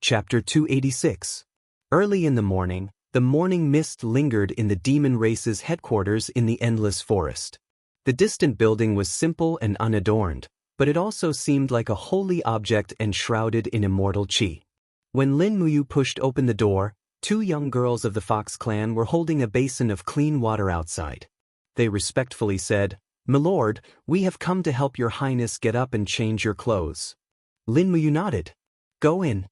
Chapter 286. Early in the morning mist lingered in the demon race's headquarters in the endless forest. The distant building was simple and unadorned, but it also seemed like a holy object enshrouded in immortal qi. When Lin Muyu pushed open the door, two young girls of the Fox clan were holding a basin of clean water outside. They respectfully said, "Milord, we have come to help your highness get up and change your clothes." Lin Muyu nodded. "Go in."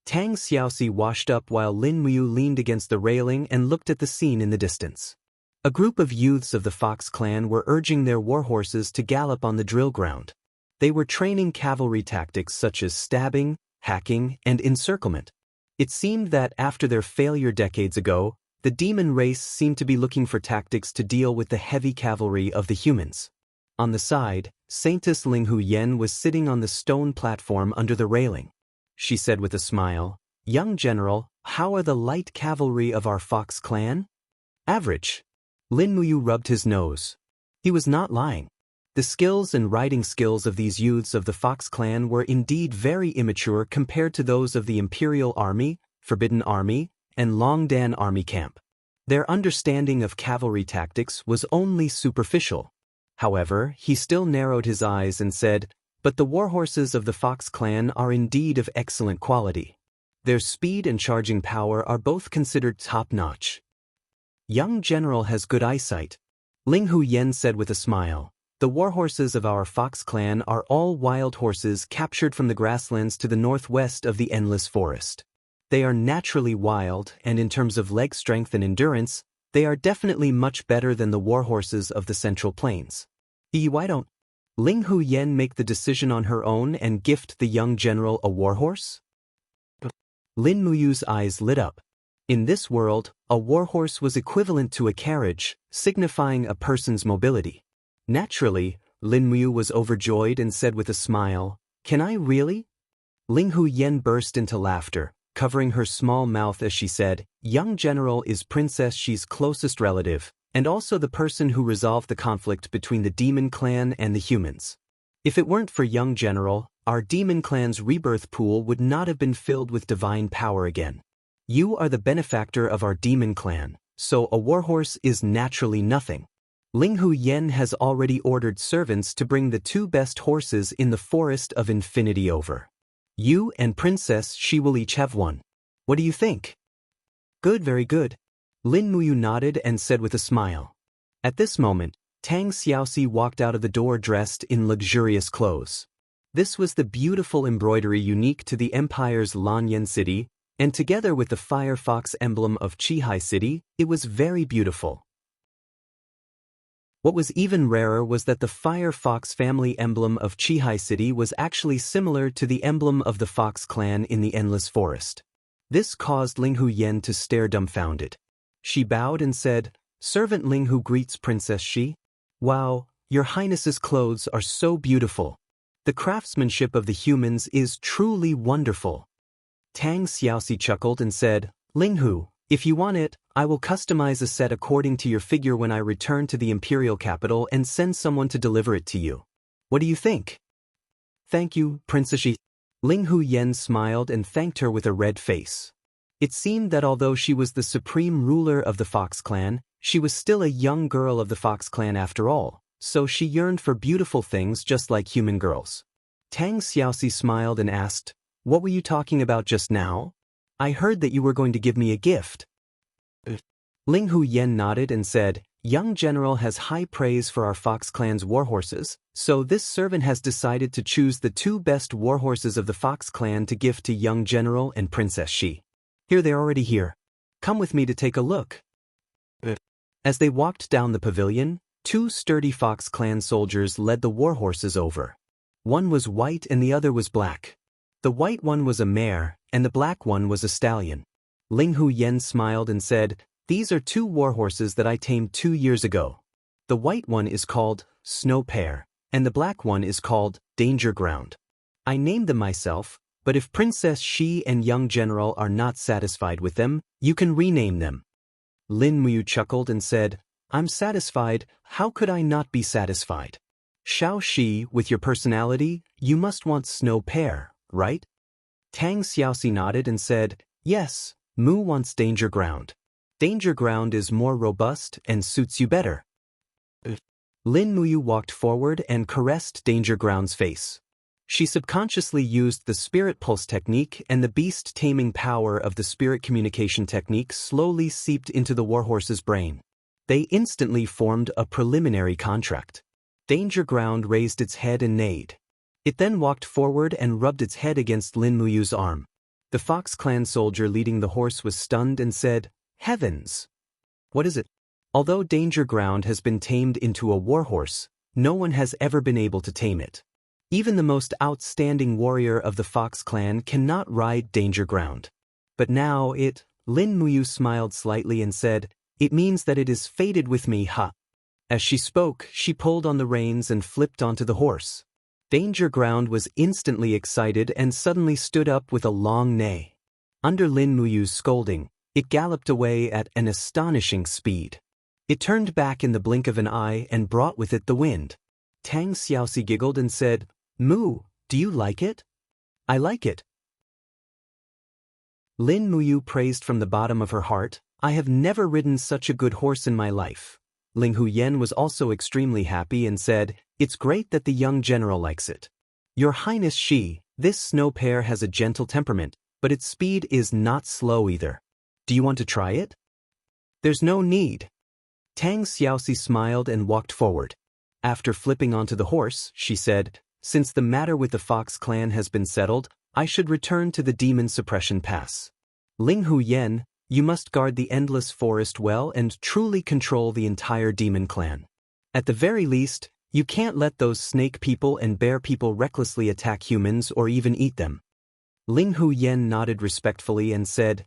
Tang Xiaoxi washed up while Lin Muyu leaned against the railing and looked at the scene in the distance. A group of youths of the Fox clan were urging their warhorses to gallop on the drill ground. They were training cavalry tactics such as stabbing, hacking, and encirclement. It seemed that after their failure decades ago, the demon race seemed to be looking for tactics to deal with the heavy cavalry of the humans. On the side, Saintess Linghu Yen was sitting on the stone platform under the railing. She said with a smile, "Young general, how are the light cavalry of our Fox clan?" "Average." Lin Muyu rubbed his nose. He was not lying. The skills and riding skills of these youths of the Fox clan were indeed very immature compared to those of the Imperial Army, Forbidden Army, and Longdan Army camp. Their understanding of cavalry tactics was only superficial. However, he still narrowed his eyes and said, "But the warhorses of the Fox clan are indeed of excellent quality. Their speed and charging power are both considered top-notch." "Young general has good eyesight," Linghu Yen said with a smile. "The warhorses of our Fox clan are all wild horses captured from the grasslands to the northwest of the endless forest. They are naturally wild, and in terms of leg strength and endurance, they are definitely much better than the warhorses of the Central Plains. Why don't Linghu Yen make the decision on her own and gift the young general a warhorse?" Lin Muyu's eyes lit up. In this world, a warhorse was equivalent to a carriage, signifying a person's mobility. Naturally, Lin Muyu was overjoyed and said with a smile, "Can I really?" Linghu Yen burst into laughter, covering her small mouth as she said, "Young general is Princess Xi's closest relative, and also the person who resolved the conflict between the demon clan and the humans. If it weren't for young general, our demon clan's rebirth pool would not have been filled with divine power again. You are the benefactor of our demon clan, so a warhorse is naturally nothing. Linghu Yen has already ordered servants to bring the two best horses in the Forest of Infinity over. You and Princess Xi will each have one. What do you think?" "Good, very good." Lin Muyu nodded and said with a smile. At this moment, Tang Xiaoxi walked out of the door dressed in luxurious clothes. This was the beautiful embroidery unique to the Empire's Lanyan city, and together with the Fire Fox emblem of Qihai City, it was very beautiful. What was even rarer was that the Fire Fox family emblem of Qihai City was actually similar to the emblem of the Fox clan in the Endless Forest. This caused Linghu Yen to stare dumbfounded. She bowed and said, "Servant Linghu greets Princess Xi. Wow, your highness's clothes are so beautiful. The craftsmanship of the humans is truly wonderful." Tang Xiaoxi chuckled and said, "Linghu, if you want it, I will customize a set according to your figure when I return to the imperial capital and send someone to deliver it to you. What do you think?" "Thank you, Princess Xi." Linghu Yen smiled and thanked her with a red face. It seemed that although she was the supreme ruler of the Fox clan, she was still a young girl of the Fox clan after all, so she yearned for beautiful things just like human girls. Tang Xiaoxi smiled and asked, "What were you talking about just now? I heard that you were going to give me a gift." Linghu Yen nodded and said, "Young general has high praise for our Fox clan's warhorses, so this servant has decided to choose the two best warhorses of the Fox clan to gift to young general and Princess Xi. Here they are already here. Come with me to take a look." As they walked down the pavilion, two sturdy Fox clan soldiers led the warhorses over. One was white and the other was black. The white one was a mare, and the black one was a stallion. Linghu Yen smiled and said, "These are two warhorses that I tamed 2 years ago. The white one is called Snow Pear, and the black one is called Danger Ground. I named them myself, but if Princess Xi and young general are not satisfied with them, you can rename them." Lin Muyu chuckled and said, "I'm satisfied, how could I not be satisfied? Xiao Shi, with your personality, you must want Snow Pear, right?" Tang Xiaoxi nodded and said, "Yes, Mu wants Danger Ground. Danger Ground is more robust and suits you better." Lin Muyu walked forward and caressed Danger Ground's face. She subconsciously used the spirit pulse technique, and the beast-taming power of the spirit communication technique slowly seeped into the warhorse's brain. They instantly formed a preliminary contract. Danger Ground raised its head and neighed. It then walked forward and rubbed its head against Lin Muyu's arm. The Fox Clan soldier leading the horse was stunned and said, "Heavens! What is it?" Although Danger Ground has been tamed into a warhorse, no one has ever been able to tame it. Even the most outstanding warrior of the Fox Clan cannot ride Danger Ground. But now Lin Muyu smiled slightly and said, "It means that it is fated with me, ha." As she spoke, she pulled on the reins and flipped onto the horse. Danger Ground was instantly excited and suddenly stood up with a long neigh. Under Lin Muyu's scolding, it galloped away at an astonishing speed. It turned back in the blink of an eye and brought with it the wind. Tang Xiaoxi giggled and said, "Mu, do you like it?" "I like it." Lin Muyu praised from the bottom of her heart, "I have never ridden such a good horse in my life." Ling Huyen was also extremely happy and said, "It's great that the young general likes it. Your Highness this snow pair has a gentle temperament, but its speed is not slow either. Do you want to try it?" "There's no need." Tang Xiaoxi smiled and walked forward. After flipping onto the horse, she said, "Since the matter with the Fox Clan has been settled, I should return to the Demon Suppression Pass. Ling Huyen, you must guard the endless forest well and truly control the entire demon clan. At the very least, you can't let those snake people and bear people recklessly attack humans or even eat them." Ling Huyen nodded respectfully and said,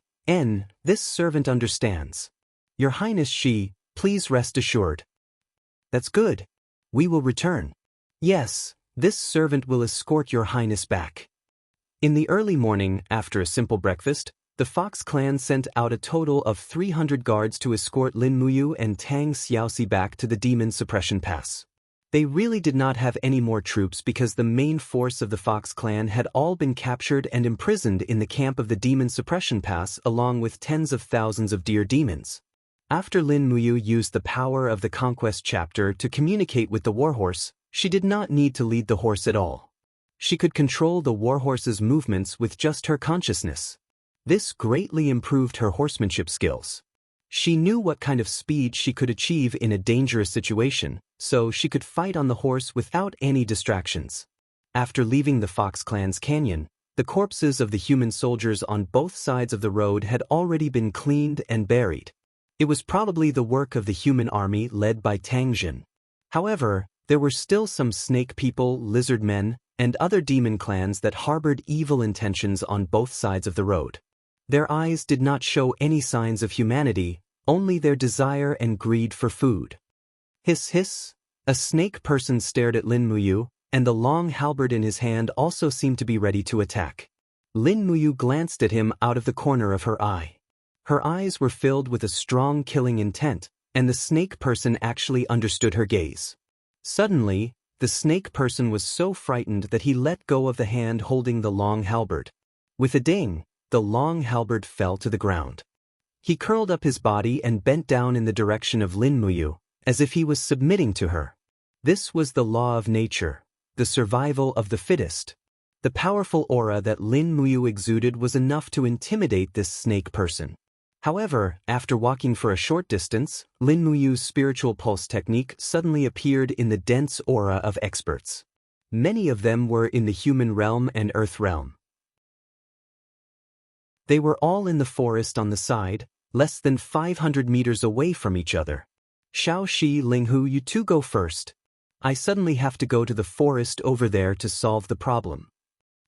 "This servant understands. Your Highness please rest assured." "That's good. We will return." "Yes, this servant will escort your Highness back." In the early morning, after a simple breakfast, the Fox Clan sent out a total of 300 guards to escort Lin Muyu and Tang Xiaoxi back to the Demon Suppression Pass. They really did not have any more troops because the main force of the Fox Clan had all been captured and imprisoned in the camp of the Demon Suppression Pass along with tens of thousands of deer demons. After Lin Muyu used the power of the Conquest chapter to communicate with the warhorse, she did not need to lead the horse at all. She could control the warhorse's movements with just her consciousness. This greatly improved her horsemanship skills. She knew what kind of speed she could achieve in a dangerous situation, so she could fight on the horse without any distractions. After leaving the Fox Clan's canyon, the corpses of the human soldiers on both sides of the road had already been cleaned and buried. It was probably the work of the human army led by Tang Jin. However, there were still some snake people, lizard men, and other demon clans that harbored evil intentions on both sides of the road. Their eyes did not show any signs of humanity, only their desire and greed for food. Hiss hiss, a snake person stared at Lin Muyu, and the long halberd in his hand also seemed to be ready to attack. Lin Muyu glanced at him out of the corner of her eye. Her eyes were filled with a strong killing intent, and the snake person actually understood her gaze. Suddenly, the snake person was so frightened that he let go of the hand holding the long halberd. With a ding, the long halberd fell to the ground. He curled up his body and bent down in the direction of Lin Muyu, as if he was submitting to her. This was the law of nature, the survival of the fittest. The powerful aura that Lin Muyu exuded was enough to intimidate this snake person. However, after walking for a short distance, Lin Muyu's spiritual pulse technique suddenly appeared in the dense aura of experts. Many of them were in the human realm and earth realm. They were all in the forest on the side, less than 500 meters away from each other. "Xiao Shi, Linghu, you two go first. I suddenly have to go to the forest over there to solve the problem."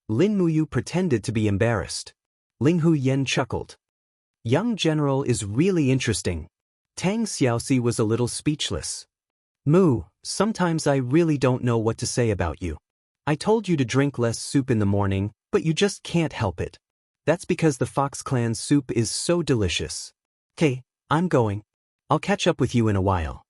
Lin Muyu pretended to be embarrassed. Linghu Yen chuckled. "Young General is really interesting." Tang Xiaoxi was a little speechless. "Mu, sometimes I really don't know what to say about you. I told you to drink less soup in the morning, but you just can't help it. That's because the Fox Clan soup is so delicious. Okay, I'm going. I'll catch up with you in a while."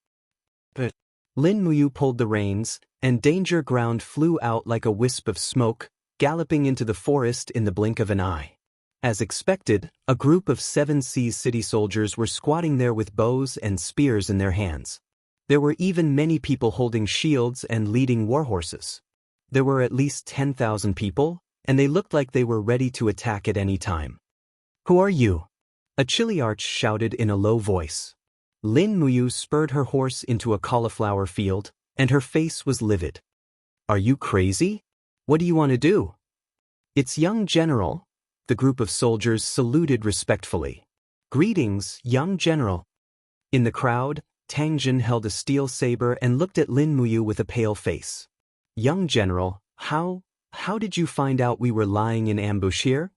But Lin Muyu pulled the reins, and Danger Ground flew out like a wisp of smoke, galloping into the forest in the blink of an eye. As expected, a group of 7 Seas city soldiers were squatting there with bows and spears in their hands. There were even many people holding shields and leading warhorses. There were at least 10,000 people, and they looked like they were ready to attack at any time. "Who are you?" a Chiliarch shouted in a low voice. Lin Muyu spurred her horse into a cauliflower field, and her face was livid. "Are you crazy? What do you want to do?" "It's young general." The group of soldiers saluted respectfully. "Greetings, young general." In the crowd, Tang Jin held a steel saber and looked at Lin Muyu with a pale face. "Young general, how did you find out we were lying in ambush here?"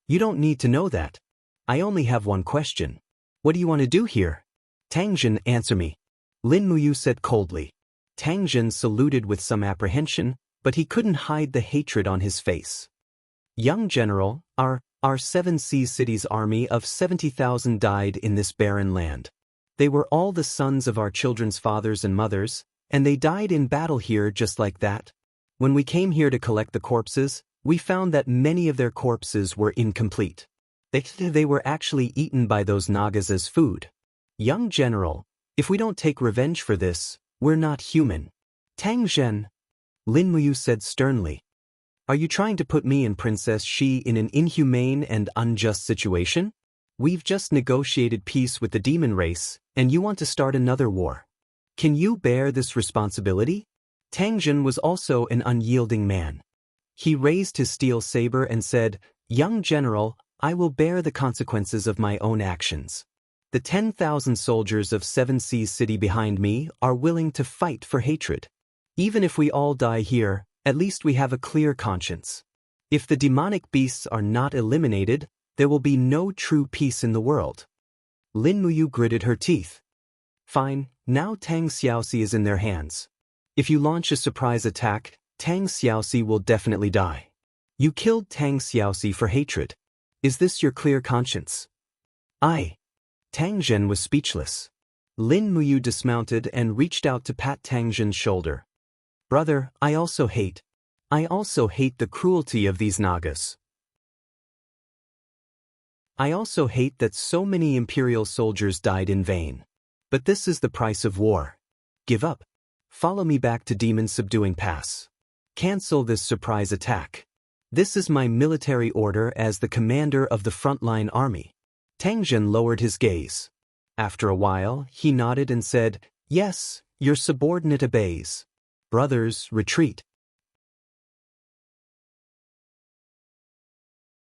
"You don't need to know that. I only have one question. What do you want to do here?" "Tang Jin, answer me," Lin Muyu said coldly. Tang Jin saluted with some apprehension, but he couldn't hide the hatred on his face. "Young general, our 7 Seas city's army of 70,000 died in this barren land. They were all the sons of our children's fathers and mothers, and they died in battle here just like that. When we came here to collect the corpses, we found that many of their corpses were incomplete. They were actually eaten by those Nagas as food. Young general, if we don't take revenge for this, we're not human." "Tang Zhen," Lin Muyu said sternly. "Are you trying to put me and Princess Shi in an inhumane and unjust situation? We've just negotiated peace with the demon race, and you want to start another war. Can you bear this responsibility?" Tang Jin was also an unyielding man. He raised his steel saber and said, "Young general, I will bear the consequences of my own actions. The 10,000 soldiers of 7 Seas City behind me are willing to fight for hatred. Even if we all die here, at least we have a clear conscience. If the demonic beasts are not eliminated, there will be no true peace in the world." Lin Muyu gritted her teeth. "Fine, now Tang Xiaoxi is in their hands. If you launch a surprise attack, Tang Xiaoxi will definitely die. You killed Tang Xiaoxi for hatred. Is this your clear conscience?" Tang Zhen was speechless. Lin Muyu dismounted and reached out to pat Tang Zhen's shoulder. "Brother, I also hate the cruelty of these Nagas. I also hate that so many imperial soldiers died in vain. But this is the price of war. Give up. Follow me back to Demon Subduing Pass. Cancel this surprise attack. This is my military order as the commander of the frontline army." Tang Zhen lowered his gaze. After a while, he nodded and said, "Yes, your subordinate obeys. Brothers, retreat."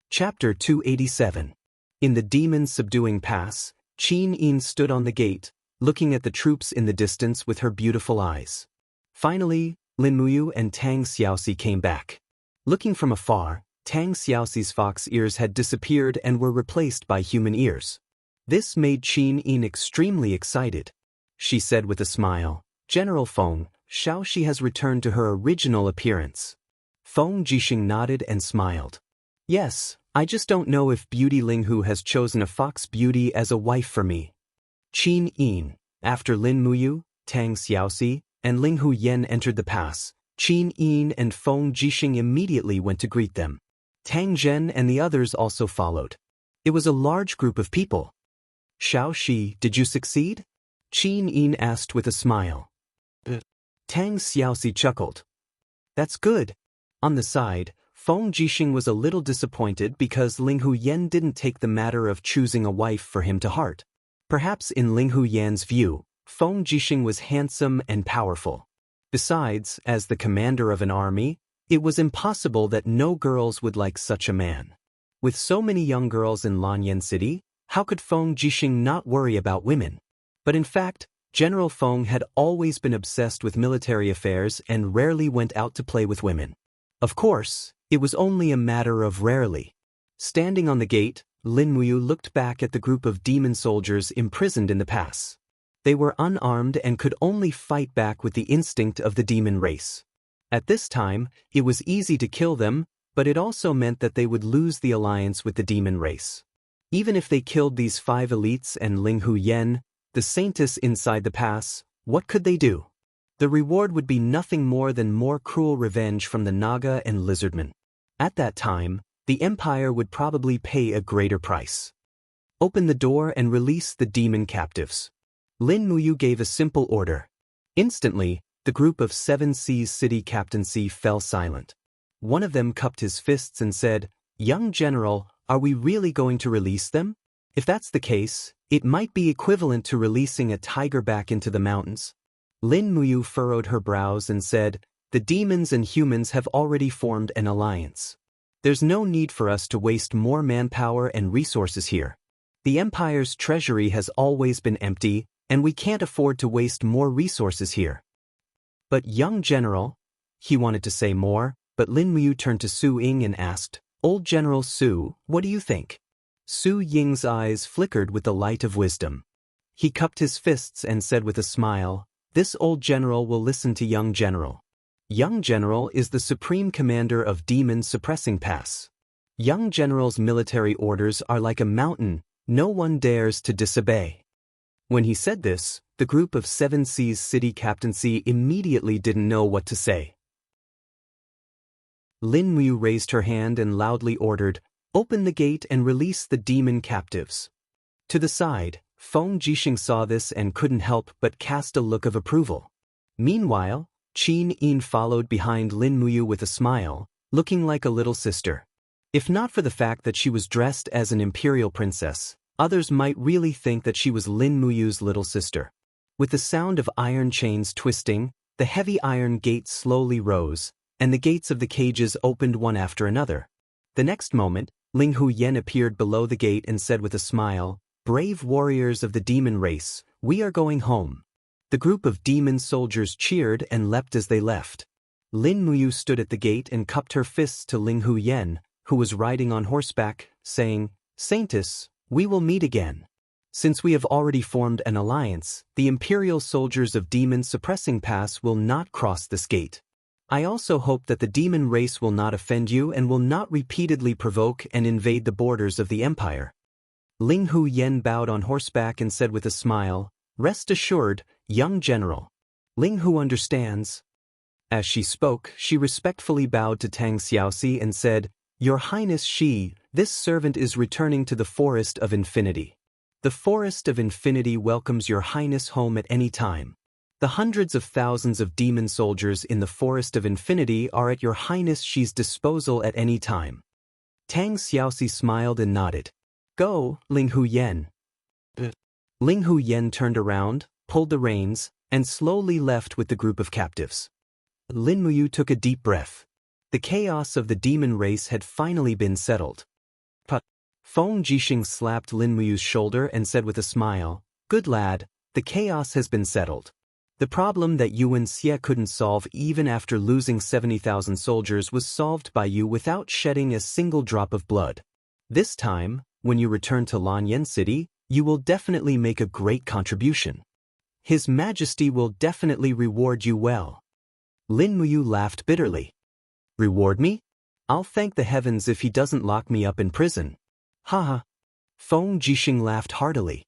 Chapter 287. In the Demon Subduing Pass, Qin Yin stood on the gate, looking at the troops in the distance with her beautiful eyes. Finally, Lin Muyu and Tang Xiaoxi came back. Looking from afar, Tang Xiaoxi's fox ears had disappeared and were replaced by human ears. This made Qin Yin extremely excited. She said with a smile, "General Feng, Xiaoxi has returned to her original appearance." Feng Jixing nodded and smiled. "Yes, I just don't know if Beauty Linghu has chosen a fox beauty as a wife for me." Qin Yin, after Lin Muyu, Tang Xiaoxi, and Linghu Yan entered the pass, Qin Yin and Feng Jixing immediately went to greet them. Tang Zhen and the others also followed. It was a large group of people. "Xiaoxi, did you succeed?" Qin Yin asked with a smile. Tang Xiaoxi chuckled. "That's good." On the side, Feng Jixing was a little disappointed because Linghu Yan didn't take the matter of choosing a wife for him to heart. Perhaps in Linghu Yan's view, Feng Jixing was handsome and powerful. Besides, as the commander of an army, it was impossible that no girls would like such a man. With so many young girls in Lanyan City, how could Feng Jixing not worry about women? But in fact, General Feng had always been obsessed with military affairs and rarely went out to play with women. Of course, it was only a matter of rarely. Standing on the gate, Lin Muyu looked back at the group of demon soldiers imprisoned in the pass. They were unarmed and could only fight back with the instinct of the demon race. At this time, it was easy to kill them, but it also meant that they would lose the alliance with the demon race. Even if they killed these 5 elites and Linghu Yan, the saintess inside the pass, what could they do? The reward would be nothing more than more cruel revenge from the Naga and Lizardmen. At that time, the Empire would probably pay a greater price. Open the door and release the demon captives. Lin Muyu gave a simple order. Instantly, the group of 7 Seas city captaincy fell silent. One of them cupped his fists and said, "Young general, are we really going to release them? If that's the case, it might be equivalent to releasing a tiger back into the mountains." Lin Muyu furrowed her brows and said, "The demons and humans have already formed an alliance. There's no need for us to waste more manpower and resources here. The Empire's treasury has always been empty, and we can't afford to waste more resources here." "But young general," he wanted to say more, but Lin Muyu turned to Su Ying and asked, "Old General Su, what do you think?" Su Ying's eyes flickered with the light of wisdom. He cupped his fists and said with a smile, "This old general will listen to young general. Young general is the supreme commander of Demon Suppressing Pass. Young general's military orders are like a mountain, no one dares to disobey." When he said this, the group of 7 Seas city captaincy immediately didn't know what to say. Lin Muyu raised her hand and loudly ordered, "Open the gate and release the demon captives." To the side, Feng Jixing saw this and couldn't help but cast a look of approval. Meanwhile, Qin Yin followed behind Lin Muyu with a smile, looking like a little sister. If not for the fact that she was dressed as an imperial princess, others might really think that she was Lin Muyu's little sister. With the sound of iron chains twisting, the heavy iron gates slowly rose, and the gates of the cages opened one after another. The next moment, Ling Huyen appeared below the gate and said with a smile, "Brave warriors of the demon race, we are going home." The group of demon soldiers cheered and leapt as they left. Lin Muyu stood at the gate and cupped her fists to Ling Huyen, who was riding on horseback, saying, "Saintess, we will meet again. Since we have already formed an alliance, the imperial soldiers of Demon Suppressing Pass will not cross this gate. I also hope that the demon race will not offend you and will not repeatedly provoke and invade the borders of the Empire." Ling Huyen bowed on horseback and said with a smile, "Rest assured, young general. Ling Hu understands." As she spoke, she respectfully bowed to Tang Xiaoxi and said, "Your Highness Shi, this servant is returning to the Forest of Infinity. The Forest of Infinity welcomes your Highness home at any time. The hundreds of thousands of demon soldiers in the Forest of Infinity are at your Highness Shi's disposal at any time." Tang Xiaoxi smiled and nodded. "Go, Ling Huyen." Ling Huyen turned around, pulled the reins, and slowly left with the group of captives. Lin Muyu took a deep breath. The chaos of the demon race had finally been settled. Feng Jixing slapped Lin Muyu's shoulder and said with a smile, "Good lad, the chaos has been settled. The problem that Yuan Xie couldn't solve even after losing 70,000 soldiers was solved by you without shedding a single drop of blood. This time, when you return to Lanyan City, you will definitely make a great contribution. His Majesty will definitely reward you well." Lin Muyu laughed bitterly. "Reward me? I'll thank the heavens if he doesn't lock me up in prison." Haha. Feng Jixing laughed heartily.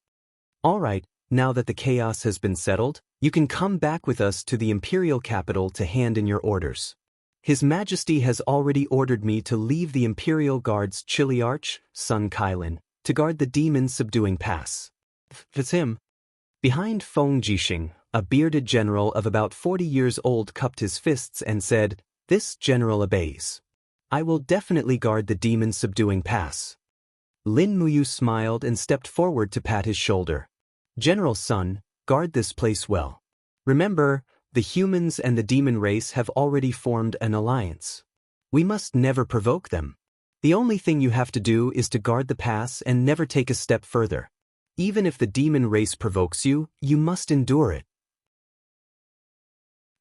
"All right, now that the chaos has been settled, you can come back with us to the imperial capital to hand in your orders. His Majesty has already ordered me to leave the Imperial Guard's Chiliarch, Sun Kailan, to guard the demon subduing pass." It's him. Behind Feng Jixing, a bearded general of about 40 years old cupped his fists and said, "This general obeys. I will definitely guard the demon subduing pass." Lin Muyu smiled and stepped forward to pat his shoulder. "General Sun, guard this place well. Remember, the humans and the demon race have already formed an alliance. We must never provoke them. The only thing you have to do is to guard the pass and never take a step further. Even if the demon race provokes you, you must endure it.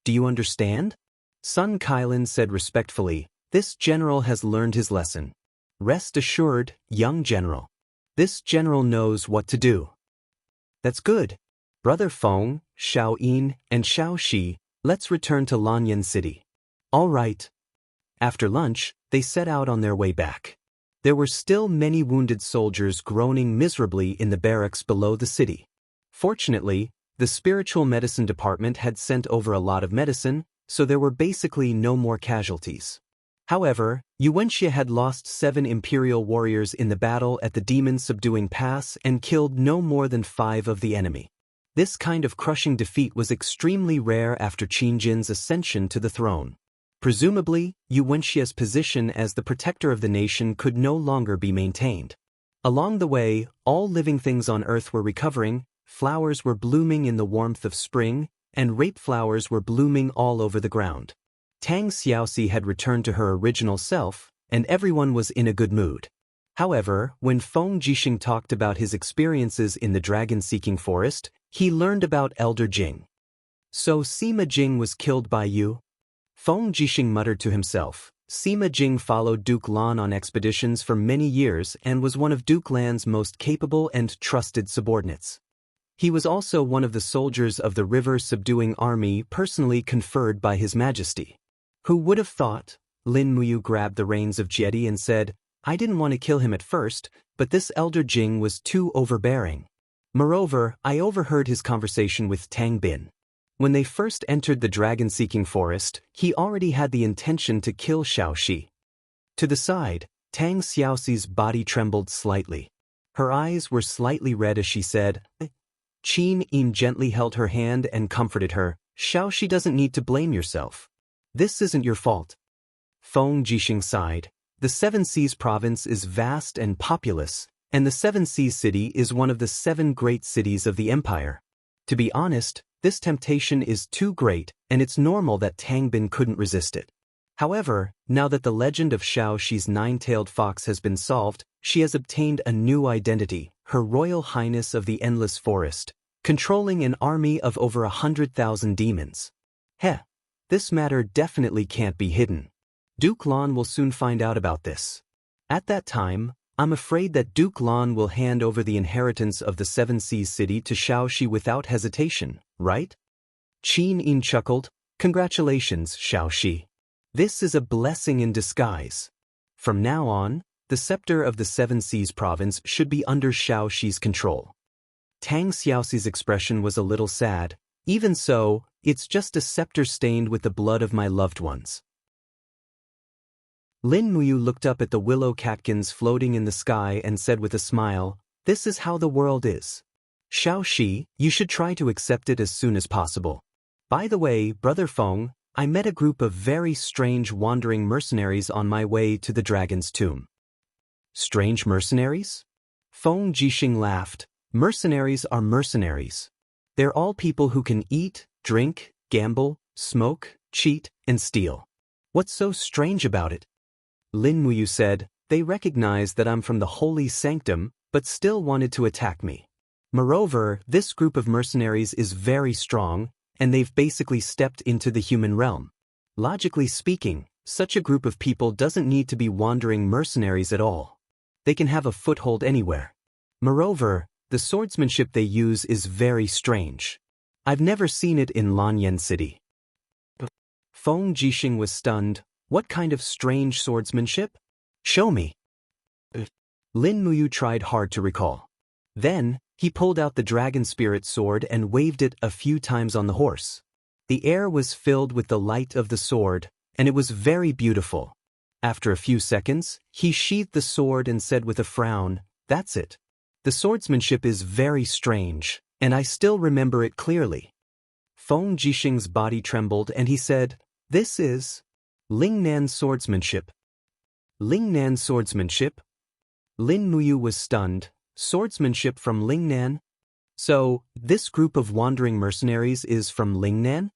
Do you understand?" Sun Kailan said respectfully, "This general has learned his lesson. Rest assured, young general. This general knows what to do." "That's good. Brother Feng, Xiao Yin, and Xiao Shi, let's return to Lanyan City." "All right." After lunch, they set out on their way back. There were still many wounded soldiers groaning miserably in the barracks below the city. Fortunately, the spiritual medicine department had sent over a lot of medicine, so there were basically no more casualties. However, Wuxia had lost 7 imperial warriors in the battle at the demon-subduing pass and killed no more than 5 of the enemy. This kind of crushing defeat was extremely rare after Qingjin's ascension to the throne. Presumably, Wuxia's position as the protector of the nation could no longer be maintained. Along the way, all living things on Earth were recovering, flowers were blooming in the warmth of spring, and rape flowers were blooming all over the ground. Tang Xiaoxi had returned to her original self, and everyone was in a good mood. However, when Feng Jixing talked about his experiences in the dragon-seeking forest, he learned about Elder Jing. So Sima Jing was killed by you? Feng Jixing muttered to himself. Sima Jing followed Duke Lan on expeditions for many years and was one of Duke Lan's most capable and trusted subordinates. He was also one of the soldiers of the river-subduing army personally conferred by His Majesty. Who would have thought? Lin Muyu grabbed the reins of Jietti and said, I didn't want to kill him at first, but this Elder Jing was too overbearing. Moreover, I overheard his conversation with Tang Bin. When they first entered the dragon-seeking forest, he already had the intention to kill Xiaoxi. To the side, Tang Xiaoxi's body trembled slightly. Her eyes were slightly red as she said, Qin Yin gently held her hand and comforted her. Xiaoxi doesn't need to blame yourself. This isn't your fault. Feng Jixing sighed. The Seven Seas province is vast and populous, and the Seven Seas city is one of the 7 great cities of the empire. To be honest, this temptation is too great, and it's normal that Tang Bin couldn't resist it. However, now that the legend of Xiaoxi's 9-tailed fox has been solved, she has obtained a new identity, Her Royal Highness of the Endless Forest, controlling an army of over 100,000 demons. This matter definitely can't be hidden. Duke Lan will soon find out about this. At that time, I'm afraid that Duke Lan will hand over the inheritance of the Seven Seas city to Xiaoxi without hesitation, right? Qin Yin chuckled. Congratulations, Xiaoxi. This is a blessing in disguise. From now on, the scepter of the Seven Seas province should be under Xiaoxi's control. Tang Xiaoxi's expression was a little sad. Even so, it's just a scepter stained with the blood of my loved ones. Lin Muyu looked up at the willow catkins floating in the sky and said with a smile, This is how the world is. Xiaoxi, you should try to accept it as soon as possible. By the way, Brother Feng, I met a group of very strange wandering mercenaries on my way to the dragon's tomb. Strange mercenaries? Feng Jixing laughed. Mercenaries are mercenaries. They're all people who can eat, drink, gamble, smoke, cheat, and steal. What's so strange about it? Lin Muyu said, They recognize that I'm from the holy sanctum, but still wanted to attack me. Moreover, this group of mercenaries is very strong, and they've basically stepped into the human realm. Logically speaking, such a group of people doesn't need to be wandering mercenaries at all. They can have a foothold anywhere. Moreover, the swordsmanship they use is very strange. I've never seen it in Lanyan City. Feng Jixing was stunned. What kind of strange swordsmanship? Show me. Lin Muyu tried hard to recall. Then, he pulled out the dragon spirit sword and waved it a few times on the horse. The air was filled with the light of the sword, and it was very beautiful. After a few seconds, he sheathed the sword and said with a frown, That's it. The swordsmanship is very strange, and I still remember it clearly. Feng Jixing's body trembled and he said, This is Lingnan swordsmanship. Lingnan swordsmanship? Lin Muyu was stunned. Swordsmanship from Lingnan? So, this group of wandering mercenaries is from Lingnan?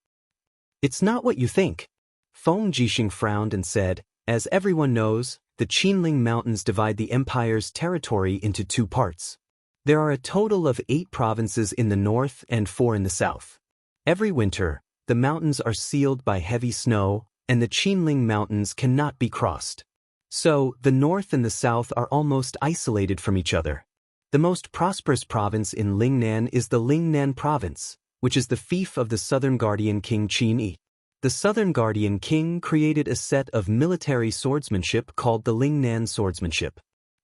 It's not what you think. Feng Jixing frowned and said, As everyone knows, the Qinling Mountains divide the empire's territory into 2 parts. There are a total of 8 provinces in the north and 4 in the south. Every winter, the mountains are sealed by heavy snow, and the Qinling Mountains cannot be crossed. So, the north and the south are almost isolated from each other. The most prosperous province in Lingnan is the Lingnan province, which is the fief of the southern guardian king Qin Yi. The Southern Guardian King created a set of military swordsmanship called the Lingnan swordsmanship.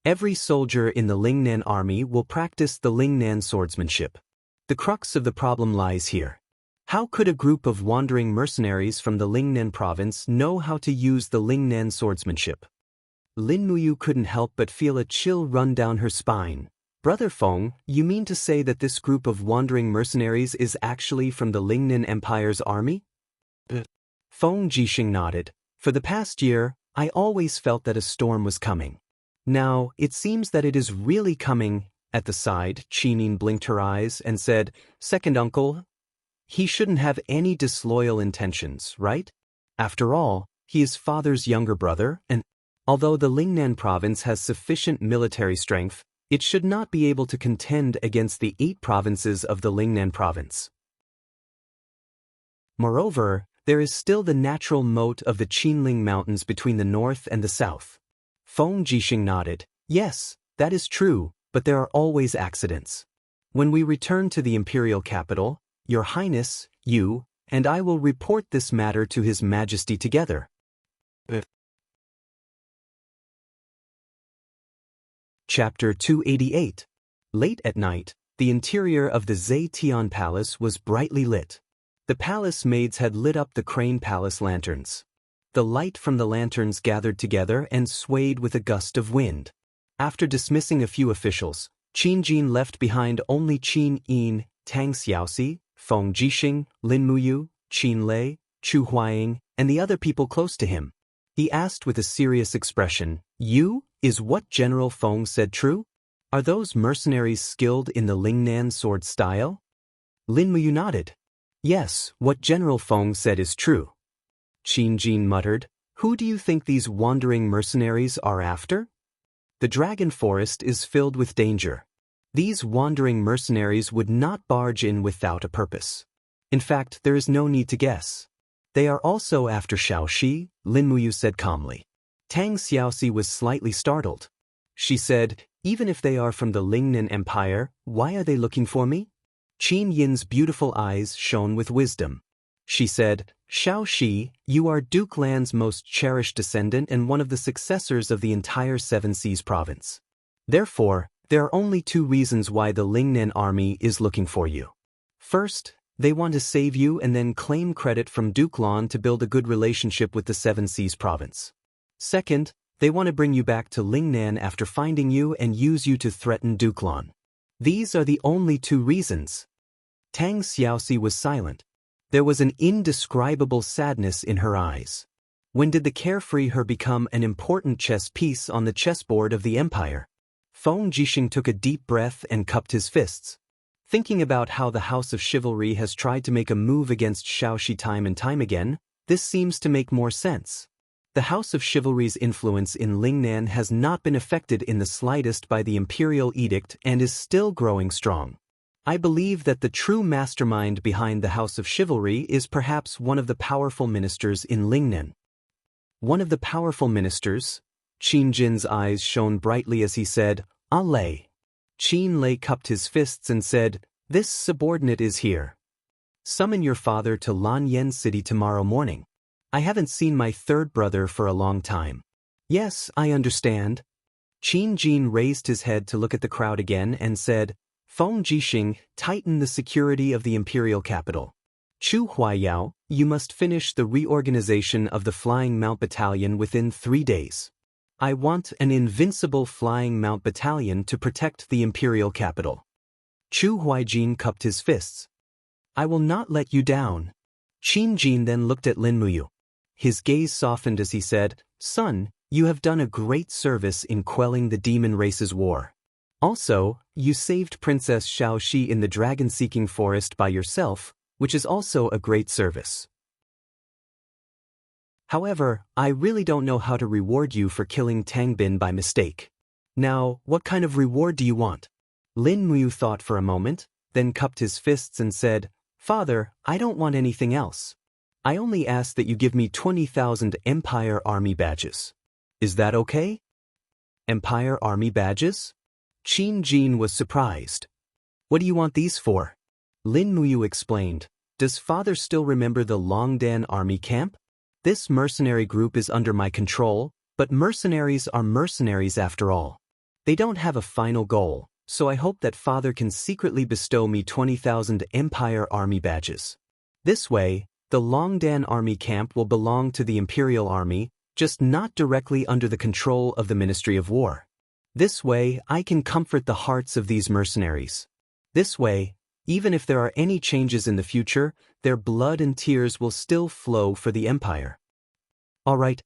Every soldier in the Lingnan army will practice the Lingnan swordsmanship. The crux of the problem lies here. How could a group of wandering mercenaries from the Lingnan province know how to use the Lingnan swordsmanship? Lin Muyu couldn't help but feel a chill run down her spine. Brother Feng, you mean to say that this group of wandering mercenaries is actually from the Lingnan Empire's army? Feng Jixing nodded. For the past year, I always felt that a storm was coming. Now, it seems that it is really coming. At the side, Qinin blinked her eyes and said, Second uncle, he shouldn't have any disloyal intentions, right? After all, he is father's younger brother, and although the Lingnan province has sufficient military strength, it should not be able to contend against the 8 provinces of the Lingnan province. Moreover, there is still the natural moat of the Qinling Mountains between the north and the south. Feng Jixing nodded. Yes, that is true, but there are always accidents. When we return to the imperial capital, Your Highness, you, and I will report this matter to His Majesty together. Chapter 288. Late at night, the interior of the Zetian Palace was brightly lit. The palace maids had lit up the Crane Palace lanterns. The light from the lanterns gathered together and swayed with a gust of wind. After dismissing a few officials, Qin Jin left behind only Qin Yin, Tang Xiaoxi, Feng Jixing, Lin Muyu, Qin Lei, Chu Huaying, and the other people close to him. He asked with a serious expression, You? Is what General Feng said true? Are those mercenaries skilled in the Lingnan sword style? Lin Muyu nodded. Yes, what General Feng said is true. Qin Jin muttered, Who do you think these wandering mercenaries are after? The Dragon Forest is filled with danger. These wandering mercenaries would not barge in without a purpose. In fact, there is no need to guess. They are also after Xiaoxi, Lin Muyu said calmly. Tang Xiaoxi was slightly startled. She said, Even if they are from the Lingnan Empire, why are they looking for me? Qin Yin's beautiful eyes shone with wisdom. She said, Xiaoxi, you are Duke Lan's most cherished descendant and one of the successors of the entire Seven Seas province. Therefore, there are only 2 reasons why the Lingnan army is looking for you. First, they want to save you and then claim credit from Duke Lan to build a good relationship with the Seven Seas province. Second, they want to bring you back to Lingnan after finding you and use you to threaten Duke Lan. These are the only 2 reasons. Tang Xiaoxi was silent. There was an indescribable sadness in her eyes. When did the carefree her become an important chess piece on the chessboard of the empire? Feng Jixing took a deep breath and cupped his fists. Thinking about how the House of Chivalry has tried to make a move against Xiaoxi time and time again, this seems to make more sense. The House of Chivalry's influence in Lingnan has not been affected in the slightest by the imperial edict and is still growing strong. I believe that the true mastermind behind the House of Chivalry is perhaps one of the powerful ministers in Lingnan. One of the powerful ministers? Qin Jin's eyes shone brightly as he said, Lei. Qin Lei cupped his fists and said, This subordinate is here. Summon your father to Lanyan City tomorrow morning. I haven't seen my 3rd brother for a long time. Yes, I understand. Qin Jin raised his head to look at the crowd again and said, Feng Jixing, tighten the security of the imperial capital. Chu Huayao, you must finish the reorganization of the Flying Mount Battalion within 3 days. I want an invincible Flying Mount Battalion to protect the imperial capital. Chu Huaijin cupped his fists. I will not let you down. Qin Jin then looked at Lin Muyu. His gaze softened as he said, Son, you have done a great service in quelling the demon race's war. Also, you saved Princess Xiaoxi in the dragon-seeking forest by yourself, which is also a great service. However, I really don't know how to reward you for killing Tang Bin by mistake. Now, what kind of reward do you want? Lin Muyu thought for a moment, then cupped his fists and said, Father, I don't want anything else. I only ask that you give me 20,000 Empire Army badges. Is that okay? Empire Army badges? Qin Jin was surprised. What do you want these for? Lin Muyu explained. Does father still remember the Longdan army camp? This mercenary group is under my control, but mercenaries are mercenaries after all. They don't have a final goal, so I hope that father can secretly bestow me 20,000 Empire Army badges. This way, the Longdan army camp will belong to the Imperial Army, just not directly under the control of the Ministry of War. This way, I can comfort the hearts of these mercenaries. This way, even if there are any changes in the future, their blood and tears will still flow for the Empire. All right.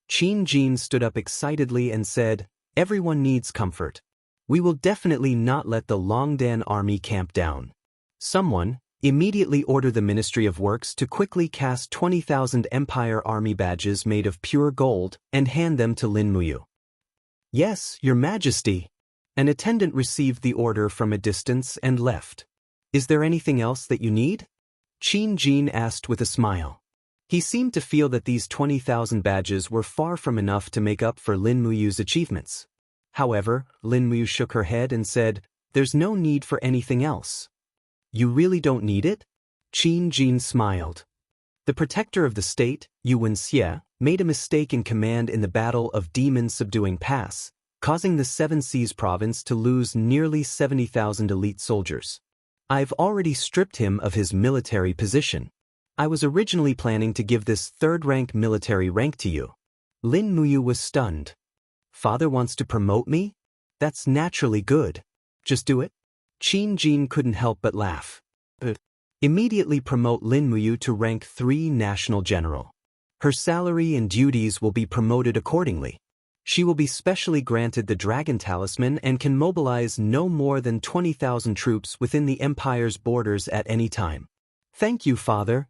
Qin Jin stood up excitedly and said, "Everyone needs comfort. We will definitely not let the Longdan army camp down. Someone, immediately order the Ministry of Works to quickly cast 20,000 Empire Army badges made of pure gold and hand them to Lin Muyu." "Yes, Your Majesty." An attendant received the order from a distance and left. "Is there anything else that you need?" Qin Jin asked with a smile. He seemed to feel that these 20,000 badges were far from enough to make up for Lin Muyu's achievements. However, Lin Muyu shook her head and said, "There's no need for anything else." "You really don't need it?" Qin Jin smiled. The protector of the state, Wuxia, made a mistake in command in the Battle of Demon-Subduing Pass, causing the Seven Seas province to lose nearly 70,000 elite soldiers. I've already stripped him of his military position. I was originally planning to give this third-rank military rank to you. Lin Muyu was stunned. "Father wants to promote me? That's naturally good. Just do it." Qin Jin couldn't help but laugh. "Immediately promote Lin Muyu to rank 3 National General. Her salary and duties will be promoted accordingly. She will be specially granted the Dragon Talisman and can mobilize no more than 20,000 troops within the Empire's borders at any time." "Thank you, Father."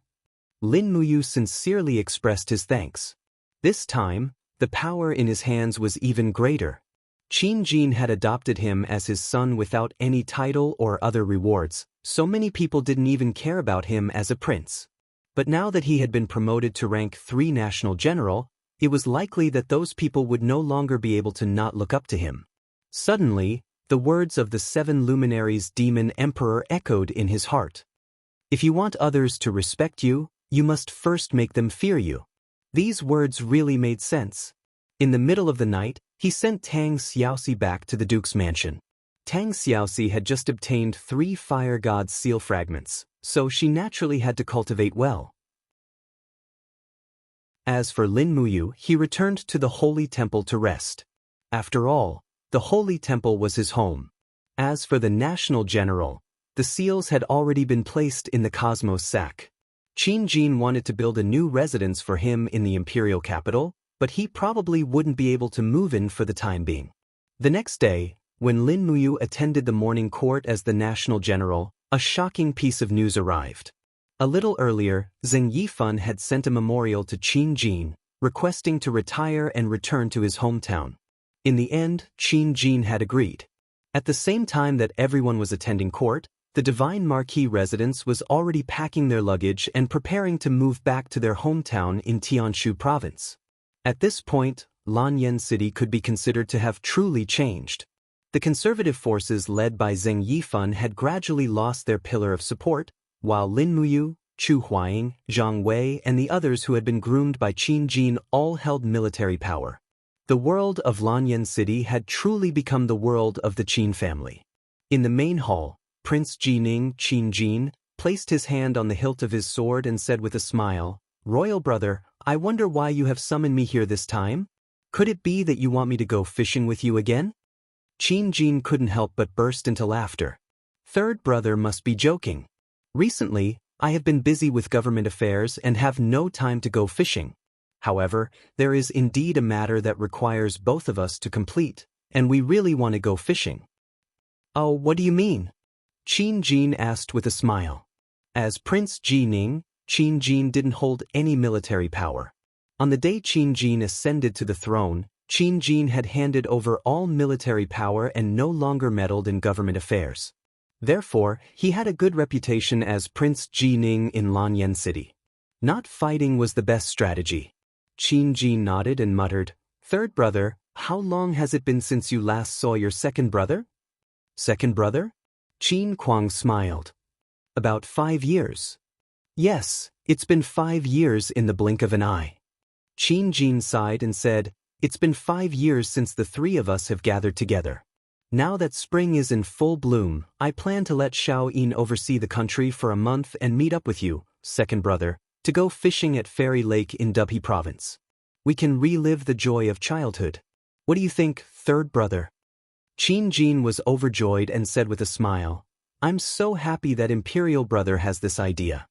Lin Muyu sincerely expressed his thanks. This time, the power in his hands was even greater. Qin Jin had adopted him as his son without any title or other rewards, so many people didn't even care about him as a prince. But now that he had been promoted to rank 3 National General, it was likely that those people would no longer be able to not look up to him. Suddenly, the words of the 7 luminaries demon emperor echoed in his heart. "If you want others to respect you, you must first make them fear you." These words really made sense. In the middle of the night, he sent Tang Xiaoxi back to the Duke's mansion. Tang Xiaoxi had just obtained 3 fire god's seal fragments, so she naturally had to cultivate well. As for Lin Muyu, he returned to the Holy Temple to rest. After all, the Holy Temple was his home. As for the National General, the seals had already been placed in the Cosmos sack. Qin Jin wanted to build a new residence for him in the imperial capital, but he probably wouldn't be able to move in for the time being. The next day, when Lin Muyu attended the morning court as the National General, a shocking piece of news arrived. A little earlier, Zheng Yifan had sent a memorial to Qin Jin, requesting to retire and return to his hometown. In the end, Qin Jin had agreed. At the same time that everyone was attending court, the Divine Marquis residents was already packing their luggage and preparing to move back to their hometown in Tianshu province. At this point, Lanyan City could be considered to have truly changed. The conservative forces led by Zheng Yifan had gradually lost their pillar of support, while Lin Muyu, Chu Huaying, Zhang Wei, and the others who had been groomed by Qin Jin all held military power. The world of Lanyan City had truly become the world of the Qin family. In the main hall, Prince Jining, Qin Jin, placed his hand on the hilt of his sword and said with a smile, "Royal brother, I wonder why you have summoned me here this time? Could it be that you want me to go fishing with you again?" Qin Jin couldn't help but burst into laughter. "Third brother must be joking. Recently, I have been busy with government affairs and have no time to go fishing. However, there is indeed a matter that requires both of us to complete, and we really want to go fishing." "Oh, what do you mean?" Qin Jin asked with a smile. As Prince Jining, Qin Jin didn't hold any military power. On the day Qin Jin ascended to the throne, Qin Jin had handed over all military power and no longer meddled in government affairs. Therefore, he had a good reputation as Prince Jining in Lanyan City. Not fighting was the best strategy. Qin Jin nodded and muttered, "Third brother, how long has it been since you last saw your second brother?" "Second brother?" Qin Kuang smiled. "About 5 years. Yes, it's been 5 years in the blink of an eye." Qin Jin sighed and said, "It's been 5 years since the 3 of us have gathered together. Now that spring is in full bloom, I plan to let Xiao Yin oversee the country for a month and meet up with you, second brother, to go fishing at Fairy Lake in Dubhe province. We can relive the joy of childhood. What do you think, third brother? Qin Jin was overjoyed and said with a smile, I'm so happy that Imperial Brother has this idea.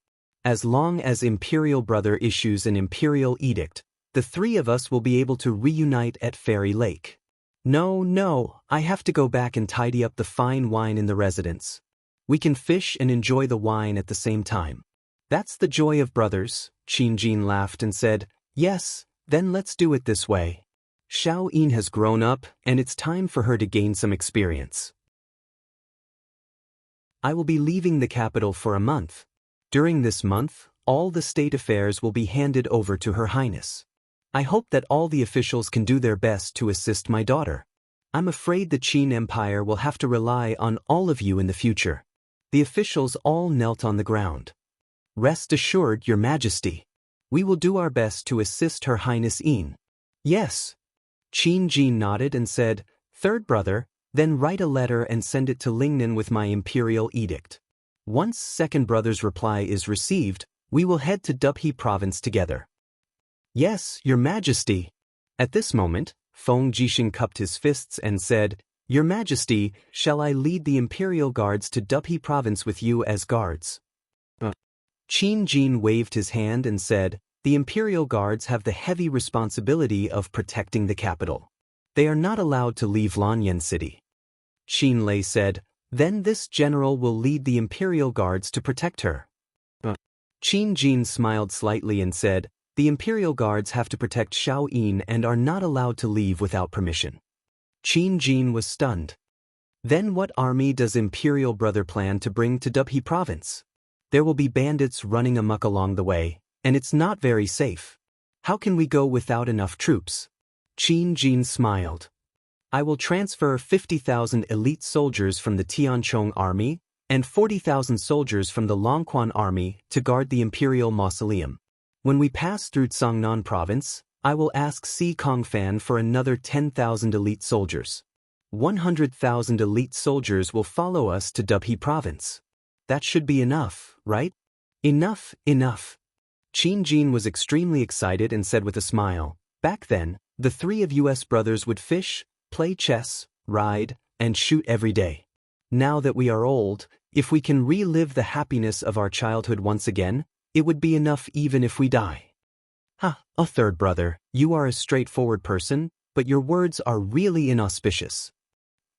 As long as Imperial Brother issues an Imperial Edict, the three of us will be able to reunite at Fairy Lake. No, I have to go back and tidy up the fine wine in the residence. We can fish and enjoy the wine at the same time. That's the joy of brothers, Qin Jin laughed and said, Yes, then let's do it this way. Xiao Yin has grown up, and it's time for her to gain some experience. I will be leaving the capital for a month. During this month, all the state affairs will be handed over to Her Highness. I hope that all the officials can do their best to assist my daughter. I'm afraid the Qin Empire will have to rely on all of you in the future. The officials all knelt on the ground. Rest assured, Your Majesty. We will do our best to assist Her Highness Yin. Yes. Qin Jin nodded and said, Third brother, then write a letter and send it to Lingnan with my imperial edict. Once second brother's reply is received, we will head to Dubhe province together. Yes, Your Majesty. At this moment, Feng Jixing cupped his fists and said, Your Majesty, shall I lead the imperial guards to Dubhe province with you as guards? Qin Jin waved his hand and said, The imperial guards have the heavy responsibility of protecting the capital. They are not allowed to leave Lanyan City. Qin Lei said, Then this general will lead the imperial guards to protect her. Qin Jin smiled slightly and said, The imperial guards have to protect Xiao Yin and are not allowed to leave without permission. Qin Jin was stunned. Then what army does Imperial Brother plan to bring to Dubhe province? There will be bandits running amok along the way, and it's not very safe. How can we go without enough troops? Qin Jin smiled. I will transfer 50,000 elite soldiers from the Tianchong army and 40,000 soldiers from the Longquan army to guard the imperial mausoleum. When we pass through Cangnan province, I will ask Si Kongfan for another 10,000 elite soldiers. 100,000 elite soldiers will follow us to Dubhe province. That should be enough, right? Enough. Qin Jin was extremely excited and said with a smile, Back then, the three of us brothers would fish, play chess, ride, and shoot every day. Now that we are old, if we can relive the happiness of our childhood once again, it would be enough even if we die. Third brother, you are a straightforward person, but your words are really inauspicious.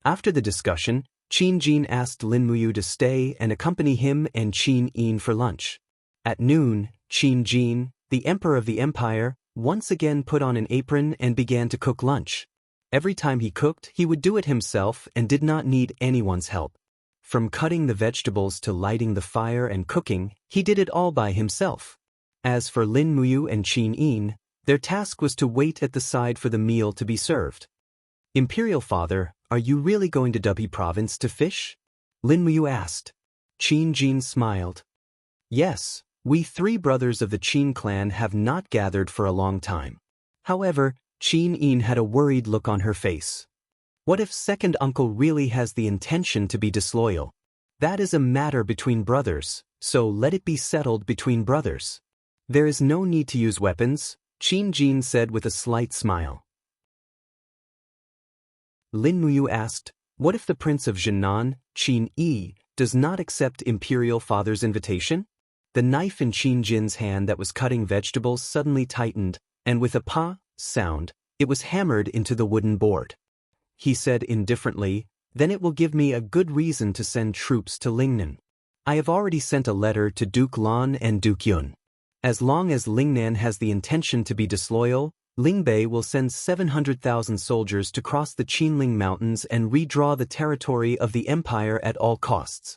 After the discussion, Qin Jin asked Lin Muyu to stay and accompany him and Qin Yin for lunch. At noon, Qin Jin, the emperor of the empire, once again put on an apron and began to cook lunch. Every time he cooked, he would do it himself and did not need anyone's help. From cutting the vegetables to lighting the fire and cooking, he did it all by himself. As for Lin Muyu and Qin Yin, their task was to wait at the side for the meal to be served. Imperial Father, are you really going to Dubhe province to fish? Lin Muyu asked. Qin Jin smiled. Yes, we three brothers of the Qin clan have not gathered for a long time. However, Qin Yin had a worried look on her face. What if second uncle really has the intention to be disloyal? That is a matter between brothers, so let it be settled between brothers. There is no need to use weapons, Qin Jin said with a slight smile. Lin Muyu asked, What if the Prince of Jiangnan, Qin Yi, does not accept Imperial Father's invitation? The knife in Qin Jin's hand that was cutting vegetables suddenly tightened, and with a pa sound, it was hammered into the wooden board. He said indifferently, Then it will give me a good reason to send troops to Lingnan. I have already sent a letter to Duke Lan and Duke Yun. As long as Lingnan has the intention to be disloyal, Lingbei will send 700,000 soldiers to cross the Qinling Mountains and redraw the territory of the empire at all costs.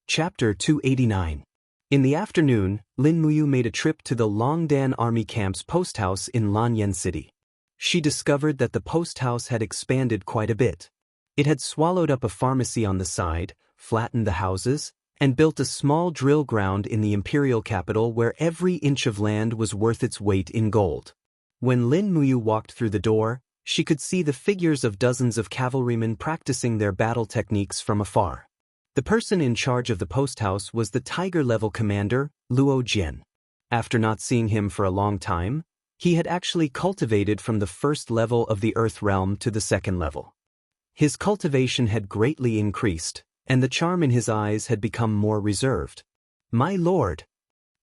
Chapter 289. In the afternoon, Lin Muyu made a trip to the Longdan Army Camp's post house in Lanyan City. She discovered that the post house had expanded quite a bit. It had swallowed up a pharmacy on the side, flattened the houses, and built a small drill ground in the imperial capital where every inch of land was worth its weight in gold. When Lin Muyu walked through the door, she could see the figures of dozens of cavalrymen practicing their battle techniques from afar. The person in charge of the post house was the tiger-level commander, Luo Jian. After not seeing him for a long time, he had actually cultivated from the first level of the Earth realm to the second level. His cultivation had greatly increased, and the charm in his eyes had become more reserved. "My lord."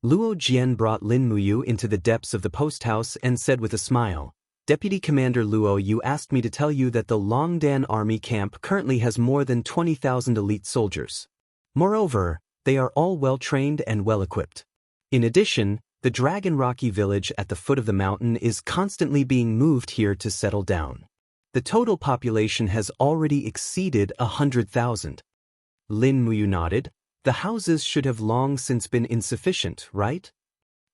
Luo Jian brought Lin Muyu into the depths of the post house and said with a smile, "Deputy Commander Luo, you asked me to tell you that the Longdan army camp currently has more than 20,000 elite soldiers. Moreover, they are all well-trained and well-equipped. In addition, the Dragon Rocky village at the foot of the mountain is constantly being moved here to settle down. The total population has already exceeded 100,000. Lin Muyu nodded. "The houses should have long since been insufficient, right?"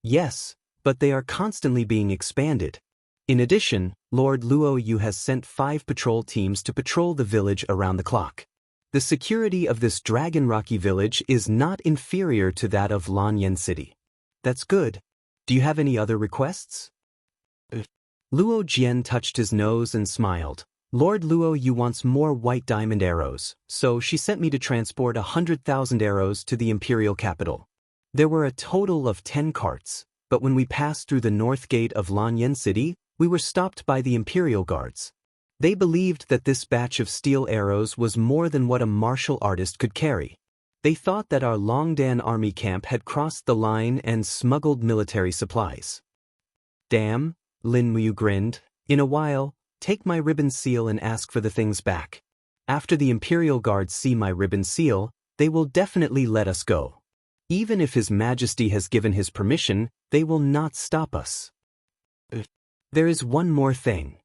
"Yes, but they are constantly being expanded. In addition, Lord Luo Yu has sent 5 patrol teams to patrol the village around the clock. The security of this Dragon Rocky village is not inferior to that of Lanyan City." "That's good. Do you have any other requests?" Luo Jian touched his nose and smiled. "Lord Luo Yu wants more white diamond arrows, so she sent me to transport 100,000 arrows to the imperial capital. There were a total of 10 carts, but when we passed through the north gate of Lanyan City, we were stopped by the imperial guards. They believed that this batch of steel arrows was more than what a martial artist could carry. They thought that our Longdan army camp had crossed the line and smuggled military supplies." "Damn," Lin Muyu grinned. "In a while, take my ribbon seal and ask for the things back. After the imperial guards see my ribbon seal, they will definitely let us go. Even if His Majesty has given his permission, they will not stop us." "There is one more thing."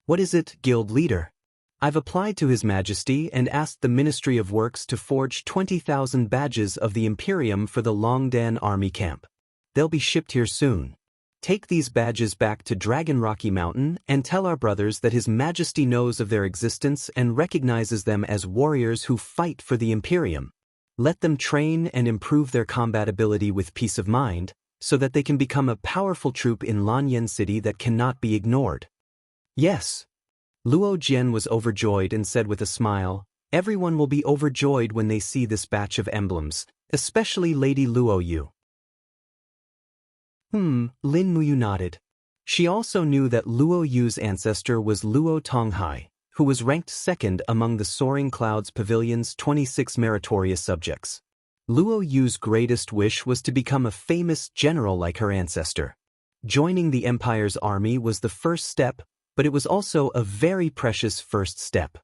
"What is it, guild leader?" "I've applied to His Majesty and asked the Ministry of Works to forge 20,000 badges of the Imperium for the Longdan army camp. They'll be shipped here soon. Take these badges back to Dragon Rocky Mountain and tell our brothers that His Majesty knows of their existence and recognizes them as warriors who fight for the Imperium. Let them train and improve their combat ability with peace of mind, so that they can become a powerful troop in Lanyan City that cannot be ignored." "Yes." Luo Jian was overjoyed and said with a smile, "Everyone will be overjoyed when they see this batch of emblems, especially Lady Luo Yu." Lin Muyu nodded. She also knew that Luo Yu's ancestor was Luo Tonghai, who was ranked second among the Soaring Clouds Pavilion's 26 meritorious subjects. Luo Yu's greatest wish was to become a famous general like her ancestor. Joining the Empire's army was the first step, but it was also a very precious first step.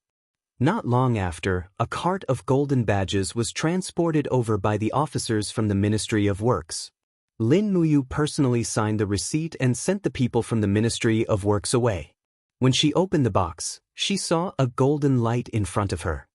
Not long after, a cart of golden badges was transported over by the officers from the Ministry of Works. Lin Muyu personally signed the receipt and sent the people from the Ministry of Works away. When she opened the box, she saw a golden light in front of her.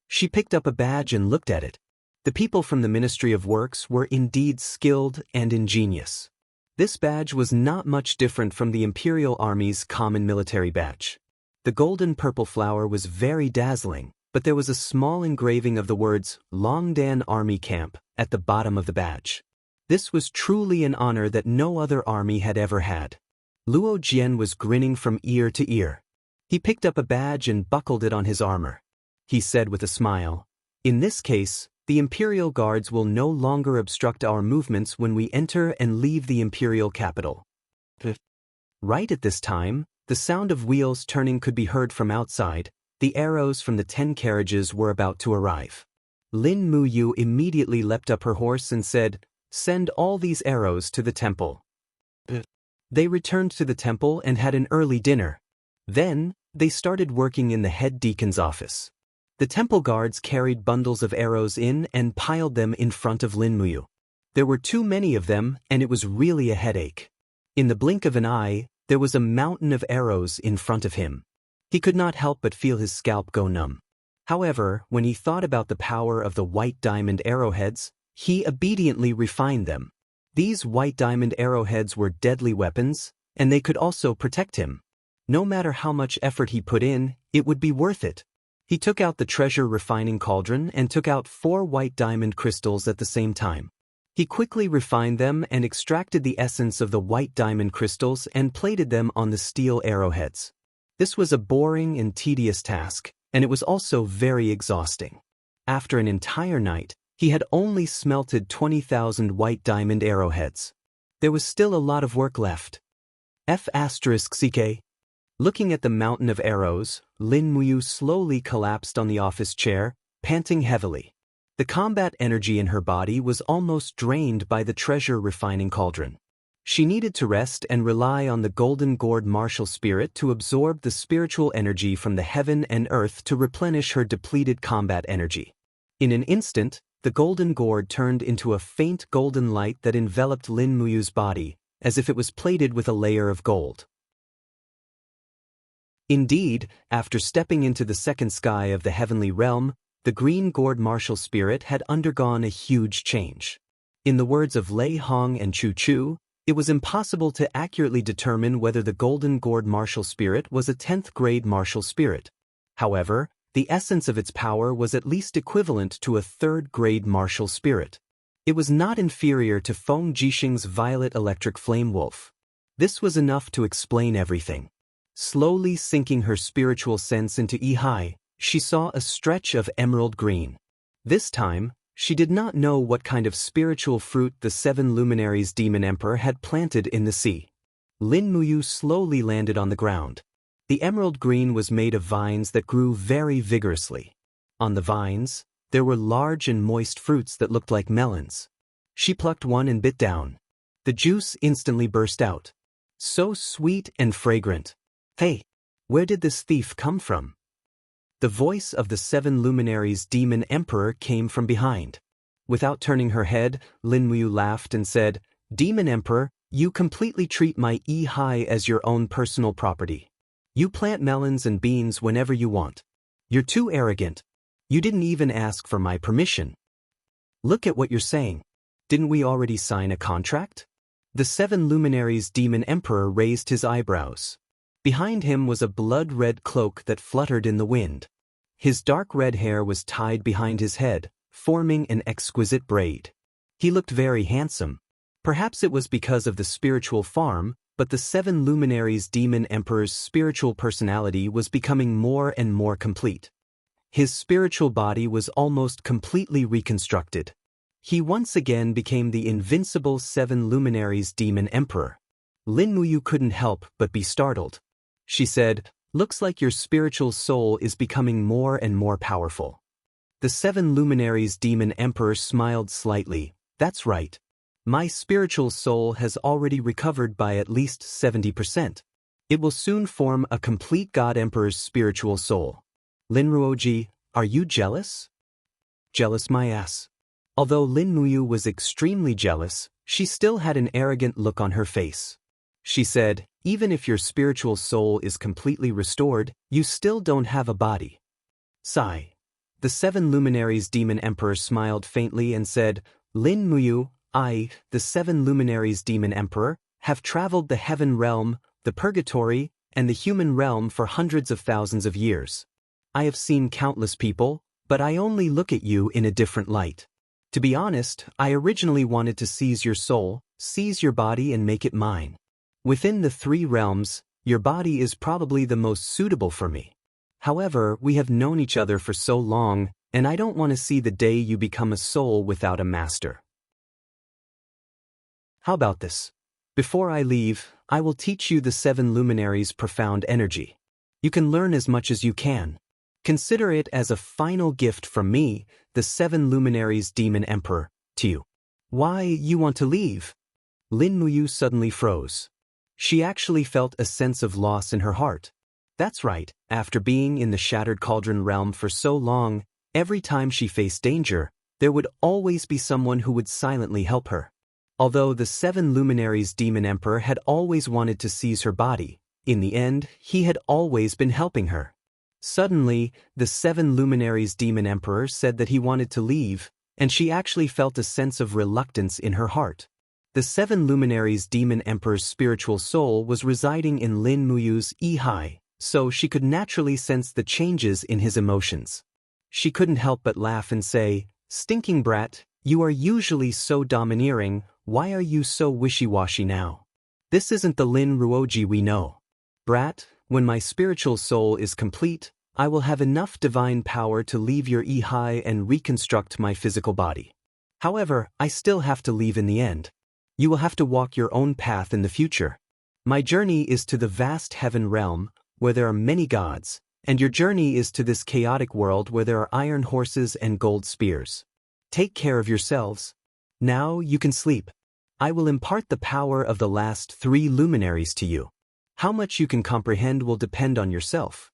She picked up a badge and looked at it. The people from the Ministry of Works were indeed skilled and ingenious. This badge was not much different from the Imperial Army's common military badge. The golden purple flower was very dazzling, but there was a small engraving of the words Longdan Army Camp at the bottom of the badge. This was truly an honor that no other army had ever had. Luo Jian was grinning from ear to ear. He picked up a badge and buckled it on his armor. He said with a smile, "In this case, the Imperial Guards will no longer obstruct our movements when we enter and leave the Imperial capital." Right at this time, the sound of wheels turning could be heard from outside. The arrows from the 10 carriages were about to arrive. Lin Muyu immediately leapt up her horse and said, "Send all these arrows to the temple." They returned to the temple and had an early dinner. Then, they started working in the head deacon's office. The temple guards carried bundles of arrows in and piled them in front of Lin Muyu. There were too many of them, and it was really a headache. In the blink of an eye, there was a mountain of arrows in front of him. He could not help but feel his scalp go numb. However, when he thought about the power of the white diamond arrowheads, he obediently refined them. These white diamond arrowheads were deadly weapons, and they could also protect him. No matter how much effort he put in, it would be worth it. He took out the treasure refining cauldron and took out 4 white diamond crystals at the same time. He quickly refined them and extracted the essence of the white diamond crystals and plated them on the steel arrowheads. This was a boring and tedious task, and it was also very exhausting. After an entire night, he had only smelted 20,000 white diamond arrowheads. There was still a lot of work left. F***ck. Looking at the mountain of arrows, Lin Muyu slowly collapsed on the office chair, panting heavily. The combat energy in her body was almost drained by the treasure-refining cauldron. She needed to rest and rely on the golden gourd martial spirit to absorb the spiritual energy from the heaven and earth to replenish her depleted combat energy. In an instant, the golden gourd turned into a faint golden light that enveloped Lin Muyu's body, as if it was plated with a layer of gold. Indeed, after stepping into the second sky of the heavenly realm, the green gourd martial spirit had undergone a huge change. In the words of Lei Hong and Chu Chu, it was impossible to accurately determine whether the golden gourd martial spirit was a 10th grade martial spirit. However, the essence of its power was at least equivalent to a 3rd grade martial spirit. It was not inferior to Feng Jixing's violet electric flame wolf. This was enough to explain everything. Slowly sinking her spiritual sense into Yihai, she saw a stretch of emerald green. This time, she did not know what kind of spiritual fruit the 7 luminaries demon emperor had planted in the sea. Lin Muyu slowly landed on the ground. The emerald green was made of vines that grew very vigorously. On the vines, there were large and moist fruits that looked like melons. She plucked one and bit down. The juice instantly burst out. So sweet and fragrant. Hey, where did this thief come from? The voice of the 7 luminaries demon emperor came from behind. Without turning her head, Lin Muyu laughed and said, "Demon emperor, you completely treat my Yihai as your own personal property. You plant melons and beans whenever you want. You're too arrogant. You didn't even ask for my permission. Look at what you're saying. Didn't we already sign a contract?" The 7 luminaries demon emperor raised his eyebrows. Behind him was a blood-red cloak that fluttered in the wind. His dark red hair was tied behind his head, forming an exquisite braid. He looked very handsome. Perhaps it was because of the spiritual farm, but the 7 luminaries demon emperor's spiritual personality was becoming more and more complete. His spiritual body was almost completely reconstructed. He once again became the invincible 7 luminaries demon emperor. Lin Muyu couldn't help but be startled. She said, "Looks like your spiritual soul is becoming more and more powerful." The 7 luminaries demon emperor smiled slightly. "That's right. My spiritual soul has already recovered by at least 70%. It will soon form a complete God Emperor's spiritual soul. Lin Ruoji, are you jealous?" "Jealous my ass." Although Lin Muyu was extremely jealous, she still had an arrogant look on her face. She said, "Even if your spiritual soul is completely restored, you still don't have a body." Sigh. The 7 luminaries demon emperor smiled faintly and said, "Lin Muyu, I, the 7 luminaries demon emperor, have traveled the heaven realm, the purgatory, and the human realm for hundreds of thousands of years. I have seen countless people, but I only look at you in a different light. To be honest, I originally wanted to seize your soul, seize your body and make it mine. Within the 3 realms, your body is probably the most suitable for me. However, we have known each other for so long, and I don't want to see the day you become a soul without a master. How about this? Before I leave, I will teach you the 7 luminaries' profound energy. You can learn as much as you can. Consider it as a final gift from me, the 7 luminaries demon emperor, to you." "Why you want to leave?" Lin Muyu suddenly froze. She actually felt a sense of loss in her heart. That's right, after being in the Shattered Cauldron realm for so long, every time she faced danger, there would always be someone who would silently help her. Although the 7 luminaries demon emperor had always wanted to seize her body, in the end, he had always been helping her. Suddenly, the 7 luminaries demon emperor said that he wanted to leave, and she actually felt a sense of reluctance in her heart. The 7 luminaries demon emperor's spiritual soul was residing in Lin Muyu's Yihai, so she could naturally sense the changes in his emotions. She couldn't help but laugh and say, "Stinking brat, you are usually so domineering, why are you so wishy-washy now? This isn't the Lin Ruoji we know. Brat, when my spiritual soul is complete, I will have enough divine power to leave your Ehai and reconstruct my physical body. However, I still have to leave in the end. You will have to walk your own path in the future. My journey is to the vast heaven realm, where there are many gods, and your journey is to this chaotic world where there are iron horses and gold spears. Take care of yourselves. Now you can sleep. I will impart the power of the last 3 luminaries to you. How much you can comprehend will depend on yourself.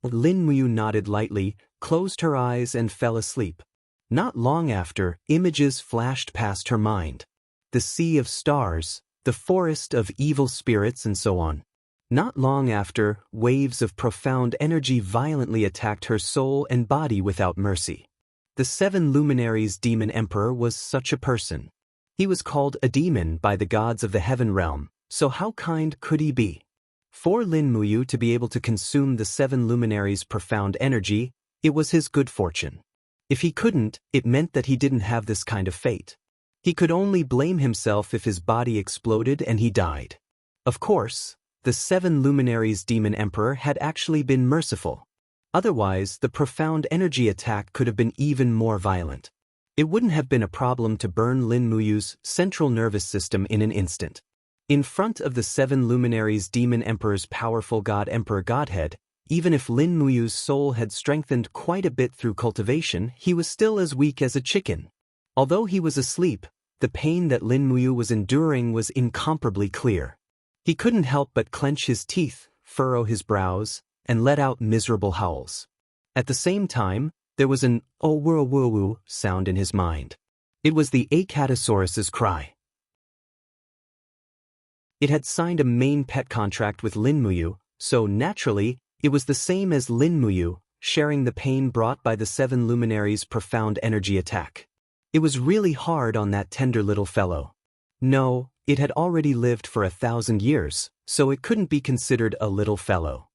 Lin Muyu nodded lightly, closed her eyes and fell asleep. Not long after, images flashed past her mind. The sea of stars, the forest of evil spirits and so on. Not long after, waves of profound energy violently attacked her soul and body without mercy. The 7 luminaries demon emperor was such a person. He was called a demon by the gods of the heaven realm, so how kind could he be? For Lin Muyu to be able to consume the 7 luminaries' profound energy, it was his good fortune. If he couldn't, it meant that he didn't have this kind of fate. He could only blame himself if his body exploded and he died. Of course, the 7 luminaries demon emperor had actually been merciful. Otherwise, the profound energy attack could have been even more violent. It wouldn't have been a problem to burn Lin Muyu's central nervous system in an instant. In front of the 7 luminaries demon emperor's powerful god emperor godhead, even if Lin Muyu's soul had strengthened quite a bit through cultivation, he was still as weak as a chicken. Although he was asleep, the pain that Lin Muyu was enduring was incomparably clear. He couldn't help but clench his teeth, furrow his brows, and let out miserable howls. At the same time, there was an "oh woo woo woo" sound in his mind. It was the Acatosaurus's cry. It had signed a main pet contract with Lin Muyu, so naturally, it was the same as Lin Muyu, sharing the pain brought by the 7 luminaries' profound energy attack. It was really hard on that tender little fellow. No, it had already lived for 1,000 years, so it couldn't be considered a little fellow.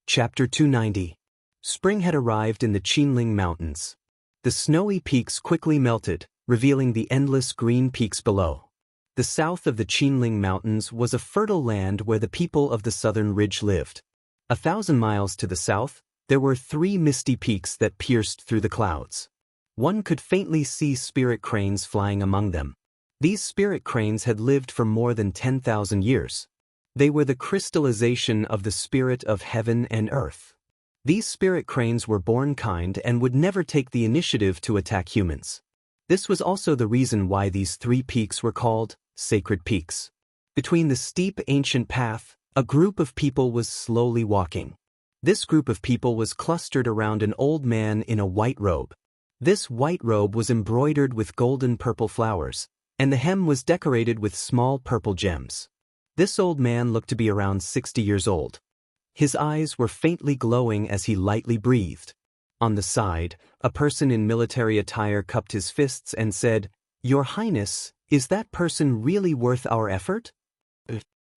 Chapter 290. Spring had arrived in the Qinling Mountains. The snowy peaks quickly melted, revealing the endless green peaks below. The south of the Qinling Mountains was a fertile land where the people of the southern ridge lived. 1,000 miles to the south, there were 3 misty peaks that pierced through the clouds. One could faintly see spirit cranes flying among them. These spirit cranes had lived for more than 10,000 years. They were the crystallization of the spirit of heaven and earth. These spirit cranes were born kind and would never take the initiative to attack humans. This was also the reason why these 3 peaks were called sacred peaks. Between the steep ancient path, a group of people was slowly walking. This group of people was clustered around an old man in a white robe. This white robe was embroidered with golden purple flowers, and the hem was decorated with small purple gems. This old man looked to be around 60 years old. His eyes were faintly glowing as he lightly breathed. On the side, a person in military attire cupped his fists and said, "Your Highness, is that person really worth our effort?"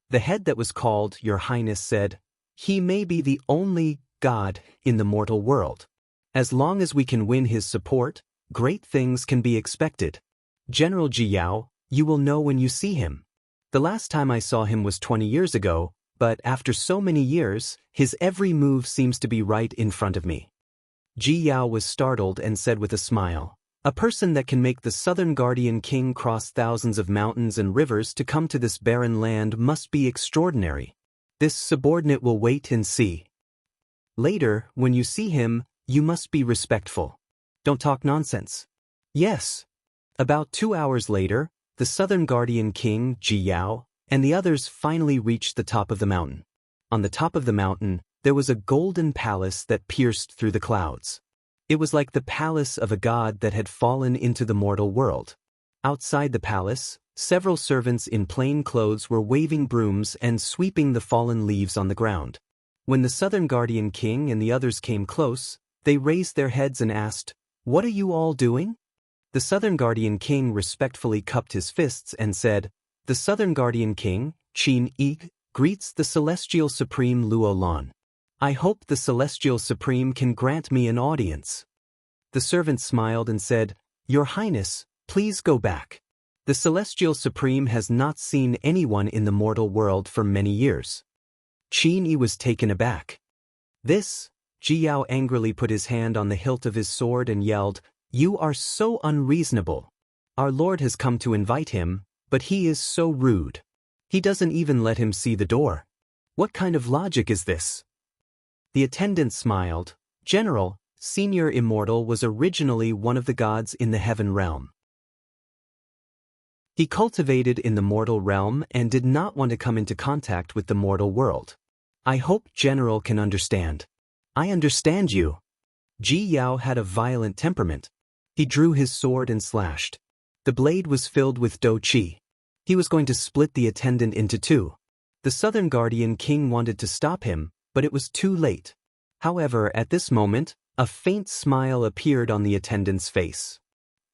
The head that was called Your Highness said, "He may be the only god in the mortal world. As long as we can win his support, great things can be expected. General Jiao, you will know when you see him. The last time I saw him was 20 years ago, but after so many years, his every move seems to be right in front of me." Ji Yao was startled and said with a smile, "A person that can make the Southern Guardian King cross thousands of mountains and rivers to come to this barren land must be extraordinary. This subordinate will wait and see. Later, when you see him, you must be respectful. Don't talk nonsense." "Yes." About 2 hours later, the Southern Guardian King, Ji Yao, and the others finally reached the top of the mountain. On the top of the mountain, there was a golden palace that pierced through the clouds. It was like the palace of a god that had fallen into the mortal world. Outside the palace, several servants in plain clothes were waving brooms and sweeping the fallen leaves on the ground. When the Southern Guardian King and the others came close, they raised their heads and asked, "What are you all doing?" The Southern Guardian King respectfully cupped his fists and said, "The Southern Guardian King, Qin Yi, greets the Celestial Supreme Luo Lan. I hope the Celestial Supreme can grant me an audience." The servant smiled and said, "Your Highness, please go back." The The Celestial Supreme has not seen anyone in the mortal world for many years. Qin Yi was taken aback. This? Jiao angrily put his hand on the hilt of his sword and yelled, "You are so unreasonable. Our Lord has come to invite him, but he is so rude. He doesn't even let him see the door. What kind of logic is this?" The attendant smiled. "General, Senior Immortal was originally one of the gods in the heaven realm. He cultivated in the mortal realm and did not want to come into contact with the mortal world. I hope General can understand." "I understand you." Ji Yao had a violent temperament. He drew his sword and slashed. The blade was filled with dou qi. He was going to split the attendant into two. The Southern Guardian King wanted to stop him, but it was too late. However, at this moment, a faint smile appeared on the attendant's face.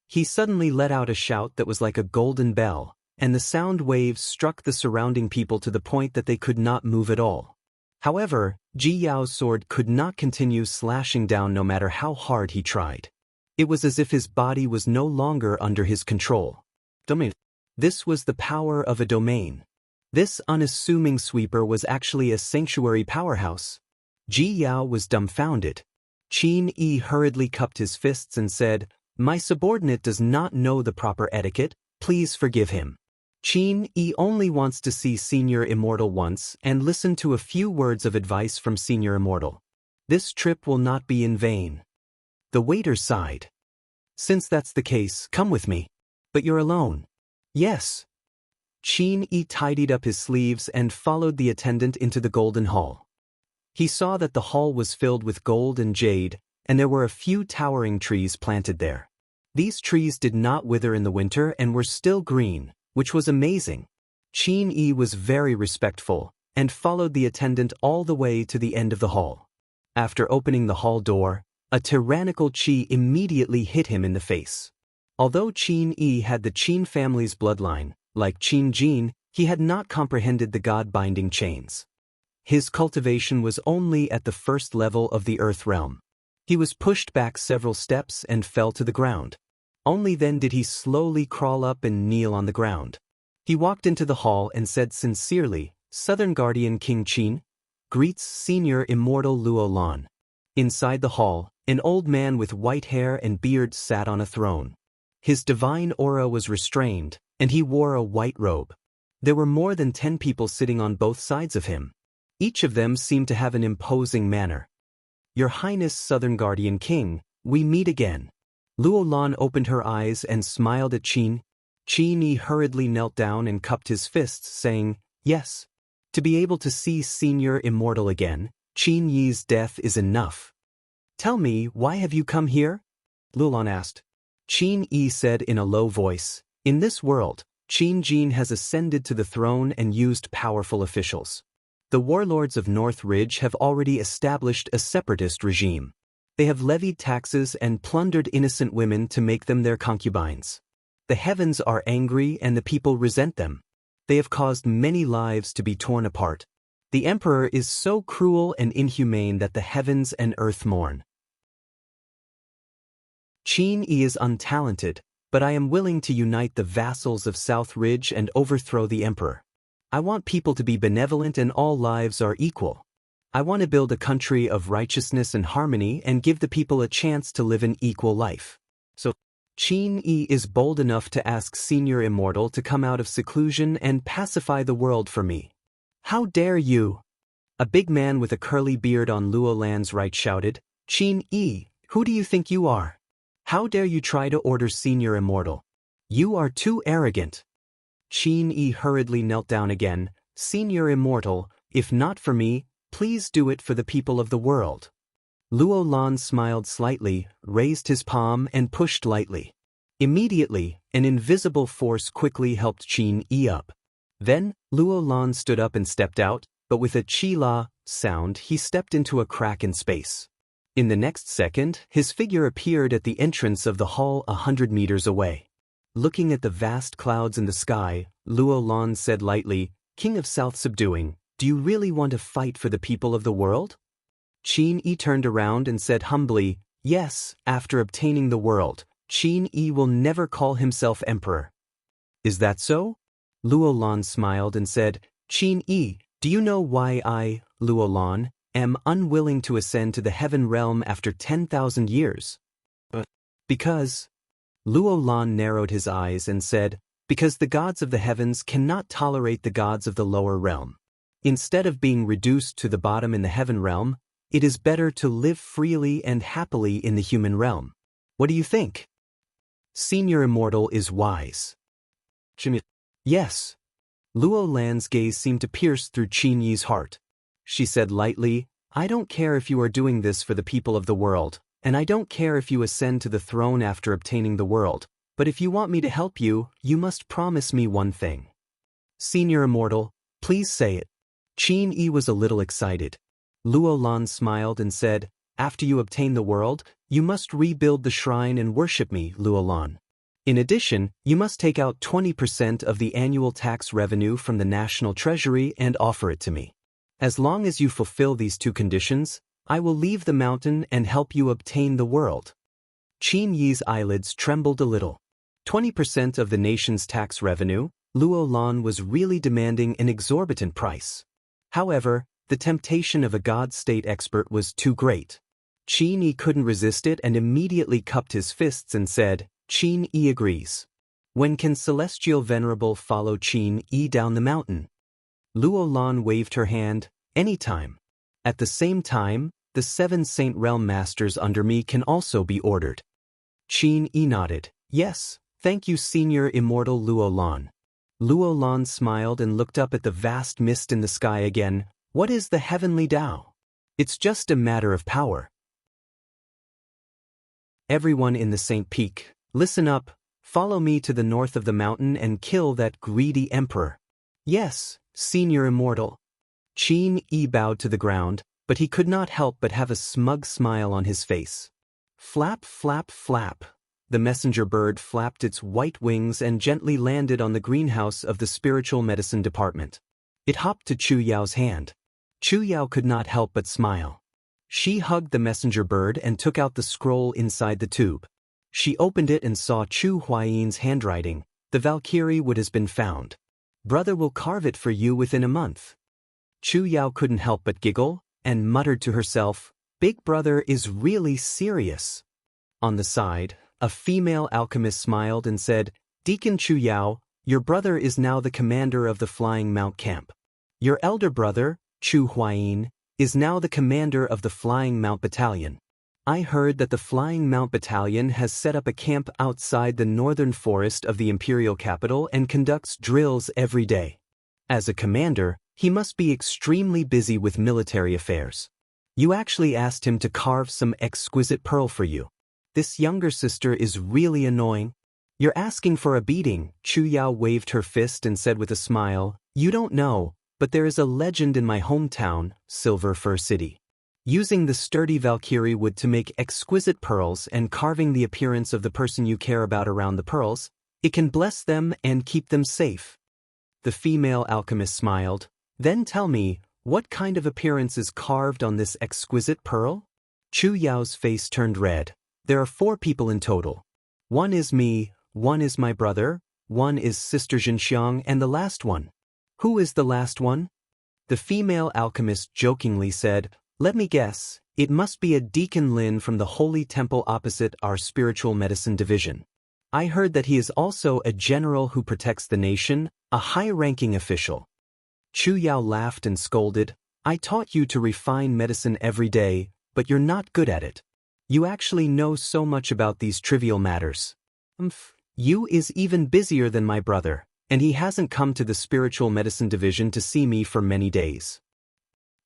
He suddenly let out a shout that was like a golden bell, and the sound waves struck the surrounding people to the point that they could not move at all. However, Ji Yao's sword could not continue slashing down no matter how hard he tried. It was as if his body was no longer under his control. Domain. This was the power of a domain. This unassuming sweeper was actually a sanctuary powerhouse. Ji Yao was dumbfounded. Qin Yi hurriedly cupped his fists and said, "My subordinate does not know the proper etiquette, please forgive him. Qin Yi only wants to see Senior Immortal once and listen to a few words of advice from Senior Immortal. This trip will not be in vain." The waiter sighed. "Since that's the case, come with me. But you're alone." "Yes." Qin Yi tidied up his sleeves and followed the attendant into the golden hall. He saw that the hall was filled with gold and jade, and there were a few towering trees planted there. These trees did not wither in the winter and were still green, which was amazing. Qin Yi was very respectful and followed the attendant all the way to the end of the hall. After opening the hall door, a tyrannical qi immediately hit him in the face. Although Qin Yi had the Qin family's bloodline, like Qin Jin, he had not comprehended the god-binding chains. His cultivation was only at the first level of the earth realm. He was pushed back several steps and fell to the ground. Only then did he slowly crawl up and kneel on the ground. He walked into the hall and said sincerely, "Southern Guardian King Qin greets Senior Immortal Luo Lan." Inside the hall, an old man with white hair and beard sat on a throne. His divine aura was restrained, and he wore a white robe. There were more than 10 people sitting on both sides of him. Each of them seemed to have an imposing manner. "Your Highness Southern Guardian King, we meet again." Luo Lan opened her eyes and smiled at Qin. Qin Yi hurriedly knelt down and cupped his fists, saying, "Yes. To be able to see Senior Immortal again, Qin Yi's death is enough." "Tell me, why have you come here?" Luo Lan asked. Qin Yi said in a low voice, "In this world, Qin Jin has ascended to the throne and used powerful officials. The warlords of North Ridge have already established a separatist regime. They have levied taxes and plundered innocent women to make them their concubines. The heavens are angry and the people resent them. They have caused many lives to be torn apart. The emperor is so cruel and inhumane that the heavens and earth mourn. Qin Yi is untalented, but I am willing to unite the vassals of South Ridge and overthrow the emperor. I want people to be benevolent and all lives are equal. I want to build a country of righteousness and harmony and give the people a chance to live an equal life. So, Qin Yi is bold enough to ask Senior Immortal to come out of seclusion and pacify the world for me. How dare you? A big man with a curly beard on Luo Lan's right shouted, "Qin Yi, who do you think you are? How dare you try to order Senior Immortal? You are too arrogant." Qin Yi hurriedly knelt down again. "Senior Immortal, if not for me, please do it for the people of the world." Luo Lan smiled slightly, raised his palm and pushed lightly. Immediately, an invisible force quickly helped Qin Yi up. Then, Luo Lan stood up and stepped out, but with a chi-la sound he stepped into a crack in space. In the next second, his figure appeared at the entrance of the hall 100 meters away. Looking at the vast clouds in the sky, Luo Lan said lightly, "King of South Subduing, do you really want to fight for the people of the world?" Qin Yi turned around and said humbly, "Yes, after obtaining the world, Qin Yi will never call himself emperor." Is that so? Luolan smiled and said, Qin Yi, do you know why I, Luolan, am unwilling to ascend to the heaven realm after 10,000 years? Because. Luolan narrowed his eyes and said, because the gods of the heavens cannot tolerate the gods of the lower realm. Instead of being reduced to the bottom in the heaven realm, it is better to live freely and happily in the human realm. What do you think? Senior Immortal is wise. Yes. Luolan's gaze seemed to pierce through Qin Yi's heart. She said lightly, I don't care if you are doing this for the people of the world, and I don't care if you ascend to the throne after obtaining the world, but if you want me to help you, you must promise me one thing. Senior Immortal, please say it. Qin Yi was a little excited. Luolan smiled and said, after you obtain the world, you must rebuild the shrine and worship me, Luolan. In addition, you must take out 20% of the annual tax revenue from the national treasury and offer it to me. As long as you fulfill these two conditions, I will leave the mountain and help you obtain the world. Qin Yi's eyelids trembled a little. 20% of the nation's tax revenue, Luolan was really demanding an exorbitant price. However, the temptation of a God-state expert was too great. Qin Yi couldn't resist it and immediately cupped his fists and said, Qin Yi agrees. When can Celestial Venerable follow Qin Yi down the mountain? Luolan waved her hand, anytime. At the same time, the 7 Saint Realm Masters under me can also be ordered. Qin Yi nodded, yes, thank you Senior Immortal Luolan. Luolan smiled and looked up at the vast mist in the sky again. What is the heavenly Tao? It's just a matter of power. Everyone in the Saint Peak, listen up, follow me to the north of the mountain and kill that greedy emperor. Yes, Senior Immortal. Qin Yi bowed to the ground, but he could not help but have a smug smile on his face. Flap, flap, flap. The messenger bird flapped its white wings and gently landed on the greenhouse of the spiritual medicine department. It hopped to Chu Yao's hand. Chu Yao could not help but smile. She hugged the messenger bird and took out the scroll inside the tube. She opened it and saw Chu Huayin's handwriting. The Valkyrie would have been found. Brother will carve it for you within a month. Chu Yao couldn't help but giggle, and muttered to herself, Big Brother is really serious. On the side, a female alchemist smiled and said, Deacon Chu Yao, your brother is now the commander of the Flying Mount Camp. Your elder brother, Chu Huayin, is now the commander of the Flying Mount Battalion. I heard that the Flying Mount Battalion has set up a camp outside the northern forest of the imperial capital and conducts drills every day. As a commander, he must be extremely busy with military affairs. You actually asked him to carve some exquisite pearl for you. This younger sister is really annoying. You're asking for a beating, Chu Yao waved her fist and said with a smile, You don't know, but there is a legend in my hometown, Silver Fir City. Using the sturdy Valkyrie wood to make exquisite pearls and carving the appearance of the person you care about around the pearls, it can bless them and keep them safe. The female alchemist smiled. Then tell me, what kind of appearance is carved on this exquisite pearl? Chu Yao's face turned red. There are 4 people in total. One is me, one is my brother, one is Sister Jinxiang, and the last one. Who is the last one? The female alchemist jokingly said, Let me guess, it must be a Deacon Lin from the Holy Temple opposite our spiritual medicine division. I heard that he is also a general who protects the nation, a high-ranking official. Chu Yao laughed and scolded, I taught you to refine medicine every day, but you're not good at it. You actually know so much about these trivial matters. You is even busier than my brother, and he hasn't come to the spiritual medicine division to see me for many days.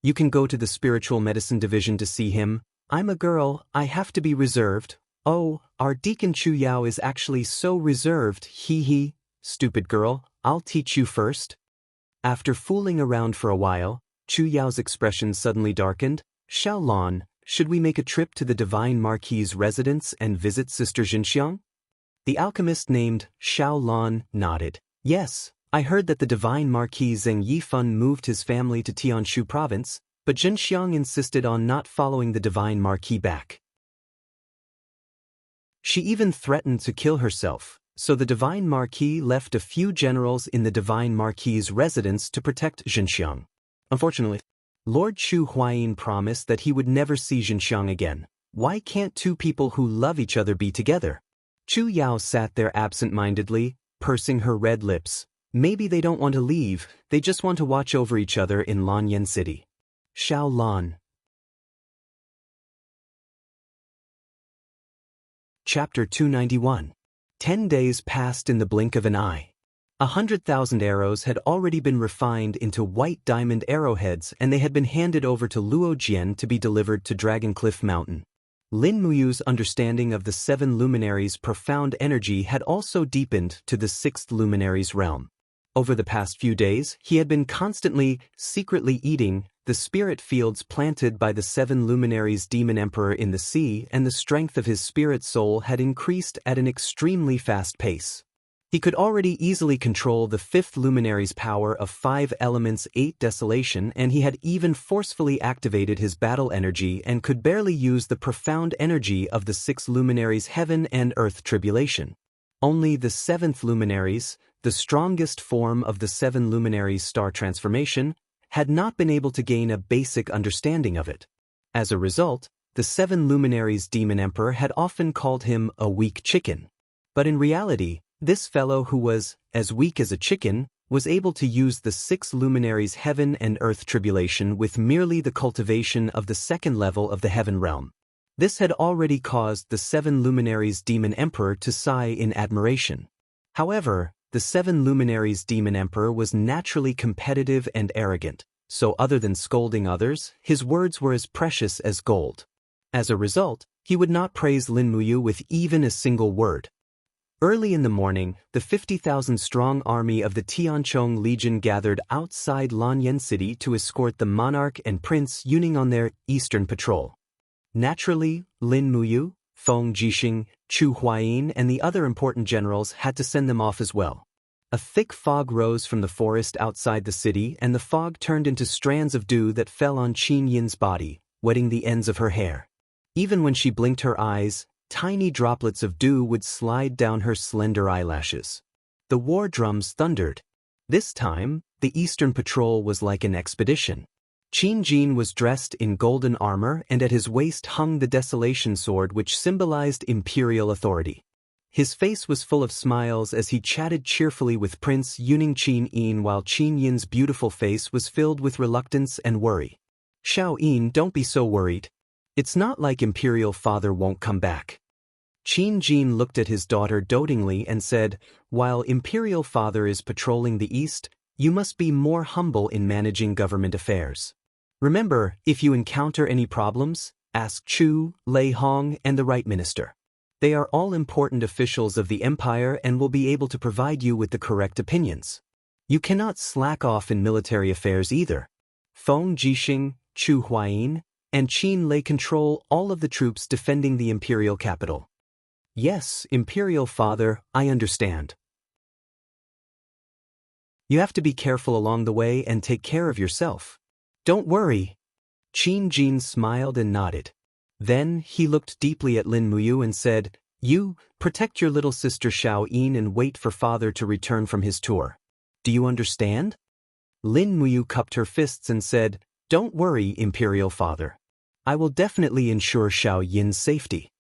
You can go to the spiritual medicine division to see him. I'm a girl, I have to be reserved. Oh, our Deacon Chu Yao is actually so reserved, hee. Stupid girl, I'll teach you first. After fooling around for a while, Chu Yao's expression suddenly darkened. Xiaolon, should we make a trip to the Divine Marquis's residence and visit Sister Jinxiang? The alchemist named Xiaolon nodded. Yes, I heard that the Divine Marquis Zheng Yifan moved his family to Tianshu province, but Jinxiang insisted on not following the Divine Marquis back. She even threatened to kill herself. So the Divine Marquis left a few generals in the Divine Marquis's residence to protect Xinxiang. Unfortunately, Lord Chu Huayin promised that he would never see Xinxiang again. Why can't two people who love each other be together? Chu Yao sat there absent-mindedly, pursing her red lips. Maybe they don't want to leave, they just want to watch over each other in Lanyan City. Shao Lan. Chapter 291. 10 days passed in the blink of an eye. 100,000 arrows had already been refined into white diamond arrowheads, and they had been handed over to Luo Jian to be delivered to Dragoncliff Mountain. Lin Muyu's understanding of the 7 luminaries' profound energy had also deepened to the 6th luminary's realm. Over the past few days, he had been constantly, secretly eating the spirit fields planted by the 7 luminaries' demon emperor in the sea, and the strength of his spirit soul had increased at an extremely fast pace. He could already easily control the 5th luminary's power of 5 elements 8 desolation, and he had even forcefully activated his battle energy and could barely use the profound energy of the 6 luminaries' heaven and earth tribulation. Only the 7th luminaries, the strongest form of the 7 luminaries' star transformation, had not been able to gain a basic understanding of it. As a result, the 7 luminaries' demon emperor had often called him a weak chicken. But in reality, this fellow who was as weak as a chicken was able to use the 6 luminaries' heaven and earth tribulation with merely the cultivation of the 2nd level of the heaven realm. This had already caused the 7 luminaries' demon emperor to sigh in admiration. However, the 7 luminaries' demon emperor was naturally competitive and arrogant, so other than scolding others, his words were as precious as gold. As a result, he would not praise Lin Muyu with even a single word. Early in the morning, the 50,000-strong army of the Tianchong Legion gathered outside Lanyan City to escort the monarch and Prince Yuning on their eastern patrol. Naturally, Lin Muyu, Feng Jixing, Chu Huayin, and the other important generals had to send them off as well. A thick fog rose from the forest outside the city, and the fog turned into strands of dew that fell on Qin Yin's body, wetting the ends of her hair. Even when she blinked her eyes, tiny droplets of dew would slide down her slender eyelashes. The war drums thundered. This time, the Eastern Patrol was like an expedition. Qin Jin was dressed in golden armor, and at his waist hung the Desolation Sword, which symbolized imperial authority. His face was full of smiles as he chatted cheerfully with Prince Yuning Qin Yin, while Qin Yin's beautiful face was filled with reluctance and worry. "Xiao Yin, don't be so worried. It's not like Imperial Father won't come back." Qin Jin looked at his daughter dotingly and said, "While Imperial Father is patrolling the east, you must be more humble in managing government affairs. Remember, if you encounter any problems, ask Chu, Lei Hong, and the Right Minister. They are all important officials of the empire and will be able to provide you with the correct opinions. You cannot slack off in military affairs either. Feng Jixing, Chu Huayin, and Qin Lei control all of the troops defending the imperial capital." "Yes, Imperial Father, I understand. You have to be careful along the way and take care of yourself. Don't worry." Qin Jin smiled and nodded. Then he looked deeply at Lin Muyu and said, "You, protect your little sister Xiao Yin and wait for Father to return from his tour. Do you understand?" Lin Muyu cupped her fists and said, "Don't worry, Imperial Father. I will definitely ensure Xiao Yin's safety."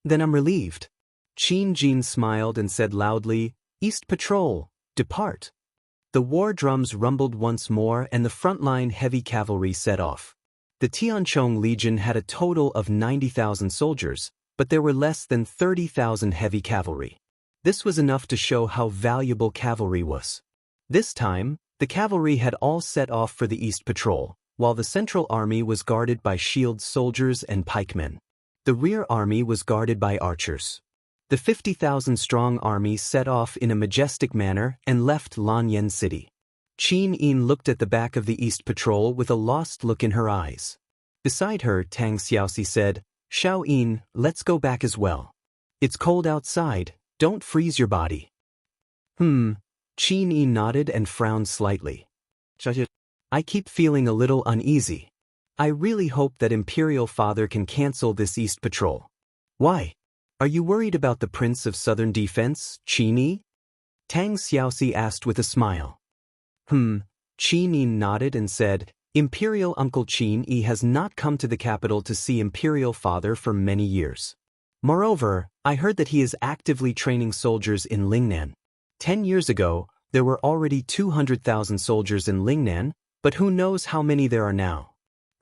Then I'm relieved." Qin Jin smiled and said loudly, "East Patrol, depart." The war drums rumbled once more and the frontline heavy cavalry set off. The Tianchong Legion had a total of 90,000 soldiers, but there were less than 30,000 heavy cavalry. This was enough to show how valuable cavalry was. This time, the cavalry had all set off for the East Patrol, while the Central Army was guarded by shield soldiers and pikemen. The rear army was guarded by archers. The 50,000-strong army set off in a majestic manner and left Lanyan City. Qin Yin looked at the back of the East Patrol with a lost look in her eyes. Beside her, Tang Xiaoxi said, "Xiao Yin, let's go back as well. It's cold outside, don't freeze your body." Qin Yin nodded and frowned slightly. "I keep feeling a little uneasy. I really hope that Imperial Father can cancel this East Patrol." "Why? Are you worried about the Prince of Southern Defense, Qin Yi? Tang Xiaoxi asked with a smile. Qin Yi nodded and said, Imperial Uncle Qin Yi has not come to the capital to see Imperial Father for many years. Moreover, I heard that he is actively training soldiers in Lingnan. 10 years ago, there were already 200,000 soldiers in Lingnan, but who knows how many there are now.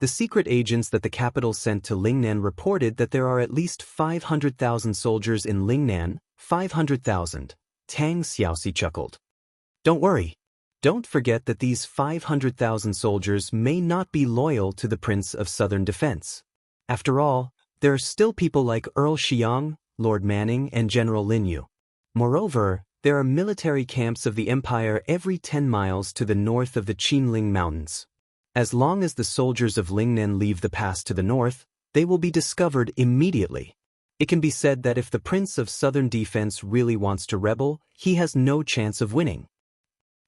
The secret agents that the capital sent to Lingnan reported that there are at least 500,000 soldiers in Lingnan. 500,000. Tang Xiaoxi chuckled. Don't worry. Don't forget that these 500,000 soldiers may not be loyal to the Prince of Southern Defense. After all, there are still people like Earl Xiang, Lord Manning, and General Lin Yu. Moreover, there are military camps of the Empire every 10 miles to the north of the Qinling Mountains. As long as the soldiers of Lingnan leave the pass to the north, they will be discovered immediately. It can be said that if the Prince of Southern Defense really wants to rebel, he has no chance of winning.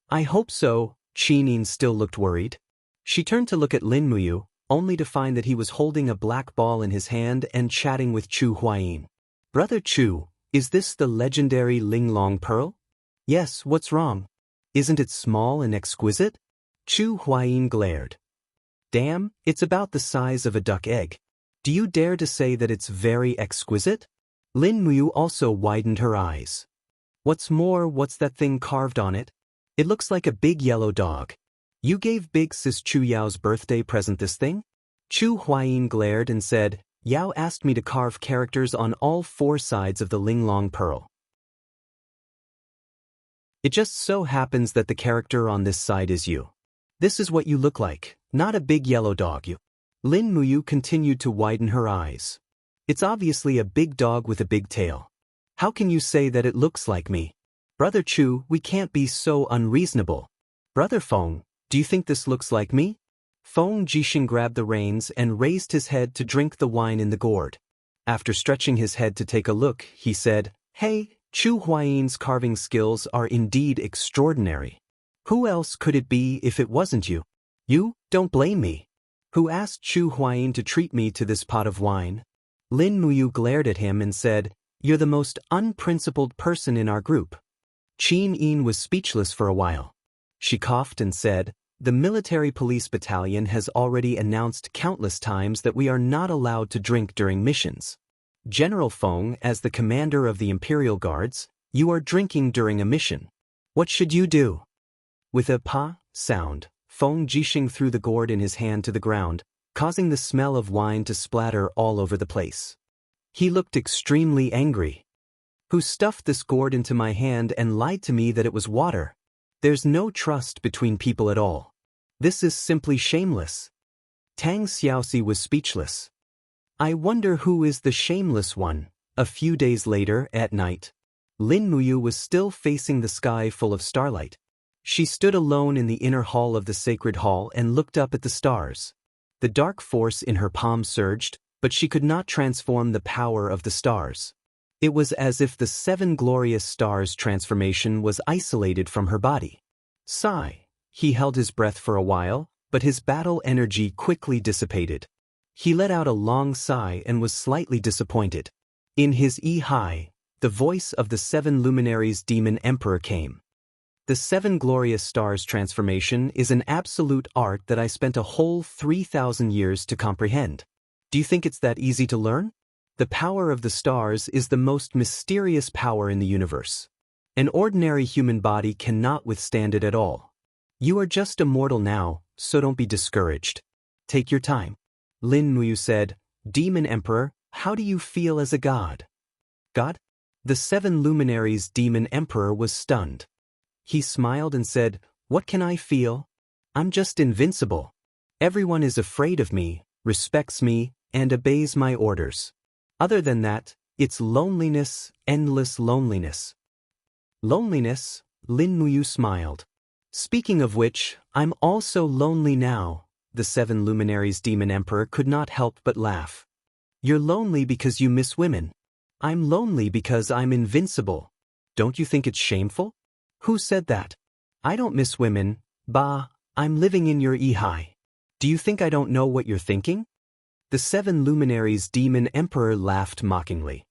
I hope so. Qin Yi still looked worried. She turned to look at Lin Muyu, only to find that he was holding a black ball in his hand and chatting with Chu Huayin. Brother Chu, is this the legendary Linglong Pearl? Yes, what's wrong? Isn't it small and exquisite? Chu Huayin glared. Damn, it's about the size of a duck egg. Do you dare to say that it's very exquisite? Lin Muyu also widened her eyes. What's more, what's that thing carved on it? It looks like a big yellow dog. You gave big sis Chu Yao's birthday present this thing? Chu Huayin glared and said, Yao asked me to carve characters on all 4 sides of the Linglong Pearl. It just so happens that the character on this side is you. This is what you look like, not a big yellow dog. You. Lin Muyu continued to widen her eyes. It's obviously a big dog with a big tail. How can you say that it looks like me? Brother Chu, we can't be so unreasonable. Brother Feng, do you think this looks like me? Feng Jixing grabbed the reins and raised his head to drink the wine in the gourd. After stretching his head to take a look, he said, Hey, Chu Huayin's carving skills are indeed extraordinary. Who else could it be if it wasn't you? You, don't blame me. Who asked Chu Huayin to treat me to this pot of wine? Lin Muyu glared at him and said, You're the most unprincipled person in our group. Qin Yi was speechless for a while. She coughed and said, The military police battalion has already announced countless times that we are not allowed to drink during missions. General Feng, as the commander of the Imperial Guards, you are drinking during a mission. What should you do? With a pa sound, Feng Jixing threw the gourd in his hand to the ground, causing the smell of wine to splatter all over the place. He looked extremely angry. Who stuffed this gourd into my hand and lied to me that it was water? There's no trust between people at all. This is simply shameless. Tang Xiaoxi was speechless. I wonder who is the shameless one. A few days later, at night, Lin Muyu was still facing the sky full of starlight. She stood alone in the inner hall of the sacred hall and looked up at the stars. The dark force in her palm surged, but she could not transform the power of the stars. It was as if the 7 glorious stars' transformation was isolated from her body. Sigh. He held his breath for a while, but his battle energy quickly dissipated. He let out a long sigh and was slightly disappointed. In his Yi-Hai, the voice of the 7 luminaries demon emperor came. The 7 glorious stars transformation is an absolute art that I spent a whole 3,000 years to comprehend. Do you think it's that easy to learn? The power of the stars is the most mysterious power in the universe. An ordinary human body cannot withstand it at all. You are just a mortal now, so don't be discouraged. Take your time. Lin Muyu said, Demon Emperor, how do you feel as a god? God? The 7 luminaries demon emperor was stunned. He smiled and said, What can I feel? I'm just invincible. Everyone is afraid of me, respects me, and obeys my orders. Other than that, it's loneliness, endless loneliness. Loneliness? Lin Muyu smiled. Speaking of which, I'm also lonely now. The 7 luminaries demon emperor could not help but laugh. You're lonely because you miss women. I'm lonely because I'm invincible. Don't you think it's shameful? Who said that? I don't miss women. Bah, I'm living in your Yi-Hai. Do you think I don't know what you're thinking? The 7 luminaries demon emperor laughed mockingly.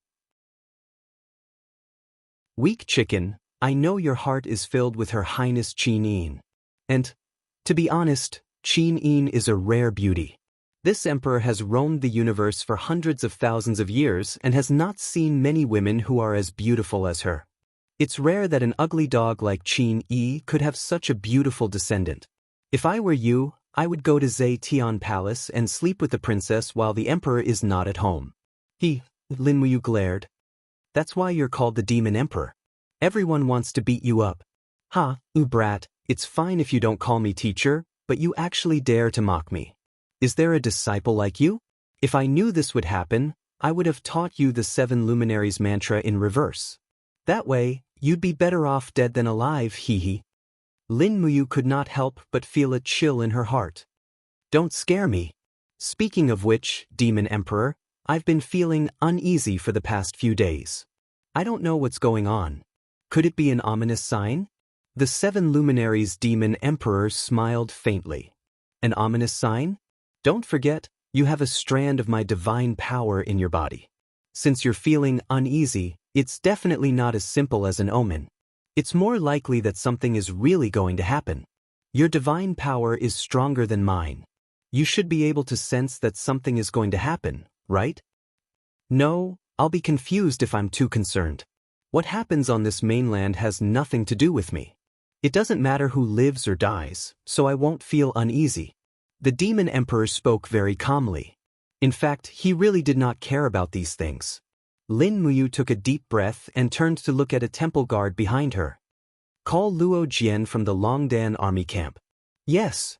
Weak chicken, I know your heart is filled with Her Highness Qin Yin. And, to be honest, Qin Yin is a rare beauty. This emperor has roamed the universe for hundreds of thousands of years and has not seen many women who are as beautiful as her. It's rare that an ugly dog like Qin Yi could have such a beautiful descendant. If I were you, I would go to Zetian Palace and sleep with the princess while the emperor is not at home. Lin Muyu glared. That's why you're called the Demon Emperor. Everyone wants to beat you up. Ha, brat, it's fine if you don't call me teacher, but you actually dare to mock me. Is there a disciple like you? If I knew this would happen, I would have taught you the 7 luminaries mantra in reverse. That way, you'd be better off dead than alive, hee. Lin Muyu could not help but feel a chill in her heart. Don't scare me. Speaking of which, Demon Emperor, I've been feeling uneasy for the past few days. I don't know what's going on. Could it be an ominous sign? The 7 luminaries Demon Emperor smiled faintly. An ominous sign? Don't forget, you have a strand of my divine power in your body. Since you're feeling uneasy, it's definitely not as simple as an omen. It's more likely that something is really going to happen. Your divine power is stronger than mine. You should be able to sense that something is going to happen, right? No, I'll be confused if I'm too concerned. What happens on this mainland has nothing to do with me. It doesn't matter who lives or dies, so I won't feel uneasy. The Demon Emperor spoke very calmly. In fact, he really did not care about these things. Lin Muyu took a deep breath and turned to look at a temple guard behind her. Call Luo Jian from the Longdan army camp. Yes.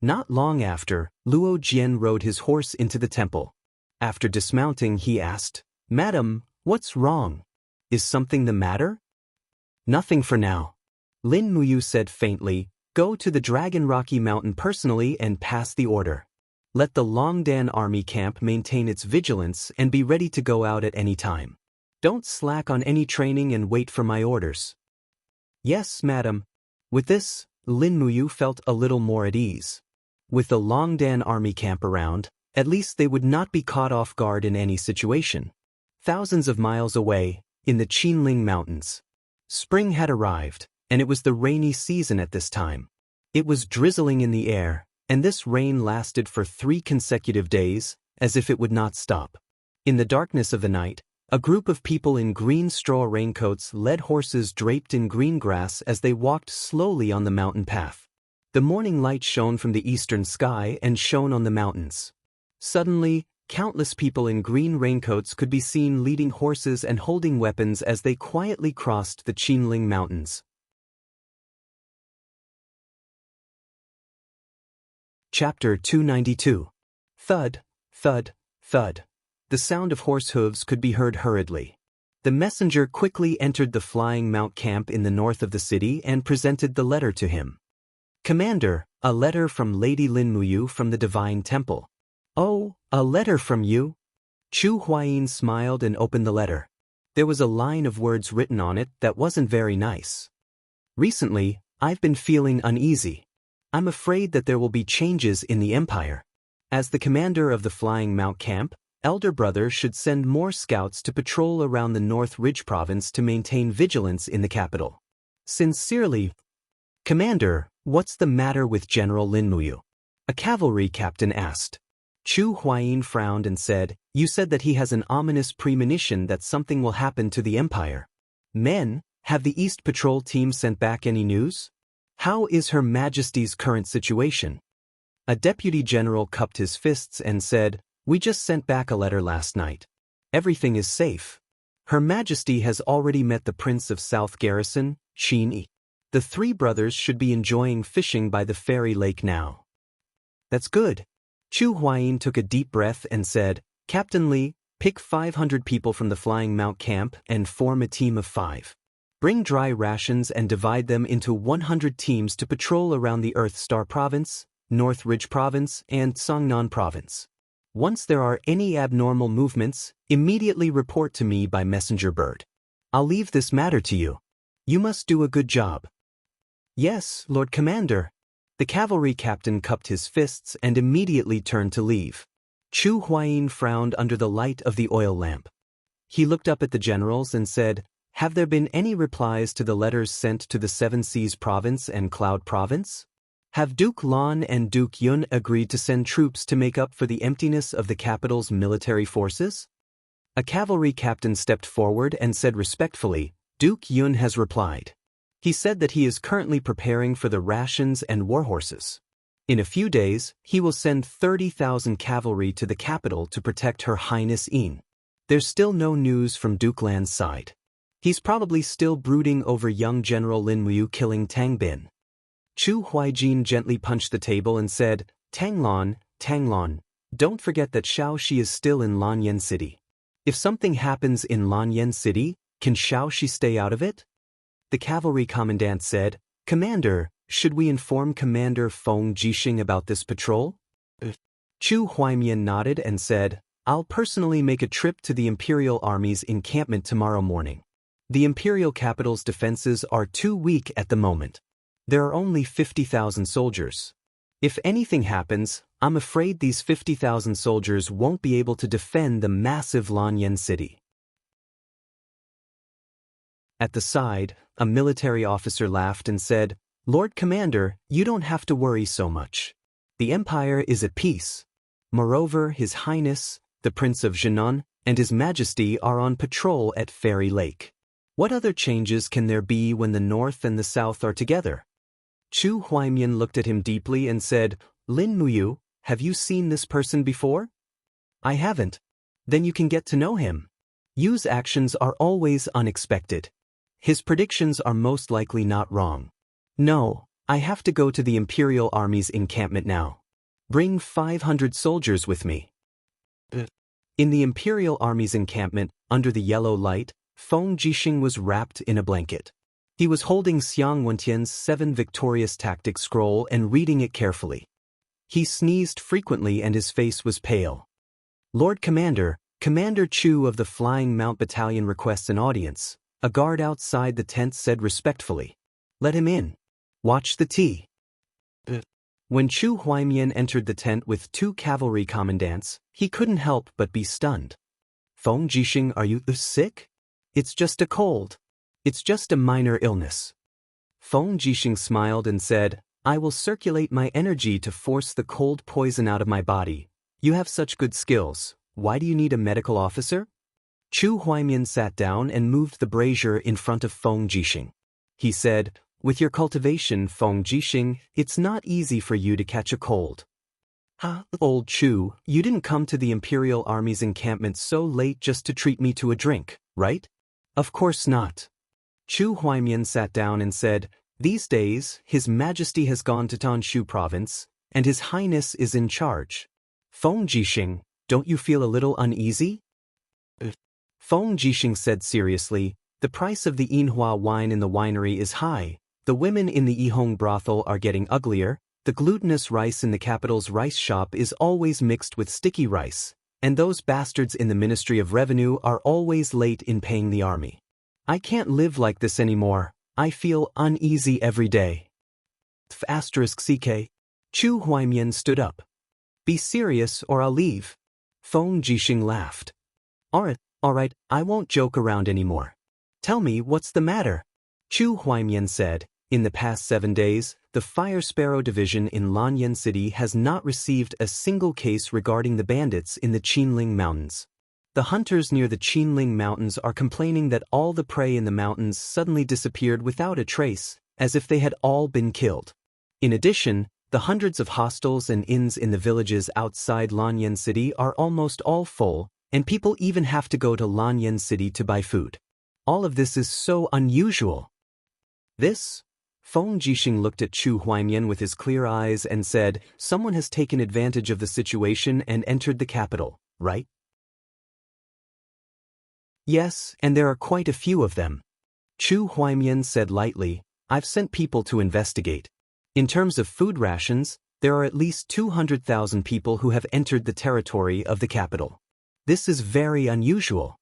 Not long after, Luo Jian rode his horse into the temple. After dismounting, he asked, Madam, what's wrong? Is something the matter? Nothing for now. Lin Muyu said faintly, Go to the Dragon Rocky Mountain personally and pass the order. Let the Longdan army camp maintain its vigilance and be ready to go out at any time. Don't slack on any training and wait for my orders. Yes, madam. With this, Lin Muyu felt a little more at ease. With the Longdan army camp around, at least they would not be caught off guard in any situation. Thousands of miles away, in the Qinling Mountains, spring had arrived, and it was the rainy season at this time. It was drizzling in the air, and this rain lasted for 3 consecutive days, as if it would not stop. In the darkness of the night, a group of people in green straw raincoats led horses draped in green grass as they walked slowly on the mountain path. The morning light shone from the eastern sky and shone on the mountains. Suddenly, countless people in green raincoats could be seen leading horses and holding weapons as they quietly crossed the Qinling Mountains. Chapter 292. Thud, thud, thud. The sound of horse hooves could be heard hurriedly. The messenger quickly entered the flying mount camp in the north of the city and presented the letter to him. Commander, a letter from Lady Lin Muyu from the Divine Temple. Oh, a letter from you? Chu Huayin smiled and opened the letter. There was a line of words written on it that wasn't very nice. Recently, I've been feeling uneasy. I'm afraid that there will be changes in the empire. As the commander of the Flying Mount Camp, Elder Brother should send more scouts to patrol around the North Ridge province to maintain vigilance in the capital. Sincerely, Commander, what's the matter with General Lin Muyu? A cavalry captain asked. Chu Huayin frowned and said, You said that he has an ominous premonition that something will happen to the empire. Men, have the East Patrol team sent back any news? How is Her Majesty's current situation? A deputy general cupped his fists and said, We just sent back a letter last night. Everything is safe. Her Majesty has already met the Prince of South Garrison, Qin Yi. The 3 brothers should be enjoying fishing by the fairy lake now. That's good. Chu Huayin took a deep breath and said, Captain Li, pick 500 people from the Flying Mount Camp and form a team of 5. Bring dry rations and divide them into 100 teams to patrol around the Earth Star Province, North Ridge Province, and Songnan Province. Once there are any abnormal movements, immediately report to me by messenger bird. I'll leave this matter to you. You must do a good job. Yes, Lord Commander. The cavalry captain cupped his fists and immediately turned to leave. Chu Huayin frowned under the light of the oil lamp. He looked up at the generals and said, Have there been any replies to the letters sent to the Seven Seas Province and Cloud Province? Have Duke Lan and Duke Yun agreed to send troops to make up for the emptiness of the capital's military forces? A cavalry captain stepped forward and said respectfully, Duke Yun has replied. He said that he is currently preparing for the rations and warhorses. In a few days, he will send 30,000 cavalry to the capital to protect Her Highness Yin. There's still no news from Duke Lan's side. He's probably still brooding over young General Lin Muyu killing Tang Bin. Chu Huaijin gently punched the table and said, Tang Lan, don't forget that Xiao Shi is still in Lanyan City. If something happens in Lanyan City, can Xiao Shi stay out of it? The cavalry commandant said, Commander, should we inform Commander Feng Jixing about this patrol? Chu Huaimian nodded and said, I'll personally make a trip to the Imperial Army's encampment tomorrow morning. The Imperial capital's defenses are too weak at the moment. There are only 50,000 soldiers. If anything happens, I'm afraid these 50,000 soldiers won't be able to defend the massive Lanyan city. At the side, a military officer laughed and said, Lord Commander, you don't have to worry so much. The Empire is at peace. Moreover, His Highness, the Prince of Jinan, and His Majesty are on patrol at Fairy Lake. What other changes can there be when the North and the South are together? Chu Huaimian looked at him deeply and said, Lin Muyu, have you seen this person before? I haven't. Then you can get to know him. Yu's actions are always unexpected. His predictions are most likely not wrong. No, I have to go to the Imperial Army's encampment now. Bring 500 soldiers with me. In the Imperial Army's encampment, under the yellow light, Feng Jixing was wrapped in a blanket. He was holding Xiang Wentian's 7 Victorious Tactics scroll and reading it carefully. He sneezed frequently and his face was pale. Lord Commander, Commander Chu of the Flying Mount Battalion requests an audience, a guard outside the tent said respectfully. Let him in. Watch the tea. When Chu Huaimian entered the tent with 2 cavalry commandants, he couldn't help but be stunned. Feng Jixing, are you sick? It's just a cold. It's just a minor illness. Feng Jixing smiled and said, I will circulate my energy to force the cold poison out of my body. You have such good skills. Why do you need a medical officer? Chu Huaimian sat down and moved the brazier in front of Feng Jixing. He said, with your cultivation, Feng Jixing, it's not easy for you to catch a cold. Old Chu, you didn't come to the Imperial Army's encampment so late just to treat me to a drink, right? Of course not. Chu Huaimian sat down and said, these days, His Majesty has gone to Tanshu Province, and His Highness is in charge. Feng Jixing, don't you feel a little uneasy? Feng Jixing said seriously, the price of the Yinhua wine in the winery is high, the women in the Yihong brothel are getting uglier, the glutinous rice in the capital's rice shop is always mixed with sticky rice, and those bastards in the Ministry of Revenue are always late in paying the army. I can't live like this anymore. I feel uneasy every day. *CK. Chu Huaimian stood up. Be serious or I'll leave. Feng Jixing laughed. All right, I won't joke around anymore. Tell me what's the matter. Chu Huaimian said, in the past 7 days, the Fire Sparrow Division in Lanyan City has not received a single case regarding the bandits in the Qinling Mountains. The hunters near the Qinling Mountains are complaining that all the prey in the mountains suddenly disappeared without a trace, as if they had all been killed. In addition, the hundreds of hostels and inns in the villages outside Lanyan City are almost all full, and people even have to go to Lanyan City to buy food. All of this is so unusual. This? Feng Jixing looked at Chu Huaimian with his clear eyes and said, someone has taken advantage of the situation and entered the capital, right? Yes, and there are quite a few of them. Chu Huaimian said lightly, I've sent people to investigate. In terms of food rations, there are at least 200,000 people who have entered the territory of the capital. This is very unusual.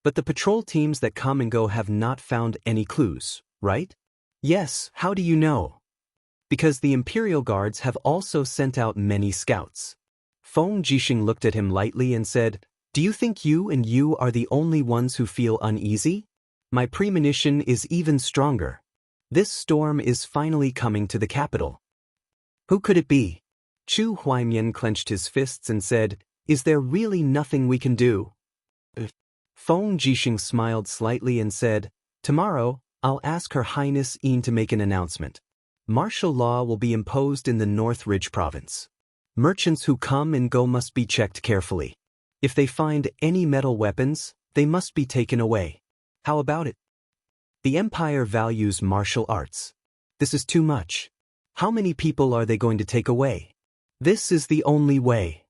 But the patrol teams that come and go have not found any clues, right? Yes, how do you know? Because the Imperial Guards have also sent out many scouts. Feng Jixing looked at him lightly and said, do you think you are the only ones who feel uneasy? My premonition is even stronger. This storm is finally coming to the capital. Who could it be? Chu Huaimian clenched his fists and said, "Is there really nothing we can do?" Feng Jixing smiled slightly and said, "Tomorrow, I'll ask Her Highness Yin to make an announcement. Martial law will be imposed in the North Ridge province. Merchants who come and go must be checked carefully. If they find any metal weapons, they must be taken away. How about it? The Empire values martial arts. This is too much. How many people are they going to take away? This is the only way."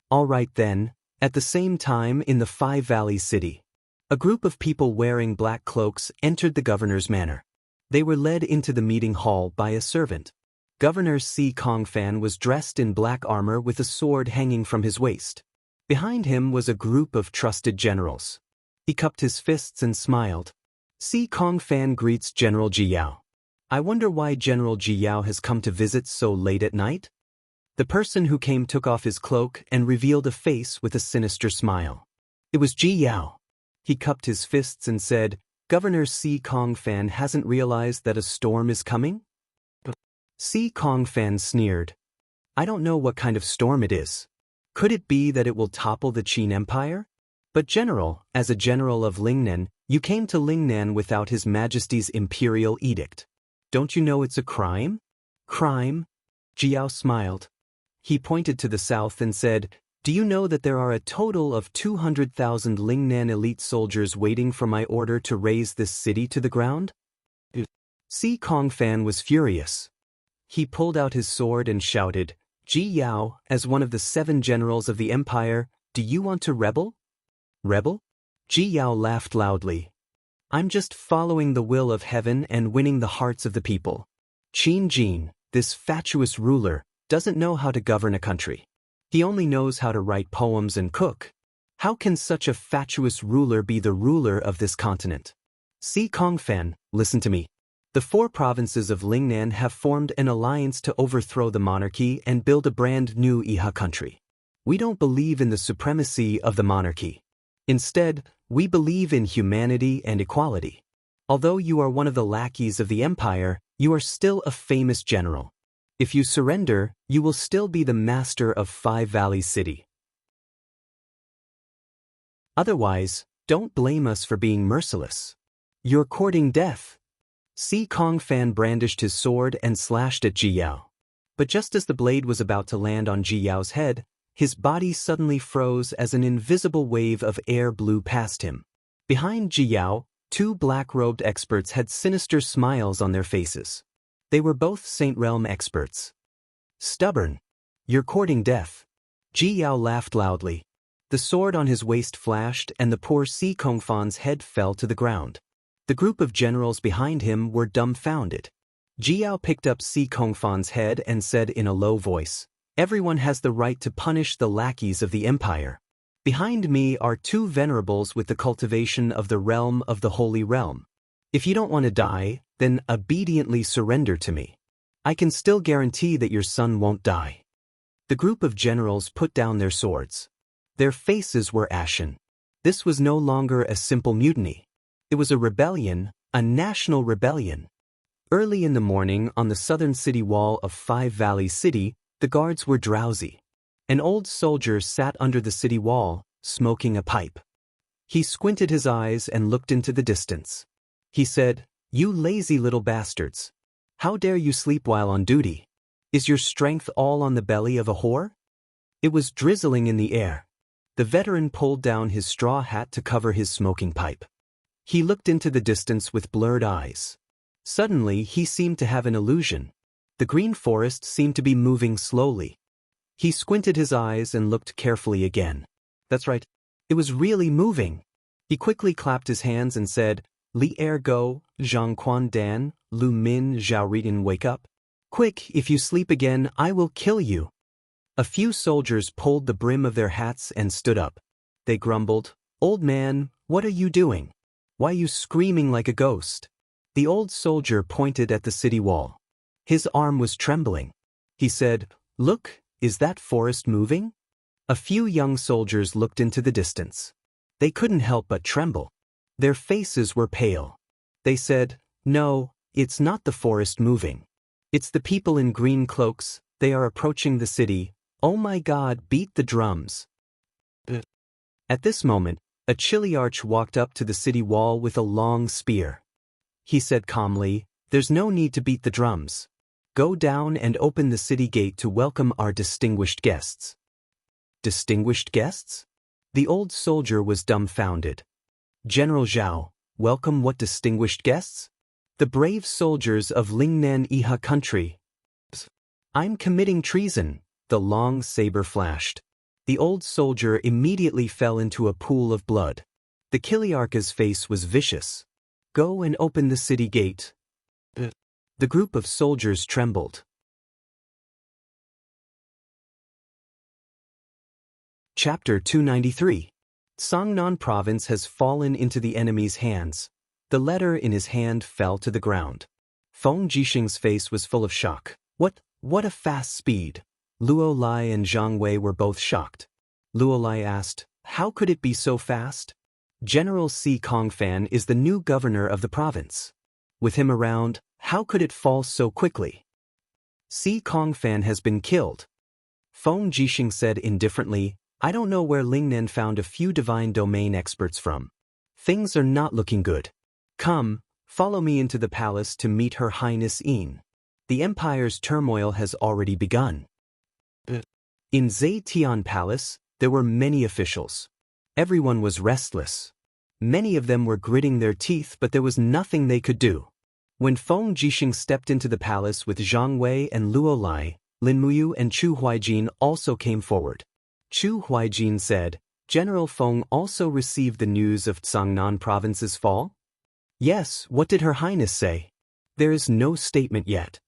All right then. At the same time in the Five Valleys city, a group of people wearing black cloaks entered the governor's manor. They were led into the meeting hall by a servant. Governor Si Kongfan was dressed in black armor with a sword hanging from his waist. Behind him was a group of trusted generals. He cupped his fists and smiled. Si Kongfan greets General Jiyao. I wonder why General Jiyao has come to visit so late at night? The person who came took off his cloak and revealed a face with a sinister smile. It was Jiyao. He cupped his fists and said, "Governor Si Kongfan hasn't realized that a storm is coming?" Si Kongfan sneered. "I don't know what kind of storm it is. Could it be that it will topple the Qin Empire? But General, as a general of Lingnan, you came to Lingnan without His Majesty's imperial edict. Don't you know it's a crime?" "Crime?" Jiao smiled. He pointed to the south and said, "Do you know that there are a total of 200,000 Lingnan elite soldiers waiting for my order to raze this city to the ground?" Si Kongfan was furious. He pulled out his sword and shouted, "Ji Yao, as one of the 7 generals of the empire, do you want to rebel?" "Rebel?" Ji Yao laughed loudly. "I'm just following the will of heaven and winning the hearts of the people. Qin Jin, this fatuous ruler, doesn't know how to govern a country. He only knows how to write poems and cook. How can such a fatuous ruler be the ruler of this continent? Si Kongfan, listen to me. The 4 provinces of Lingnan have formed an alliance to overthrow the monarchy and build a brand new Iha country. We don't believe in the supremacy of the monarchy. Instead, we believe in humanity and equality. Although you are one of the lackeys of the empire, you are still a famous general. If you surrender, you will still be the master of Five Valleys City. Otherwise, don't blame us for being merciless. You're courting death." Si Kongfan brandished his sword and slashed at Ji Yao. But just as the blade was about to land on Ji Yao's head, his body suddenly froze as an invisible wave of air blew past him. Behind Ji Yao, 2 black-robed experts had sinister smiles on their faces. They were both Saint Realm experts. "Stubborn. You're courting death." Ji Yao laughed loudly. The sword on his waist flashed and the poor Si Kongfan's head fell to the ground. The group of generals behind him were dumbfounded. Ji Yao picked up Si Kongfan's head and said in a low voice, "Everyone has the right to punish the lackeys of the empire. Behind me are 2 venerables with the cultivation of the realm of the Holy Realm. If you don't want to die, then obediently surrender to me. I can still guarantee that your son won't die." The group of generals put down their swords. Their faces were ashen. This was no longer a simple mutiny. It was a rebellion, a national rebellion. Early in the morning on the southern city wall of Five Valleys City, the guards were drowsy. An old soldier sat under the city wall, smoking a pipe. He squinted his eyes and looked into the distance. He said, "You lazy little bastards. How dare you sleep while on duty? Is your strength all on the belly of a whore?" It was drizzling in the air. The veteran pulled down his straw hat to cover his smoking pipe. He looked into the distance with blurred eyes. Suddenly, he seemed to have an illusion. The green forest seemed to be moving slowly. He squinted his eyes and looked carefully again. That's right. It was really moving. He quickly clapped his hands and said, "Li ergo, Zhang Quan Dan, Lu Min Zhao Ritin, wake up. Quick, if you sleep again, I will kill you." A few soldiers pulled the brim of their hats and stood up. They grumbled, "Old man, what are you doing? Why are you screaming like a ghost?" The old soldier pointed at the city wall. His arm was trembling. He said, "Look, is that forest moving?" A few young soldiers looked into the distance. They couldn't help but tremble. Their faces were pale. They said, "No, it's not the forest moving. It's the people in green cloaks, they are approaching the city. Oh my God, beat the drums." At this moment, a Chiliarch walked up to the city wall with a long spear. He said calmly, "There's no need to beat the drums. Go down and open the city gate to welcome our distinguished guests." Distinguished guests? The old soldier was dumbfounded. "General Zhao, welcome what distinguished guests?" "The brave soldiers of Lingnan Iha country." "I'm committing treason," the long saber flashed. The old soldier immediately fell into a pool of blood. The Chiliarch's face was vicious. "Go and open the city gate." The group of soldiers trembled. Chapter 293. Songnan province has fallen into the enemy's hands. The letter in his hand fell to the ground. Feng Jixing's face was full of shock. What a fast speed! Luo Lai and Zhang Wei were both shocked. Luo Lai asked, "How could it be so fast?" "General Si Kongfan is the new governor of the province. With him around, how could it fall so quickly?" "Si Kongfan has been killed." Feng Jixing said indifferently, "I don't know where Lingnan found a few divine domain experts from. Things are not looking good. Come, follow me into the palace to meet Her Highness Yin. The empire's turmoil has already begun." In Zetian Palace, there were many officials. Everyone was restless. Many of them were gritting their teeth, but there was nothing they could do. When Feng Jixing stepped into the palace with Zhang Wei and Luo Lai, Lin Muyu and Chu Huaijin also came forward. Chu Huaijin said, "General Feng also received the news of Songnan province's fall?" "Yes, what did Her Highness say?" "There is no statement yet."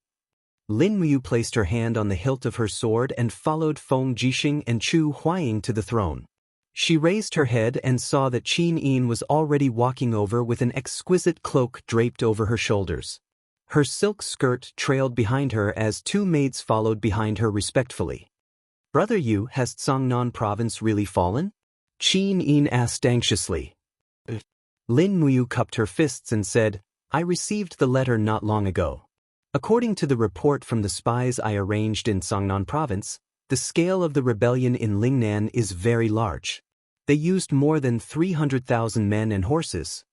Lin Muyu placed her hand on the hilt of her sword and followed Feng Jixing and Chu Huaiying to the throne. She raised her head and saw that Qin Yin was already walking over with an exquisite cloak draped over her shoulders. Her silk skirt trailed behind her as two maids followed behind her respectfully. "Brother Yu, has Songnan province really fallen?" Qin Yin asked anxiously. Lin Muyu cupped her fists and said, "I received the letter not long ago. According to the report from the spies I arranged in Songnan province, the scale of the rebellion in Lingnan is very large. They used more than 300,000 men and horses.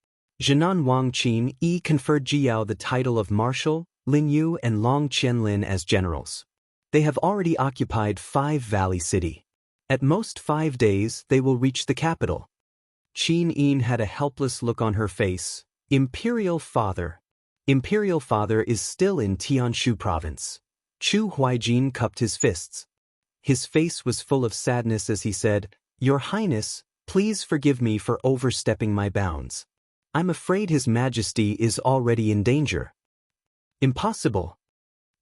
Jinan Wang Qin Yi conferred Jiao the title of marshal, Lin Yu and Long Qianlin as generals. They have already occupied 5 Valley City. At most 5 days they will reach the capital." Qin Yin had a helpless look on her face. "Imperial Father. Imperial Father is still in Tianshu province." Chu Huaijin cupped his fists. His face was full of sadness as he said, "Your Highness, please forgive me for overstepping my bounds. I'm afraid His Majesty is already in danger." "Impossible."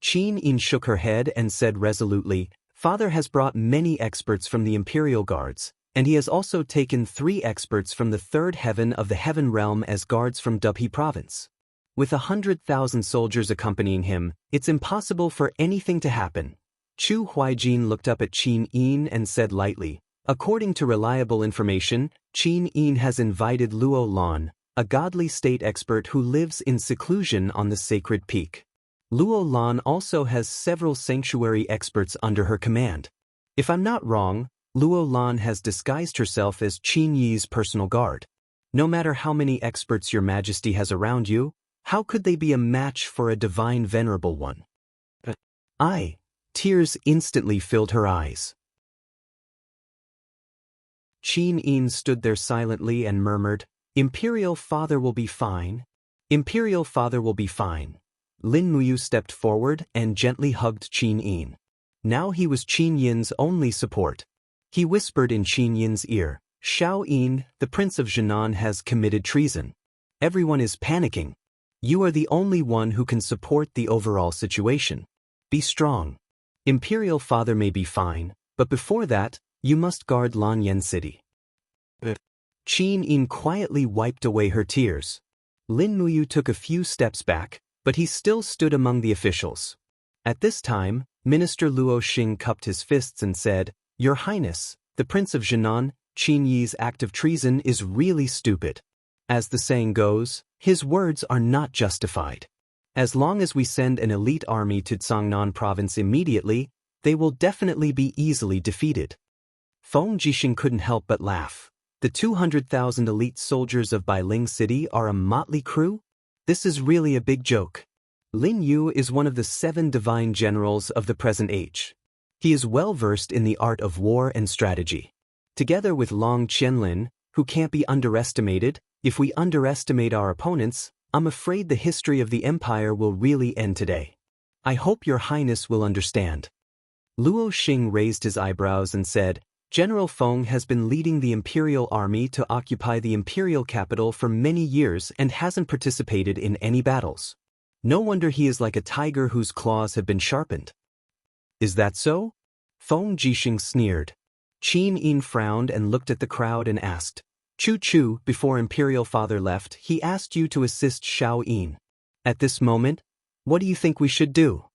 Qin Yin shook her head and said resolutely, "Father has brought many experts from the Imperial Guards, and he has also taken 3 experts from the 3rd heaven of the Heaven Realm as guards from Dubhe province. With 100,000 soldiers accompanying him, it's impossible for anything to happen." Chu Huaijin looked up at Qin Yin and said lightly, "According to reliable information, Qin Yin has invited Luo Lan, a godly state expert who lives in seclusion on the sacred peak. Luo Lan also has several sanctuary experts under her command. If I'm not wrong, Luo Lan has disguised herself as Qin Yi's personal guard. No matter how many experts Your Majesty has around you, how could they be a match for a divine venerable one?" Tears instantly filled her eyes. Qin Yin stood there silently and murmured, "Imperial Father will be fine. Imperial Father will be fine." Lin Muyu stepped forward and gently hugged Qin Yin. Now he was Qin Yin's only support. He whispered in Qin Yin's ear, "Xiao Yin, the Prince of Jinan has committed treason. Everyone is panicking. You are the only one who can support the overall situation. Be strong. Imperial Father may be fine, but before that, you must guard Lanyan City." Qin Yin quietly wiped away her tears. Lin Muyu took a few steps back, but he still stood among the officials. At this time, Minister Luo Xing cupped his fists and said, "Your Highness, the Prince of Jinan, Qin Yi's act of treason is really stupid. As the saying goes, his words are not justified. As long as we send an elite army to Cangnan province immediately, they will definitely be easily defeated. Feng Jixing couldn't help but laugh. The 200,000 elite soldiers of Bailing City are a motley crew? This is really a big joke. Lin Yu is one of the 7 divine generals of the present age. He is well versed in the art of war and strategy. Together with Long Qianlin, who can't be underestimated, if we underestimate our opponents, I'm afraid the history of the empire will really end today. I hope your highness will understand. Luo Xing raised his eyebrows and said, General Feng has been leading the imperial army to occupy the imperial capital for many years and hasn't participated in any battles. No wonder he is like a tiger whose claws have been sharpened. Is that so? Feng Jixing sneered. Qin Yin frowned and looked at the crowd and asked, Chu Chu, before Imperial Father left, he asked you to assist Xiao Yin. At this moment, what do you think we should do?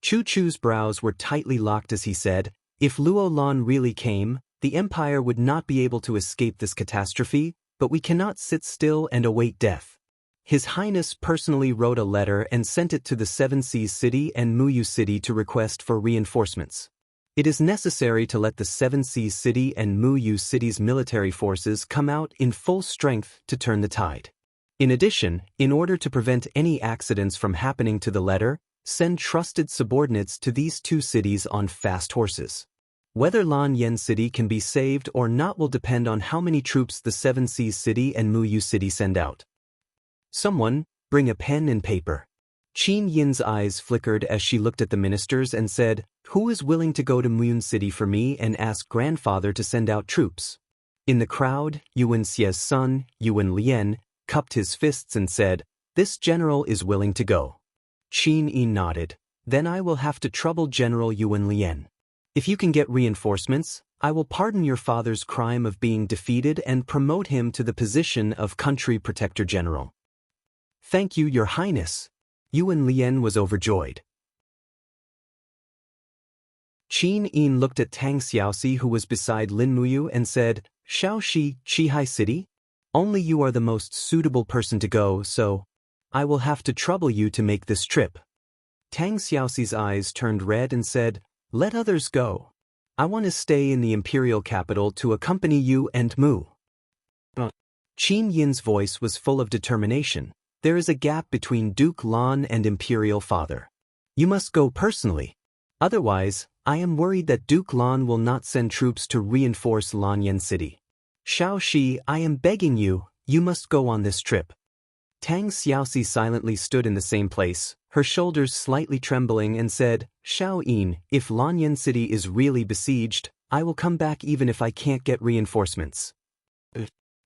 Chu Chu's brows were tightly locked as he said, if Luo Lan really came, the empire would not be able to escape this catastrophe, but we cannot sit still and await death. His Highness personally wrote a letter and sent it to the Seven Seas City and Muyu City to request for reinforcements. It is necessary to let the Seven Seas City and Muyu City's military forces come out in full strength to turn the tide. In addition, in order to prevent any accidents from happening to the letter, send trusted subordinates to these 2 cities on fast horses. Whether Lan Yen City can be saved or not will depend on how many troops the Seven Seas City and Muyu City send out. Someone, bring a pen and paper. Qin Yin's eyes flickered as she looked at the ministers and said, Who is willing to go to Muyun City for me and ask grandfather to send out troops? In the crowd, Yuan Xie's son, Yuan Lian, cupped his fists and said, This general is willing to go. Qin Yin nodded. Then I will have to trouble General Yuan Lian. If you can get reinforcements, I will pardon your father's crime of being defeated and promote him to the position of country protector general. Thank you, Your Highness. Yuan Lian was overjoyed. Qin Yin looked at Tang Xiaoxi who was beside Lin Muyu and said, Shaoxi, Qihai City? Only you are the most suitable person to go, so I will have to trouble you to make this trip. Tang Xiaoxi's eyes turned red and said, Let others go. I want to stay in the imperial capital to accompany you and Mu. Qin Yin's voice was full of determination. There is a gap between Duke Lan and Imperial Father. You must go personally. Otherwise, I am worried that Duke Lan will not send troops to reinforce Lanyan City. Shaoxi, I am begging you, you must go on this trip. Tang Xiaoxi silently stood in the same place, her shoulders slightly trembling and said, Xiao Yin, if Lanyan City is really besieged, I will come back even if I can't get reinforcements.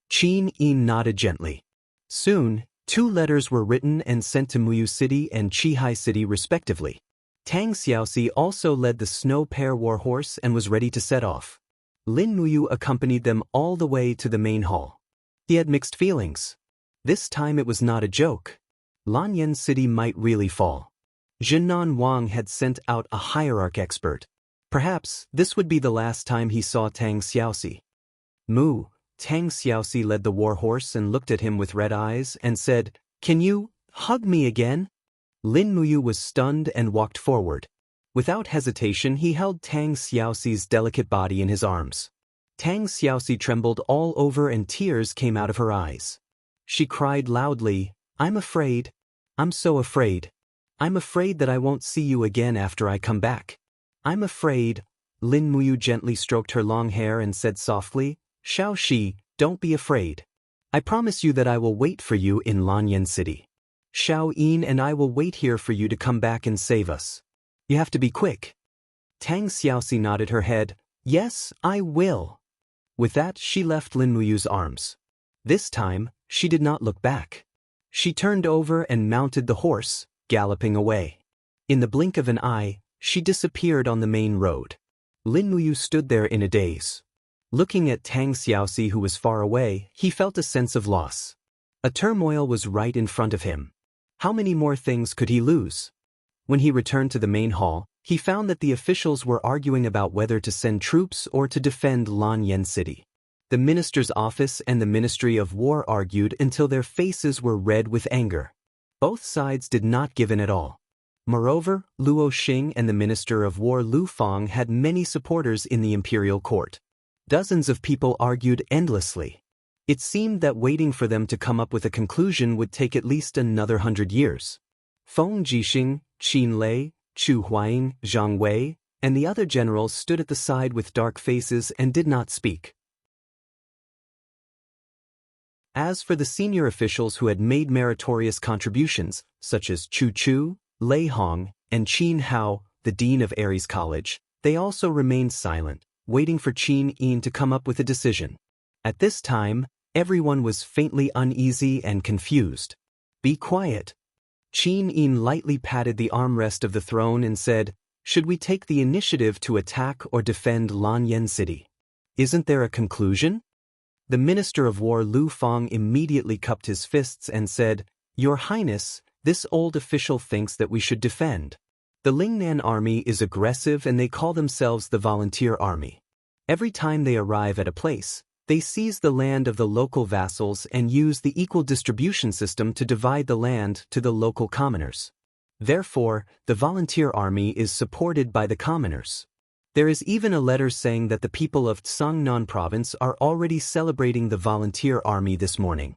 Qin Yin nodded gently. Soon, 2 letters were written and sent to Muyu City and Qihai City respectively. Tang Xiaoxi also led the snow pair war horse and was ready to set off. Lin Muyu accompanied them all the way to the main hall. He had mixed feelings. This time it was not a joke. Lanyan City might really fall. Jinnan Wang had sent out a hierarch expert. Perhaps this would be the last time he saw Tang Xiaoxi. Mu, Tang Xiaoxi led the war horse and looked at him with red eyes and said, Can you hug me again? Lin Muyu was stunned and walked forward. Without hesitation he held Tang Xiaoxi's delicate body in his arms. Tang Xiaoxi trembled all over and tears came out of her eyes. She cried loudly, I'm afraid. I'm so afraid. I'm afraid that I won't see you again after I come back. I'm afraid. Lin Muyu gently stroked her long hair and said softly, Shaoxi, don't be afraid. I promise you that I will wait for you in Lanyan City. Xiao Yin and I will wait here for you to come back and save us. You have to be quick. Tang Xiaoxi nodded her head. Yes, I will. With that, she left Lin Muyu's arms. This time, she did not look back. She turned over and mounted the horse, galloping away. In the blink of an eye, she disappeared on the main road. Lin Muyu stood there in a daze. Looking at Tang Xiaoxi who was far away, he felt a sense of loss. A turmoil was right in front of him. How many more things could he lose? When he returned to the main hall, he found that the officials were arguing about whether to send troops or to defend Lanyan City. The minister's office and the Ministry of War argued until their faces were red with anger. Both sides did not give in at all. Moreover, Luo Xing and the Minister of War Lu Fang had many supporters in the imperial court. Dozens of people argued endlessly. It seemed that waiting for them to come up with a conclusion would take at least another 100 years. Feng Jixing, Qin Lei, Chu Huaying, Zhang Wei, and the other generals stood at the side with dark faces and did not speak. As for the senior officials who had made meritorious contributions, such as Chu Chu, Lei Hong, and Qin Hao, the dean of Aries College, they also remained silent, waiting for Qin Yin to come up with a decision. At this time, everyone was faintly uneasy and confused. "Be quiet." Qin Yin lightly patted the armrest of the throne and said, "Should we take the initiative to attack or defend Lanyan City? Isn't there a conclusion?" The Minister of War Lu Fang immediately cupped his fists and said, "Your Highness, this old official thinks that we should defend. The Lingnan army is aggressive and they call themselves the Volunteer Army. Every time they arrive at a place, they seize the land of the local vassals and use the equal distribution system to divide the land to the local commoners. Therefore, the Volunteer Army is supported by the commoners. There is even a letter saying that the people of Tsangnan province are already celebrating the Volunteer Army this morning."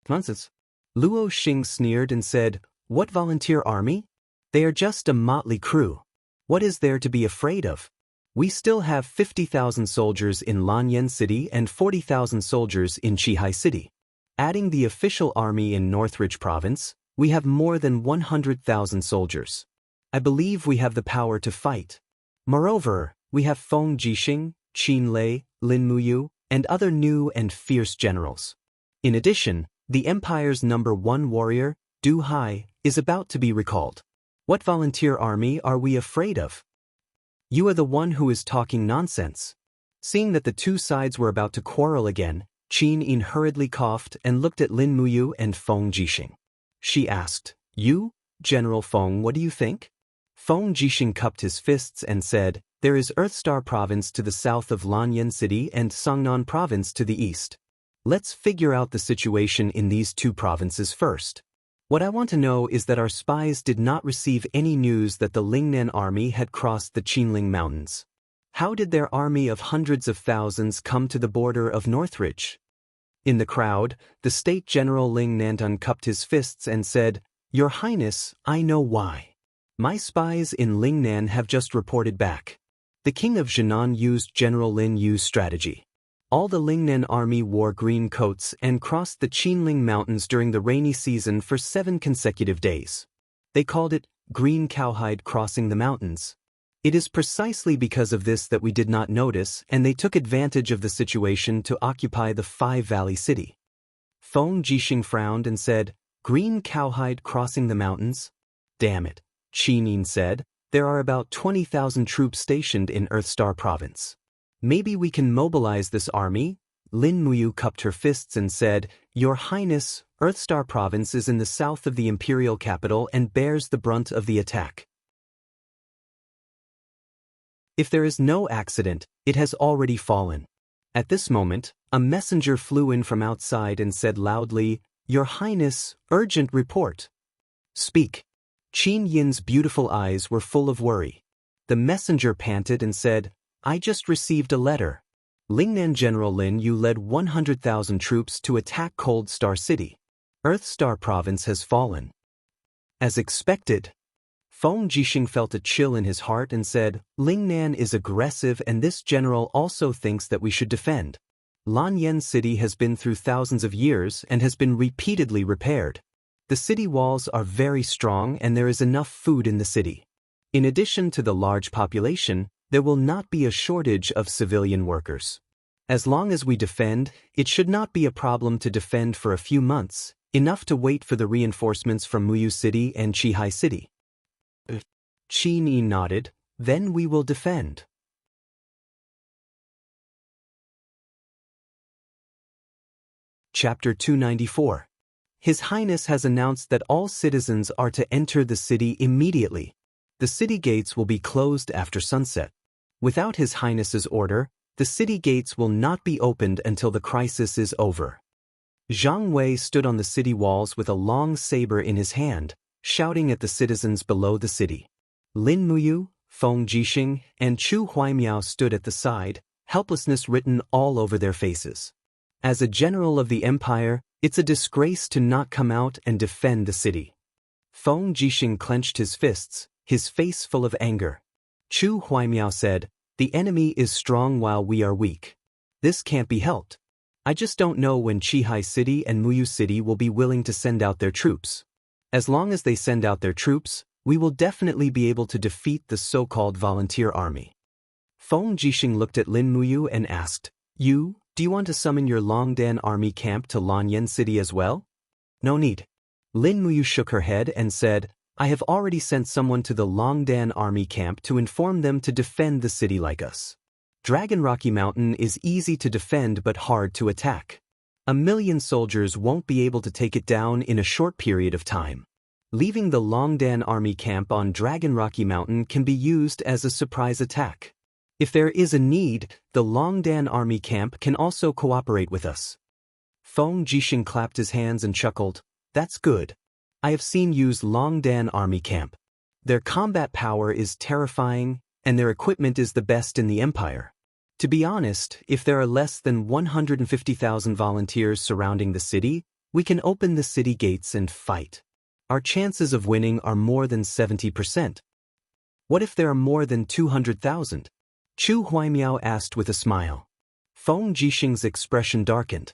Nonsense. Luo Xing sneered and said, "What Volunteer Army? They are just a motley crew. What is there to be afraid of? We still have 50,000 soldiers in Lanyan City and 40,000 soldiers in Qihai City. Adding the official army in Northridge Province, we have more than 100,000 soldiers. I believe we have the power to fight. Moreover, we have Feng Jixing, Qin Lei, Lin Muyu, and other new and fierce generals. In addition, the Empire's #1 warrior, Du Hai, is about to be recalled. What volunteer army are we afraid of? You are the one who is talking nonsense." Seeing that the two sides were about to quarrel again, Qin Yin hurriedly coughed and looked at Lin Muyu and Feng Jixing. She asked, "You, General Feng, what do you think?" Feng Jixing cupped his fists and said, "There is Earthstar Province to the south of Lanyan City and Songnan Province to the east. Let's figure out the situation in these two provinces first. What I want to know is that our spies did not receive any news that the Lingnan army had crossed the Qinling Mountains. How did their army of hundreds of thousands come to the border of Northridge?" In the crowd, the State General Ling Nandan cupped his fists and said, "Your Highness, I know why. My spies in Lingnan have just reported back. The King of Jinan used General Lin Yu's strategy. All the Lingnan army wore green coats and crossed the Qinling Mountains during the rainy season for 7 consecutive days. They called it green cowhide crossing the mountains. It is precisely because of this that we did not notice, and they took advantage of the situation to occupy the Five Valley City." Feng Jixing frowned and said, "Green cowhide crossing the mountains? Damn it," Qin Yin said, "there are about 20,000 troops stationed in Earthstar Province. Maybe we can mobilize this army." Lin Muyu cupped her fists and said, "Your Highness, Earthstar Province is in the south of the imperial capital and bears the brunt of the attack. If there is no accident, it has already fallen." At this moment, a messenger flew in from outside and said loudly, "Your Highness, urgent report." "Speak." Qin Yin's beautiful eyes were full of worry. The messenger panted and said, "I just received a letter. Lingnan General Lin Yu led 100,000 troops to attack Cold Star City. Earthstar Province has fallen." As expected, Feng Jixing felt a chill in his heart and said, "Lingnan is aggressive and this general also thinks that we should defend. Lanyan City has been through thousands of years and has been repeatedly repaired. The city walls are very strong and there is enough food in the city. In addition to the large population, there will not be a shortage of civilian workers. As long as we defend, it should not be a problem to defend for a few months, enough to wait for the reinforcements from Muyu City and Qihai City." Qin Yin nodded, "Then we will defend." Chapter 294. His Highness has announced that all citizens are to enter the city immediately. The city gates will be closed after sunset. Without His Highness's order, The city gates will not be opened until the crisis is over. Zhang Wei stood on the city walls with a long saber in his hand, shouting at the citizens below the city. Lin Muyu, Feng Jixing, and Chu Huaimiao stood at the side, helplessness written all over their faces. As a general of the empire, it's a disgrace to not come out and defend the city. Feng Jixing clenched his fists, his face full of anger. Chu Huaimiao said, "The enemy is strong while we are weak. This can't be helped. I just don't know when Qihai City and Muyu City will be willing to send out their troops. As long as they send out their troops, we will definitely be able to defeat the so-called volunteer army." Feng Jixing looked at Lin Muyu and asked, Do you want to summon your Longdan army camp to Lanyan City as well? No need. Lin Muyu shook her head and said, I have already sent someone to the Longdan army camp to inform them to defend the city like us. Dragon Rocky Mountain is easy to defend but hard to attack. 1,000,000 soldiers won't be able to take it down in a short period of time. Leaving the Longdan army camp on Dragon Rocky Mountain can be used as a surprise attack. If there is a need, the Longdan army camp can also cooperate with us. Feng Jixing clapped his hands and chuckled, That's good. I have seen use Longdan army camp. Their combat power is terrifying, and their equipment is the best in the empire. To be honest, if there are less than 150,000 volunteers surrounding the city, we can open the city gates and fight. Our chances of winning are more than 70%. What if there are more than 200,000? Chu Huaimiao asked with a smile. Feng Jixing's expression darkened.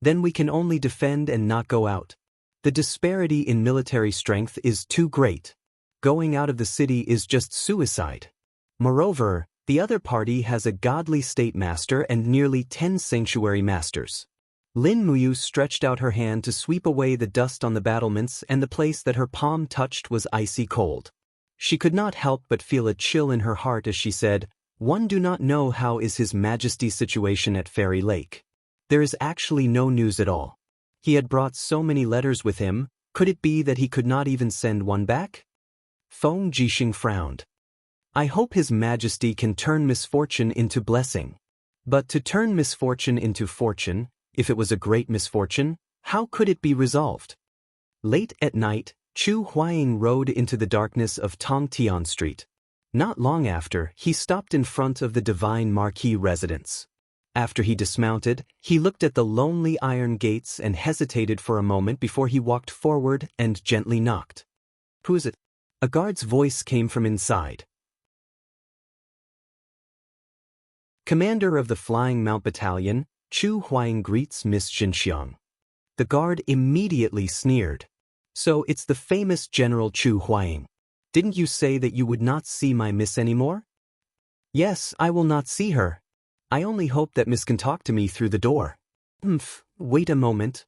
Then we can only defend and not go out. The disparity in military strength is too great. Going out of the city is just suicide. Moreover, the other party has a godly state master and nearly 10 sanctuary masters. Lin Muyu stretched out her hand to sweep away the dust on the battlements, and the place that her palm touched was icy cold. She could not help but feel a chill in her heart as she said, One do not know how is His Majesty's situation at Fairy Lake. There is actually no news at all. He had brought so many letters with him, could it be that he could not even send one back? Feng Jixing frowned. I hope His Majesty can turn misfortune into blessing. But to turn misfortune into fortune, if it was a great misfortune, how could it be resolved? Late at night, Chu Huaying rode into the darkness of Tongtian Street. Not long after, he stopped in front of the Divine Marquis residence. After he dismounted, he looked at the lonely iron gates and hesitated for a moment before he walked forward and gently knocked. Who is it? A guard's voice came from inside. Commander of the Flying Mount Battalion, Chu Huaying greets Miss Xinxiang. The guard immediately sneered. So it's the famous General Chu Huaying. Didn't you say that you would not see my miss anymore? Yes, I will not see her. I only hope that Miss can talk to me through the door. Wait a moment.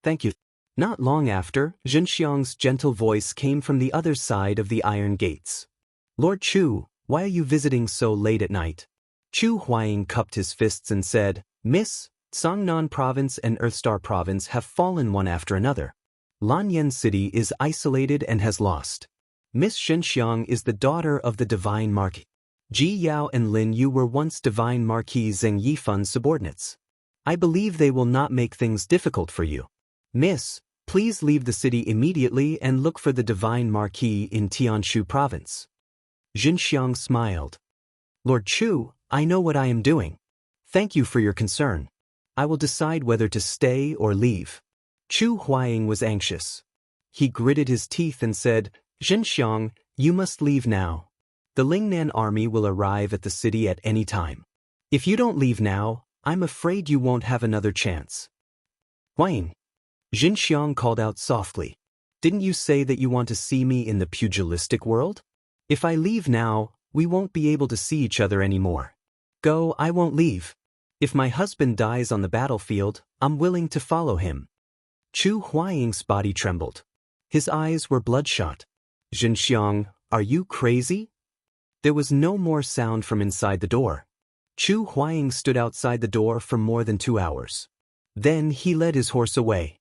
Thank you. Not long after, Xinxiang's gentle voice came from the other side of the iron gates. Lord Chu, why are you visiting so late at night? Chu Huaying cupped his fists and said, Miss, Songnan Province and Earthstar Province have fallen one after another. Lanyan City is isolated and has lost. Miss Xinxiang is the daughter of the Divine Marquis. Ji Yao and Lin Yu were once Divine Marquis Zheng Yifun's subordinates. I believe they will not make things difficult for you. Miss, please leave the city immediately and look for the Divine Marquis in Tianshu Province. Xinxiang smiled. Lord Chu, I know what I am doing. Thank you for your concern. I will decide whether to stay or leave. Chu Huaying was anxious. He gritted his teeth and said, Xinxiang, you must leave now. The Lingnan army will arrive at the city at any time. If you don't leave now, I'm afraid you won't have another chance. Huaying. Xinxiang called out softly. Didn't you say that you want to see me in the pugilistic world? If I leave now, we won't be able to see each other anymore. Go, I won't leave. If my husband dies on the battlefield, I'm willing to follow him. Chu Huaying's body trembled. His eyes were bloodshot. Xinxiang, are you crazy? There was no more sound from inside the door. Chu Huaying stood outside the door for more than 2 hours. Then he led his horse away.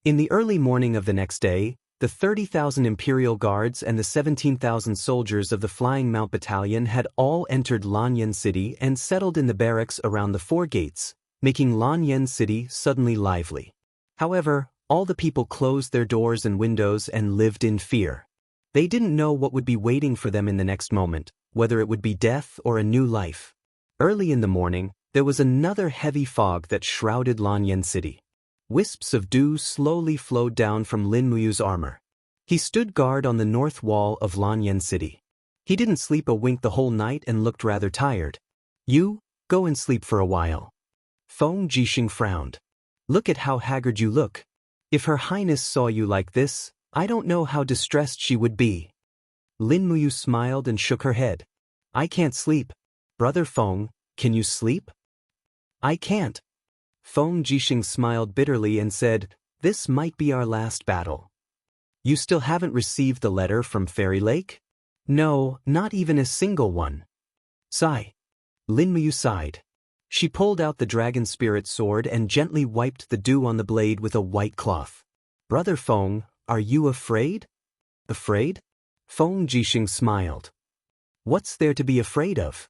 In the early morning of the next day, the 30,000 Imperial Guards and the 17,000 soldiers of the Flying Mount Battalion had all entered Lanyan City and settled in the barracks around the four gates, making Lanyan City suddenly lively. However, all the people closed their doors and windows and lived in fear. They didn't know what would be waiting for them in the next moment, whether it would be death or a new life. Early in the morning, there was another heavy fog that shrouded Lanyan City. Wisps of dew slowly flowed down from Lin Muyu's armor. He stood guard on the north wall of Lanyan City. He didn't sleep a wink the whole night and looked rather tired. "You, go and sleep for a while." Feng Jixing frowned. "Look at how haggard you look. If Her Highness saw you like this, I don't know how distressed she would be." Lin Muyu smiled and shook her head. "I can't sleep. Brother Feng, can you sleep?" "I can't." Feng Jixing smiled bitterly and said, "This might be our last battle." "You still haven't received the letter from Fairy Lake?" "No, not even a single one." "Sigh." Lin Muyu sighed. She pulled out the dragon spirit sword and gently wiped the dew on the blade with a white cloth. "Brother Feng, are you afraid?" "Afraid?" Feng Jixing smiled. "What's there to be afraid of?"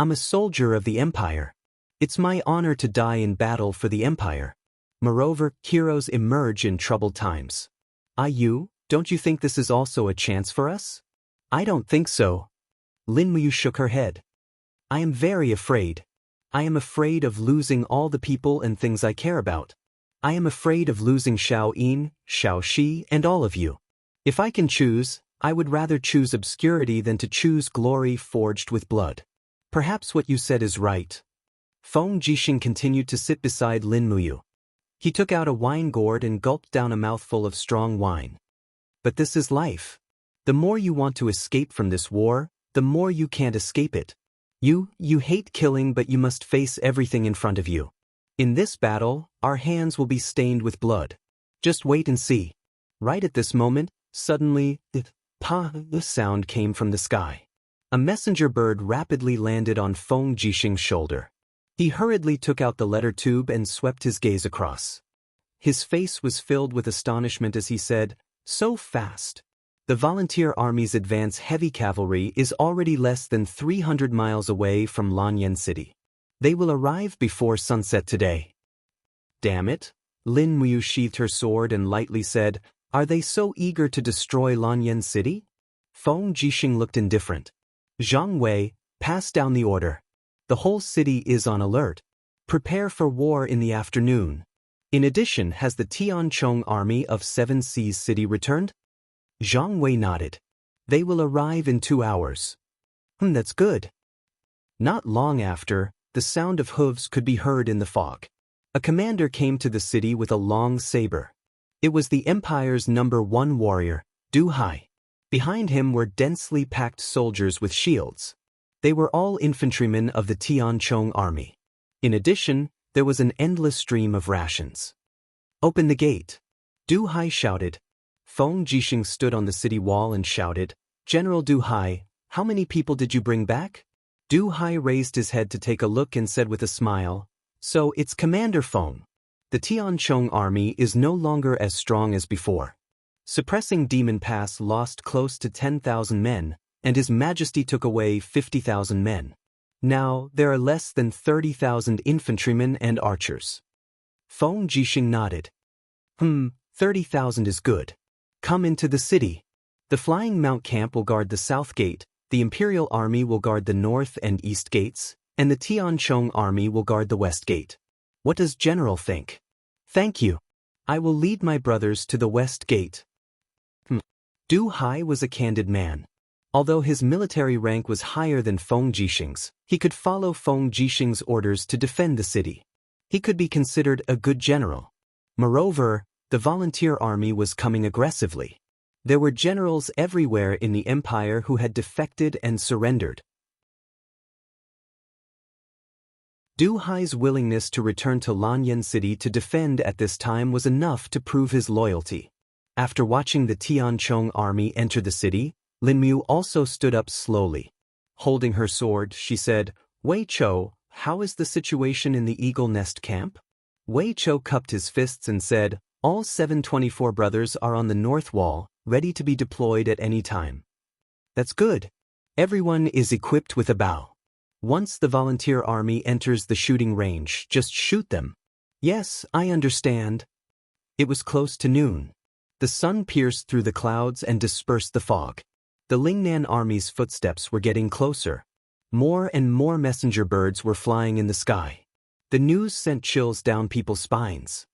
"I'm a soldier of the Empire. It's my honor to die in battle for the Empire. Moreover, heroes emerge in troubled times. You, don't you think this is also a chance for us?" "I don't think so." Lin Muyu shook her head. "I am very afraid. I am afraid of losing all the people and things I care about. I am afraid of losing Xiao Yin, Xiao Shi, and all of you. If I can choose, I would rather choose obscurity than to choose glory forged with blood." "Perhaps what you said is right." Feng Jixing continued to sit beside Lin Muyu. He took out a wine gourd and gulped down a mouthful of strong wine. "But this is life. The more you want to escape from this war, the more you can't escape it. You hate killing, but you must face everything in front of you. In this battle, our hands will be stained with blood. Just wait and see." Right at this moment, suddenly, the sound came from the sky. A messenger bird rapidly landed on Feng Jixing's shoulder. He hurriedly took out the letter tube and swept his gaze across. His face was filled with astonishment as he said, "So fast. The volunteer army's advance heavy cavalry is already less than 300 miles away from Lanyan City. They will arrive before sunset today." "Damn it." Lin Muyu sheathed her sword and lightly said, "Are they so eager to destroy Lanyan City?" Feng Jixing looked indifferent. "Zhang Wei, pass down the order. The whole city is on alert. Prepare for war in the afternoon. In addition, has the Tianchong army of Seven Seas City returned?" Zhang Wei nodded. "They will arrive in 2 hours." That's good." Not long after, the sound of hooves could be heard in the fog. A commander came to the city with a long saber. It was the Empire's #1 warrior, Du Hai. Behind him were densely packed soldiers with shields. They were all infantrymen of the Tianchong army. In addition, there was an endless stream of rations. "Open the gate." Du Hai shouted. Feng Jixing stood on the city wall and shouted, "General Du Hai, how many people did you bring back?" Du Hai raised his head to take a look and said with a smile, "So it's Commander Feng. The Tianchong army is no longer as strong as before. Suppressing Demon Pass lost close to 10,000 men, and His Majesty took away 50,000 men. Now, there are less than 30,000 infantrymen and archers." Feng Jixing nodded. 30,000 is good. Come into the city. The Flying Mount camp will guard the south gate, the Imperial army will guard the north and east gates, and the Tianchong army will guard the west gate. What does General think?" "Thank you. I will lead my brothers to the west gate." Du Hai was a candid man. Although his military rank was higher than Feng Jixing's, he could follow Feng Jixing's orders to defend the city. He could be considered a good general. Moreover, the volunteer army was coming aggressively. There were generals everywhere in the empire who had defected and surrendered. Du Hai's willingness to return to Lanyan City to defend at this time was enough to prove his loyalty. After watching the Tianchong army enter the city, Lin Muyu also stood up slowly. Holding her sword, she said, "Wei Chou, how is the situation in the Eagle Nest camp?" Wei Chou cupped his fists and said, All 724 brothers are on the north wall, ready to be deployed at any time. That's good. Everyone is equipped with a bow. Once the volunteer army enters the shooting range, just shoot them. Yes, I understand. It was close to noon. The sun pierced through the clouds and dispersed the fog. The Lingnan army's footsteps were getting closer. More and more messenger birds were flying in the sky. The news sent chills down people's spines.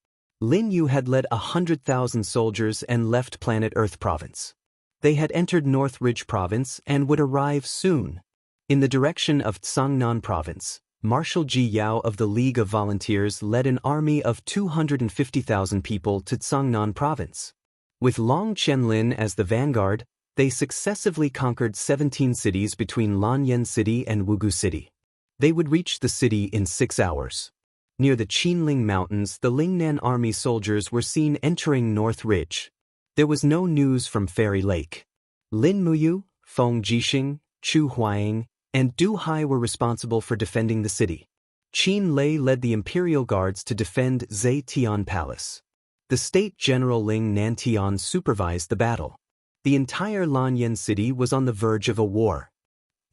Lin Yu had led 100,000 soldiers and left planet Earth province. They had entered North Ridge province and would arrive soon. In the direction of Tsangnan province, Marshal Ji Yao of the League of Volunteers led an army of 250,000 people to Tsangnan province. With Long Qianlin as the vanguard, they successively conquered 17 cities between Lanyan City and Wugu City. They would reach the city in 6 hours. Near the Qinling Mountains, the Lingnan army soldiers were seen entering North Ridge. There was no news from Fairy Lake. Lin Muyu, Feng Jixing, Chu Huaying, and Du Hai were responsible for defending the city. Qin Lei led the imperial guards to defend Zetian Palace. The state general Ling Nantian supervised the battle. The entire Lanyan city was on the verge of a war.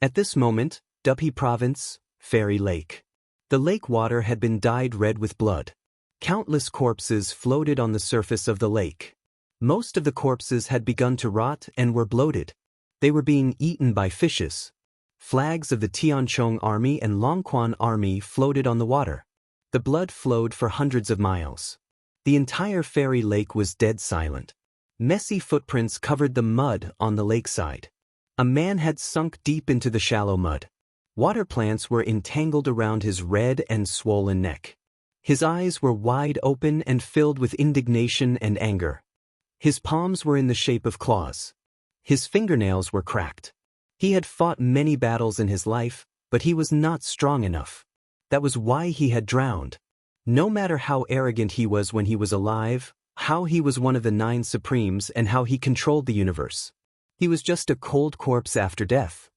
At this moment, Dupi Province, Fairy Lake. The lake water had been dyed red with blood. Countless corpses floated on the surface of the lake. Most of the corpses had begun to rot and were bloated. They were being eaten by fishes. Flags of the Tianchong army and Longquan army floated on the water. The blood flowed for hundreds of miles. The entire Fairy Lake was dead silent. Messy footprints covered the mud on the lakeside. A man had sunk deep into the shallow mud. Water plants were entangled around his red and swollen neck. His eyes were wide open and filled with indignation and anger. His palms were in the shape of claws. His fingernails were cracked. He had fought many battles in his life, but he was not strong enough. That was why he had drowned. No matter how arrogant he was when he was alive, how he was one of the 9 Supremes and how he controlled the universe. He was just a cold corpse after death.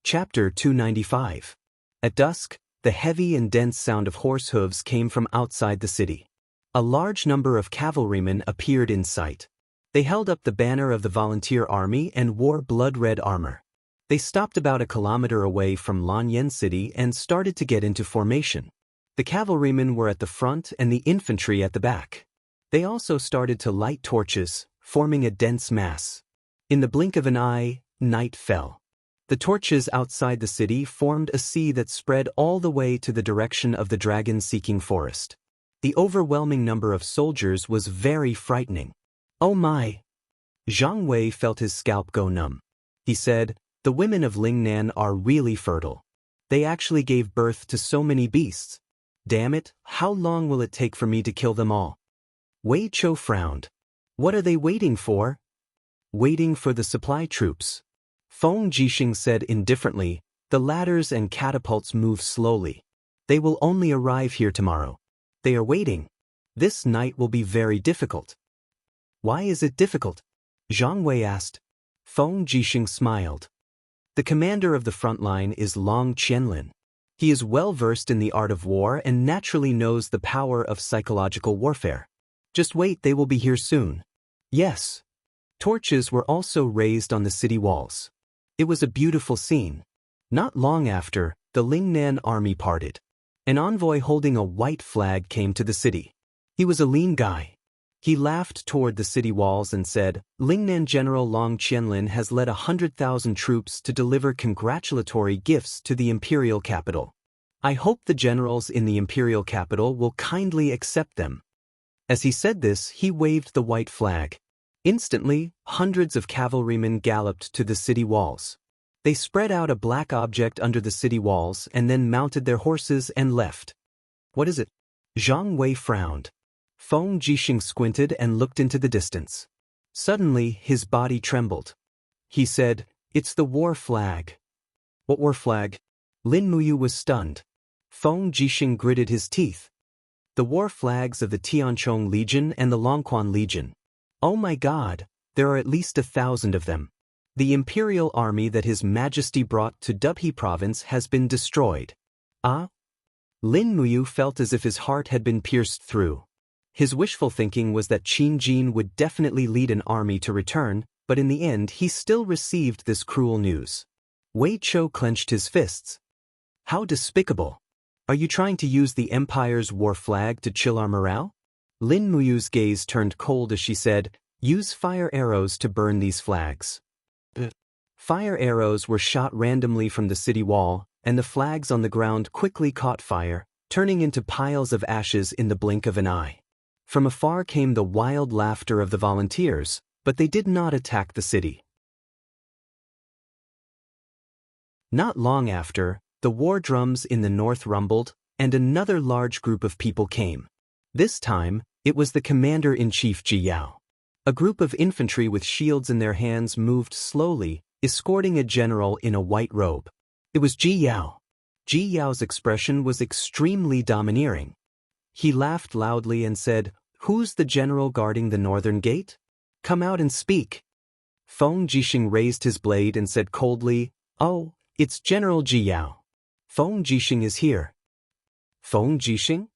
Chapter 295. At dusk, the heavy and dense sound of horse hooves came from outside the city. A large number of cavalrymen appeared in sight. They held up the banner of the volunteer army and wore blood-red armor. They stopped about a kilometer away from Lanyan City and started to get into formation. The cavalrymen were at the front and the infantry at the back. They also started to light torches, forming a dense mass. In the blink of an eye, night fell. The torches outside the city formed a sea that spread all the way to the direction of the dragon-seeking forest. The overwhelming number of soldiers was very frightening. Oh my! Zhang Wei felt his scalp go numb. He said, "The women of Lingnan are really fertile. They actually gave birth to so many beasts. Damn it, how long will it take for me to kill them all?" Wei Chou frowned. What are they waiting for? Waiting for the supply troops. Feng Jixing said indifferently, the ladders and catapults move slowly. They will only arrive here tomorrow. They are waiting. This night will be very difficult. Why is it difficult? Zhang Wei asked. Feng Jixing smiled. The commander of the front line is Long Qianlin. He is well versed in the art of war and naturally knows the power of psychological warfare. Just wait, they will be here soon. Yes. Torches were also raised on the city walls. It was a beautiful scene. Not long after, the Lingnan army parted. An envoy holding a white flag came to the city. He was a lean guy. He laughed toward the city walls and said, Lingnan General Long Qianlin has led 100,000 troops to deliver congratulatory gifts to the imperial capital. I hope the generals in the imperial capital will kindly accept them. As he said this, he waved the white flag. Instantly, hundreds of cavalrymen galloped to the city walls. They spread out a black object under the city walls and then mounted their horses and left. What is it? Zhang Wei frowned. Feng Jixing squinted and looked into the distance. Suddenly, his body trembled. He said, It's the war flag. What war flag? Lin Muyu was stunned. Feng Jixing gritted his teeth. The war flags of the Tianchong Legion and the Longquan Legion. Oh my God, there are at least 1,000 of them. The imperial army that His Majesty brought to Dubhe province has been destroyed. Ah, Lin Muyu felt as if his heart had been pierced through. His wishful thinking was that Qin Jin would definitely lead an army to return, but in the end he still received this cruel news. Wei Chou clenched his fists. How despicable! Are you trying to use the Empire's war flag to chill our morale? Lin Muyu's gaze turned cold as she said, use fire arrows to burn these flags. Fire arrows were shot randomly from the city wall, and the flags on the ground quickly caught fire, turning into piles of ashes in the blink of an eye. From afar came the wild laughter of the volunteers, but they did not attack the city. Not long after, the war drums in the north rumbled, and another large group of people came. This time, it was the commander-in-chief Ji Yao. A group of infantry with shields in their hands moved slowly, escorting a general in a white robe. It was Ji Yao. Ji Yao's expression was extremely domineering. He laughed loudly and said, "Who's the general guarding the northern gate? Come out and speak." Feng Jixing raised his blade and said coldly, "Oh, it's General Ji Yao. Feng Jixing is here." Feng Jixing?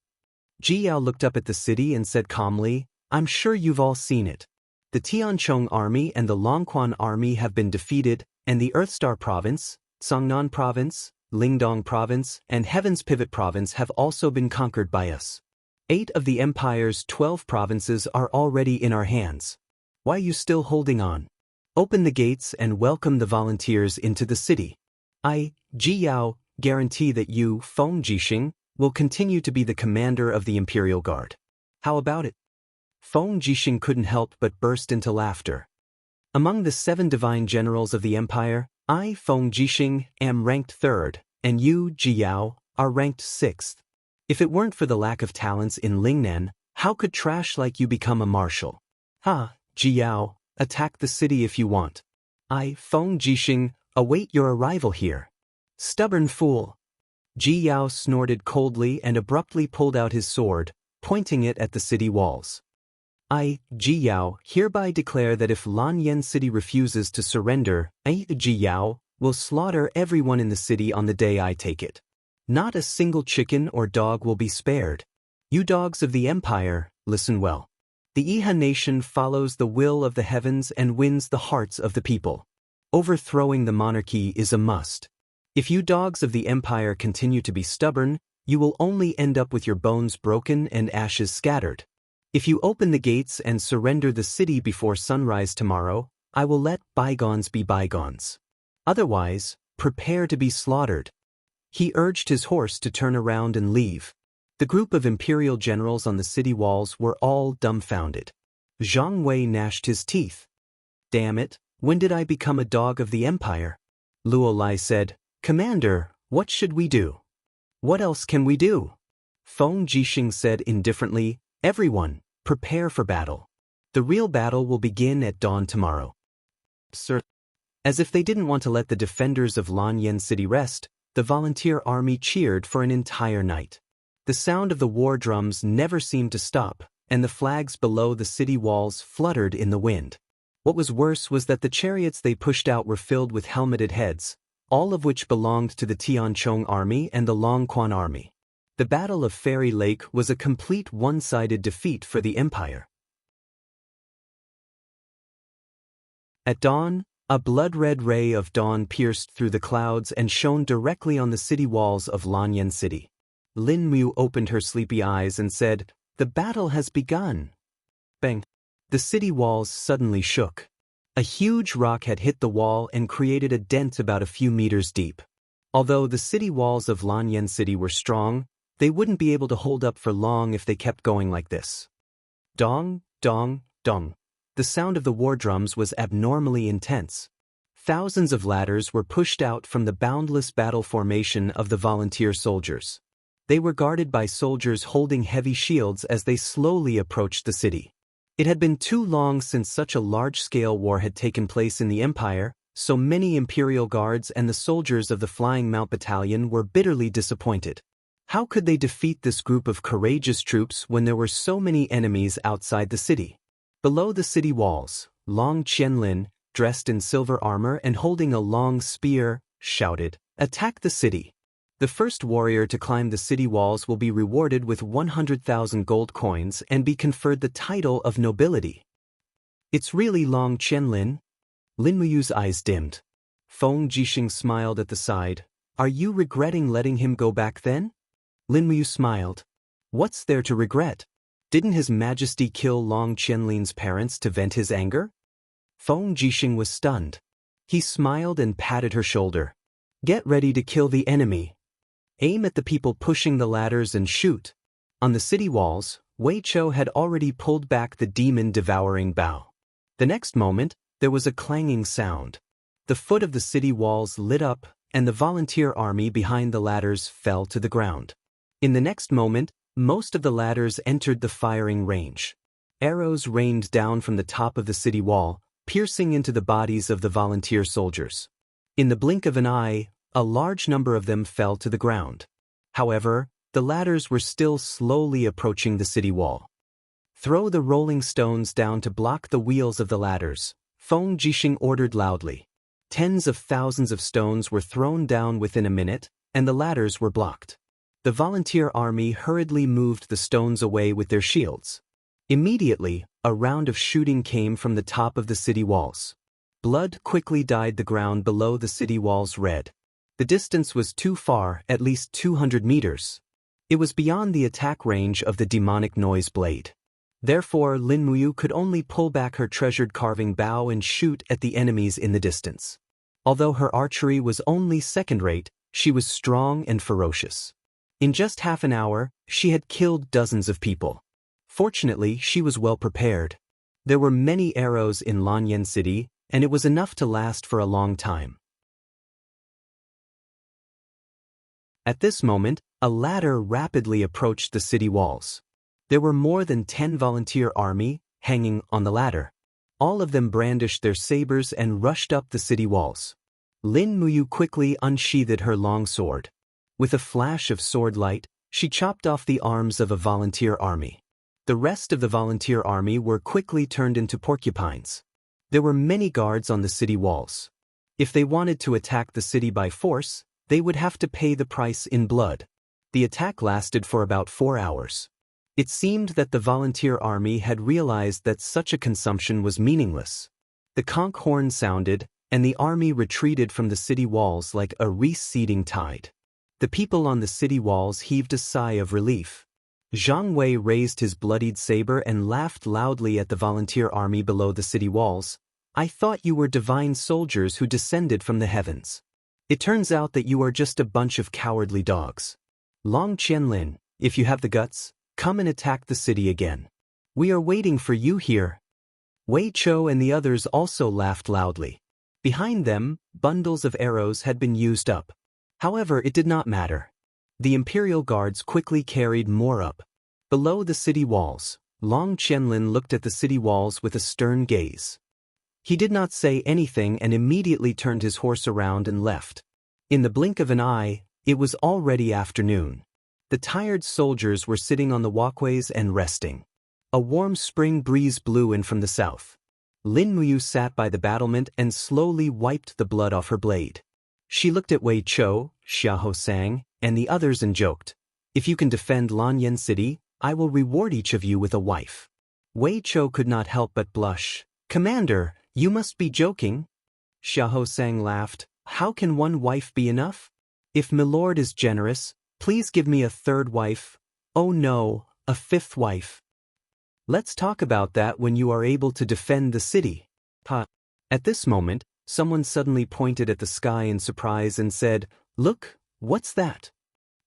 Ji Yao looked up at the city and said calmly, "I'm sure you've all seen it. The Tianchong army and the Longquan army have been defeated, and the Earthstar province, Songnan province, Lingdong province, and Heaven's Pivot province have also been conquered by us. 8 of the Empire's 12 provinces are already in our hands. Why are you still holding on? Open the gates and welcome the volunteers into the city. I, Ji Yao, guarantee that you, Feng Jixing, will continue to be the commander of the Imperial Guard. How about it?" Feng Jixing couldn't help but burst into laughter. Among the 7 divine generals of the Empire, I, Feng Jixing, am ranked 3rd, and you, Ji Yao, are ranked 6th. If it weren't for the lack of talents in Lingnan, how could trash like you become a marshal? Ha, Ji Yao, attack the city if you want. I, Feng Jixing, await your arrival here. Stubborn fool. Ji Yao snorted coldly and abruptly pulled out his sword, pointing it at the city walls. I, Ji Yao, hereby declare that if Lanyan City refuses to surrender, I, Ji Yao, will slaughter everyone in the city on the day I take it. Not a single chicken or dog will be spared. You dogs of the Empire, listen well. The Iha nation follows the will of the heavens and wins the hearts of the people. Overthrowing the monarchy is a must. If you dogs of the Empire continue to be stubborn, you will only end up with your bones broken and ashes scattered. If you open the gates and surrender the city before sunrise tomorrow, I will let bygones be bygones. Otherwise, prepare to be slaughtered." He urged his horse to turn around and leave. The group of imperial generals on the city walls were all dumbfounded. Zhang Wei gnashed his teeth. "Damn it, when did I become a dog of the Empire?" Luo Lai said, "Commander, what should we do?" "What else can we do?" Feng Jixing said indifferently, "Everyone, prepare for battle. The real battle will begin at dawn tomorrow." Sir. As if they didn't want to let the defenders of Lanyan City rest, the volunteer army cheered for an entire night. The sound of the war drums never seemed to stop, and the flags below the city walls fluttered in the wind. What was worse was that the chariots they pushed out were filled with helmeted heads, all of which belonged to the Tianchong army and the Longquan army. The Battle of Fairy Lake was a complete one-sided defeat for the Empire. At dawn, a blood-red ray of dawn pierced through the clouds and shone directly on the city walls of Lanyan City. Lin Mu opened her sleepy eyes and said, "The battle has begun." Bang! The city walls suddenly shook. A huge rock had hit the wall and created a dent about a few meters deep. Although the city walls of Lanyan City were strong, they wouldn't be able to hold up for long if they kept going like this. Dong, dong, dong. The sound of the war drums was abnormally intense. Thousands of ladders were pushed out from the boundless battle formation of the volunteer soldiers. They were guarded by soldiers holding heavy shields as they slowly approached the city. It had been too long since such a large-scale war had taken place in the Empire, so many Imperial Guards and the soldiers of the Flying Mount Battalion were bitterly disappointed. How could they defeat this group of courageous troops when there were so many enemies outside the city? Below the city walls, Long Qianlin, dressed in silver armor and holding a long spear, shouted, "Attack the city!" The first warrior to climb the city walls will be rewarded with 100,000 gold coins and be conferred the title of nobility. It's really Long Qianlin? Lin Muyu's eyes dimmed. Feng Jixing smiled at the side. Are you regretting letting him go back then? Lin Muyu smiled. What's there to regret? Didn't His Majesty kill Long Qianlin's parents to vent his anger? Feng Jixing was stunned. He smiled and patted her shoulder. Get ready to kill the enemy. Aim at the people pushing the ladders and shoot. On the city walls, Wei Chou had already pulled back the demon-devouring bow. The next moment, there was a clanging sound. The foot of the city walls lit up, and the volunteer army behind the ladders fell to the ground. In the next moment, most of the ladders entered the firing range. Arrows rained down from the top of the city wall, piercing into the bodies of the volunteer soldiers. In the blink of an eye, a large number of them fell to the ground. However, the ladders were still slowly approaching the city wall. Throw the rolling stones down to block the wheels of the ladders, Feng Jixing ordered loudly. Tens of thousands of stones were thrown down within a minute, and the ladders were blocked. The volunteer army hurriedly moved the stones away with their shields. Immediately, a round of shooting came from the top of the city walls. Blood quickly dyed the ground below the city walls red. The distance was too far, at least 200 meters. It was beyond the attack range of the demonic noise blade. Therefore, Lin Muyu could only pull back her treasured carving bow and shoot at the enemies in the distance. Although her archery was only second-rate, she was strong and ferocious. In just half an hour, she had killed dozens of people. Fortunately, she was well prepared. There were many arrows in Lanyan City, and it was enough to last for a long time. At this moment, a ladder rapidly approached the city walls. There were more than 10 volunteer army hanging on the ladder. All of them brandished their sabers and rushed up the city walls. Lin Muyu quickly unsheathed her long sword. With a flash of sword light, she chopped off the arms of a volunteer army. The rest of the volunteer army were quickly turned into porcupines. There were many guards on the city walls. If they wanted to attack the city by force, they would have to pay the price in blood. The attack lasted for about 4 hours. It seemed that the volunteer army had realized that such a consumption was meaningless. The conch horn sounded, and the army retreated from the city walls like a receding tide. The people on the city walls heaved a sigh of relief. Zhang Wei raised his bloodied saber and laughed loudly at the volunteer army below the city walls. I thought you were divine soldiers who descended from the heavens. It turns out that you are just a bunch of cowardly dogs. Long Qianlin, if you have the guts, come and attack the city again. We are waiting for you here. Wei Chou and the others also laughed loudly. Behind them, bundles of arrows had been used up. However, it did not matter. The Imperial Guards quickly carried more up. Below the city walls, Long Qianlin looked at the city walls with a stern gaze. He did not say anything and immediately turned his horse around and left. In the blink of an eye, it was already afternoon. The tired soldiers were sitting on the walkways and resting. A warm spring breeze blew in from the south. Lin Muyu sat by the battlement and slowly wiped the blood off her blade. She looked at Wei Chou, Xiahou Sang, and the others and joked, "If you can defend Lanyan City, I will reward each of you with a wife." Wei Chou could not help but blush. "Commander, you must be joking." Xiahou Sang laughed. "How can one wife be enough? If Milord is generous, please give me a third wife. Oh no, a fifth wife. Let's talk about that when you are able to defend the city." At this moment, someone suddenly pointed at the sky in surprise and said, "Look, what's that?"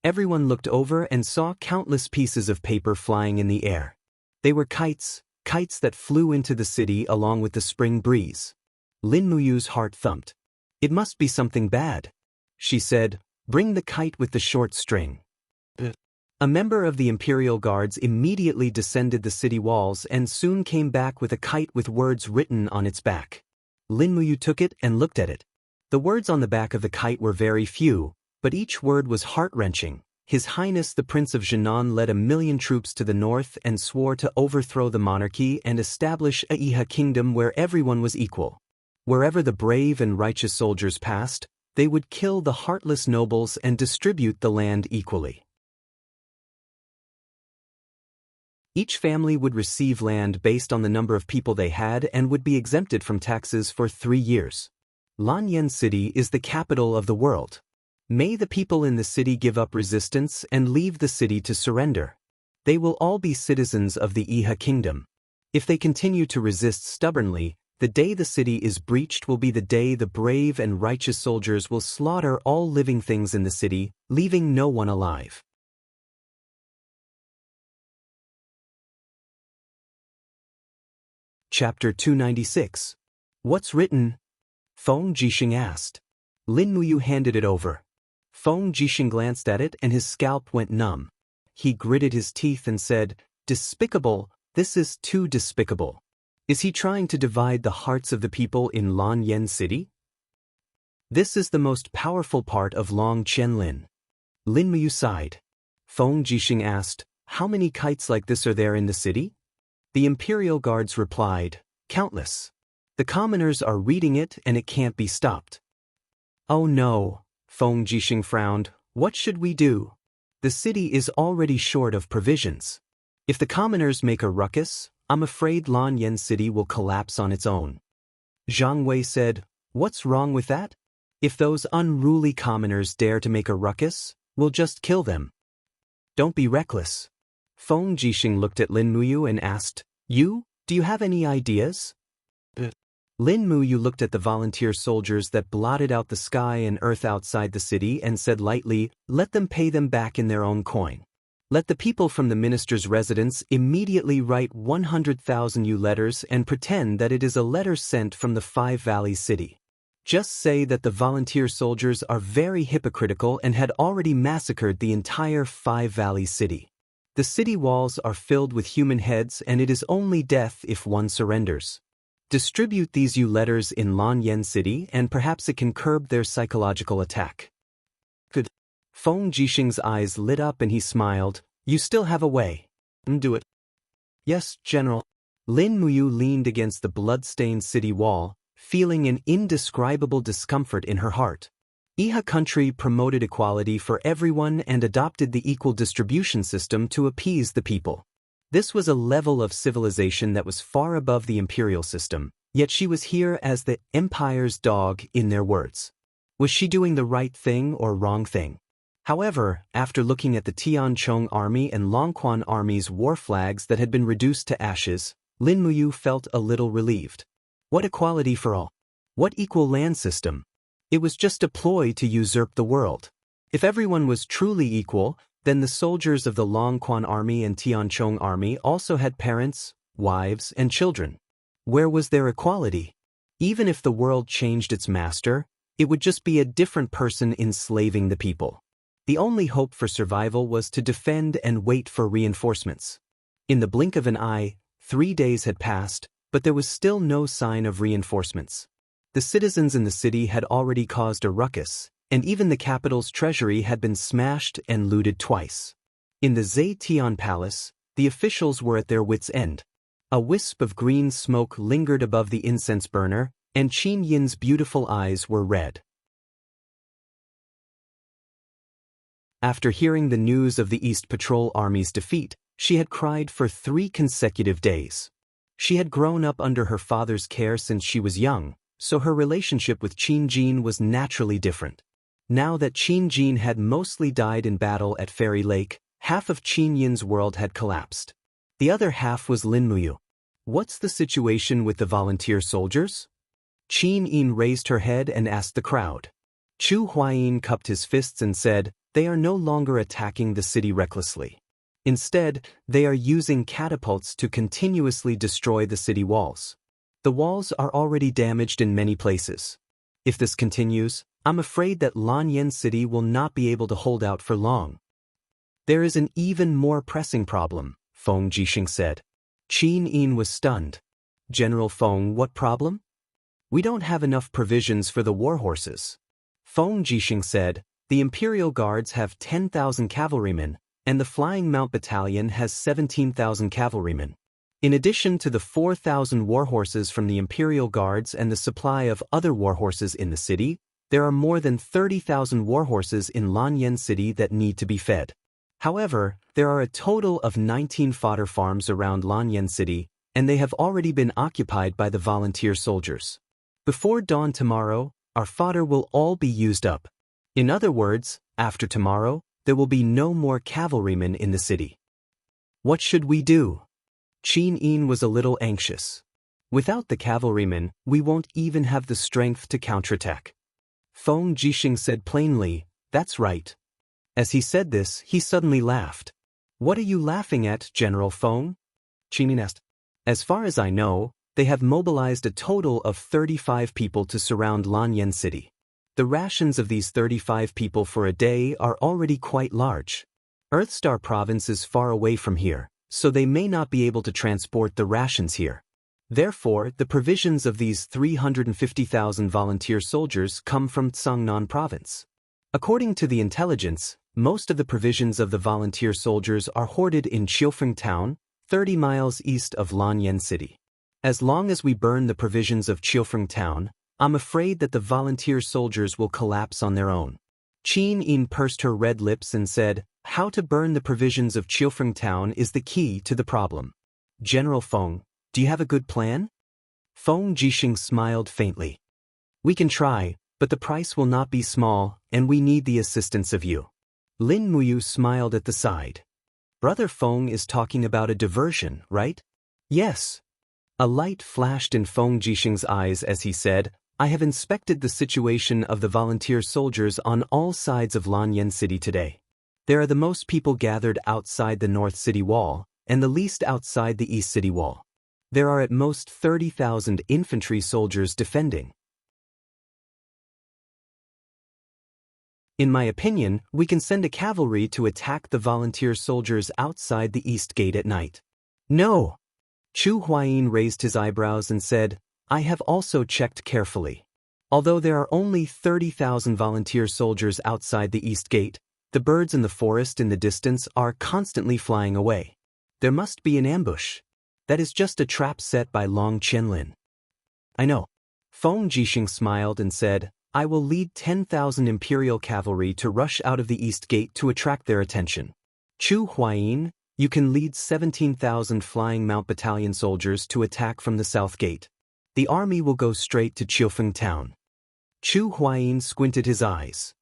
Everyone looked over and saw countless pieces of paper flying in the air. They were kites that flew into the city along with the spring breeze. Lin Muyu's heart thumped. It must be something bad. She said, "Bring the kite with the short string." A member of the Imperial Guards immediately descended the city walls and soon came back with a kite with words written on its back. Lin Muyu took it and looked at it. The words on the back of the kite were very few, but each word was heart-wrenching. His Highness the Prince of Jinan led 1,000,000 troops to the north and swore to overthrow the monarchy and establish a Iha kingdom where everyone was equal. Wherever the brave and righteous soldiers passed, They would kill the heartless nobles and distribute the land equally. Each family would receive land based on the number of people they had and would be exempted from taxes for 3 years. Lanyan City is the capital of the world. May the people in the city give up resistance and leave the city to surrender. They will all be citizens of the Iha kingdom. If they continue to resist stubbornly, the day the city is breached will be the day the brave and righteous soldiers will slaughter all living things in the city, leaving no one alive. Chapter 296. What's written? Feng Jixing asked. Lin Muyu handed it over. Feng Jixing glanced at it and his scalp went numb. He gritted his teeth and said, "Despicable, this is too despicable. Is he trying to divide the hearts of the people in Lanyan City? This is the most powerful part of Long Qianlin." Lin Muyu sighed. Feng Jixing asked, "How many kites like this are there in the city?" The imperial guards replied, "Countless. The commoners are reading it and it can't be stopped." "Oh no," Feng Jixing frowned, "what should we do? The city is already short of provisions. If the commoners make a ruckus, I'm afraid Lanyan City will collapse on its own." Zhang Wei said, "What's wrong with that? If those unruly commoners dare to make a ruckus, we'll just kill them." "Don't be reckless." Feng Jixing looked at Lin Muyu and asked, "Do you have any ideas?" Lin Muyu looked at the volunteer soldiers that blotted out the sky and earth outside the city and said lightly, "Let them pay them back in their own coin. Let the people from the minister's residence immediately write 100,000 letters and pretend that it is a letter sent from the Five Valleys city. Just say that the volunteer soldiers are very hypocritical and had already massacred the entire Five Valleys city. The city walls are filled with human heads and it is only death if one surrenders. Distribute these letters in Lanyan City and perhaps it can curb their psychological attack." "Good." Feng Jixing's eyes lit up and he smiled. "You still have a way. Do it." "Yes, General." Lin Muyu leaned against the blood-stained city wall, feeling an indescribable discomfort in her heart. Iha country promoted equality for everyone and adopted the equal distribution system to appease the people. This was a level of civilization that was far above the imperial system, yet she was here as the empire's dog in their words. Was she doing the right thing or wrong thing? However, after looking at the Tianchong army and Longquan army's war flags that had been reduced to ashes, Lin Muyu felt a little relieved. What equality for all? What equal land system? It was just a ploy to usurp the world. If everyone was truly equal, then the soldiers of the Longquan army and Tianchong army also had parents, wives, and children. Where was their equality? Even if the world changed its master, it would just be a different person enslaving the people. The only hope for survival was to defend and wait for reinforcements. In the blink of an eye, 3 days had passed, but there was still no sign of reinforcements. The citizens in the city had already caused a ruckus, and even the capital's treasury had been smashed and looted twice. In the Zetian Palace, the officials were at their wits' end. A wisp of green smoke lingered above the incense burner, and Qin Yin's beautiful eyes were red. After hearing the news of the East Patrol Army's defeat, she had cried for 3 consecutive days. She had grown up under her father's care since she was young, so her relationship with Qin Jin was naturally different. Now that Qin Jin had mostly died in battle at Fairy Lake, half of Qin Yin's world had collapsed. The other half was Lin Muyu. "What's the situation with the volunteer soldiers?" Qin Yin raised her head and asked the crowd. Chu Huayin cupped his fists and said, "They are no longer attacking the city recklessly. Instead, they are using catapults to continuously destroy the city walls. The walls are already damaged in many places. If this continues, I'm afraid that Lanyan City will not be able to hold out for long." "There is an even more pressing problem," Feng Jixing said. Qin Yin was stunned. "General Feng, what problem?" "We don't have enough provisions for the war horses." Feng Jixing said, "The Imperial Guards have 10,000 cavalrymen, and the Flying Mount Battalion has 17,000 cavalrymen. In addition to the 4,000 war horses from the Imperial Guards and the supply of other war horses in the city, There are more than 30,000 warhorses in Lanyan City that need to be fed. However, there are a total of 19 fodder farms around Lanyan City, and they have already been occupied by the volunteer soldiers. Before dawn tomorrow, our fodder will all be used up. In other words, after tomorrow, there will be no more cavalrymen in the city. What should we do? Qin Yin was a little anxious. Without the cavalrymen, we won't even have the strength to counterattack. Feng Jixing said plainly, "That's right." As he said this, he suddenly laughed. "What are you laughing at, General Feng?" Qin Yin asked. "As far as I know, they have mobilized a total of 35 people to surround Lanyan City. The rations of these 35 people for a day are already quite large. Earthstar Province is far away from here, so they may not be able to transport the rations here. Therefore, the provisions of these 350,000 volunteer soldiers come from Tsangnan Province. According to the intelligence, most of the provisions of the volunteer soldiers are hoarded in Qiufeng Town, 30 miles east of Lanyan City. As long as we burn the provisions of Qiufeng Town, I'm afraid that the volunteer soldiers will collapse on their own." Qin Yin pursed her red lips and said, "How to burn the provisions of Qiufeng Town is the key to the problem. General Feng, do you have a good plan?" Feng Jixing smiled faintly. "We can try, but the price will not be small, and we need the assistance of you." Lin Muyu smiled at the side. "Brother Feng is talking about a diversion, right?" "Yes." A light flashed in Feng Jixing's eyes as he said, "I have inspected the situation of the volunteer soldiers on all sides of Lanyan City today. There are the most people gathered outside the North City Wall, and the least outside the East City Wall. There are at most 30,000 infantry soldiers defending. In my opinion, we can send a cavalry to attack the volunteer soldiers outside the East Gate at night." "No!" Chu Huayin raised his eyebrows and said, "I have also checked carefully. Although there are only 30,000 volunteer soldiers outside the East Gate, the birds in the forest in the distance are constantly flying away. There must be an ambush. That is just a trap set by Long Qianlin." "I know." Feng Jixing smiled and said, "I will lead 10,000 Imperial cavalry to rush out of the East Gate to attract their attention. Chu Huayin, you can lead 17,000 Flying Mount Battalion soldiers to attack from the South Gate. The army will go straight to Qiufeng Town." Chu Huayin squinted his eyes.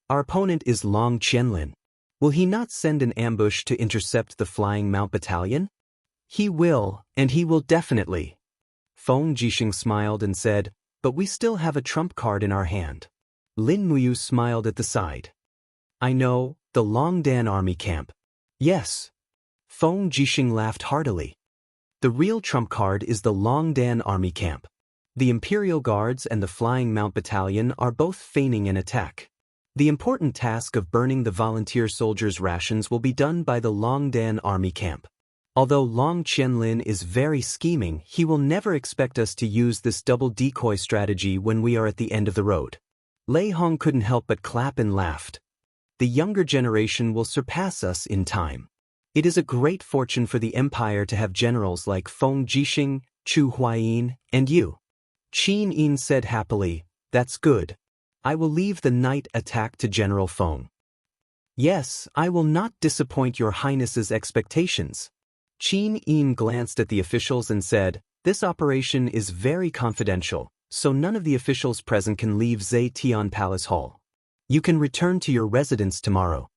"Our opponent is Long Qianlin. Will he not send an ambush to intercept the Flying Mount Battalion?" "He will, and he will definitely." Feng Jixing smiled and said, "But we still have a trump card in our hand." Lin Muyu smiled at the side. "I know, the Longdan army camp." "Yes." Feng Jixing laughed heartily. "The real trump card is the Longdan army camp. The Imperial Guards and the Flying Mount Battalion are both feigning an attack. The important task of burning the volunteer soldiers' rations will be done by the Longdan army camp. Although Long Qianlin is very scheming, he will never expect us to use this double decoy strategy when we are at the end of the road." Lei Hong couldn't help but clap and laughed. "The younger generation will surpass us in time. It is a great fortune for the Empire to have generals like Feng Jixing, Chu Huayin, and you." Qin Yin said happily, "That's good. I will leave the night attack to General Feng." "Yes, I will not disappoint your Highness's expectations." Qin Yin glanced at the officials and said, "This operation is very confidential, so none of the officials present can leave Zetian Palace Hall. You can return to your residence tomorrow."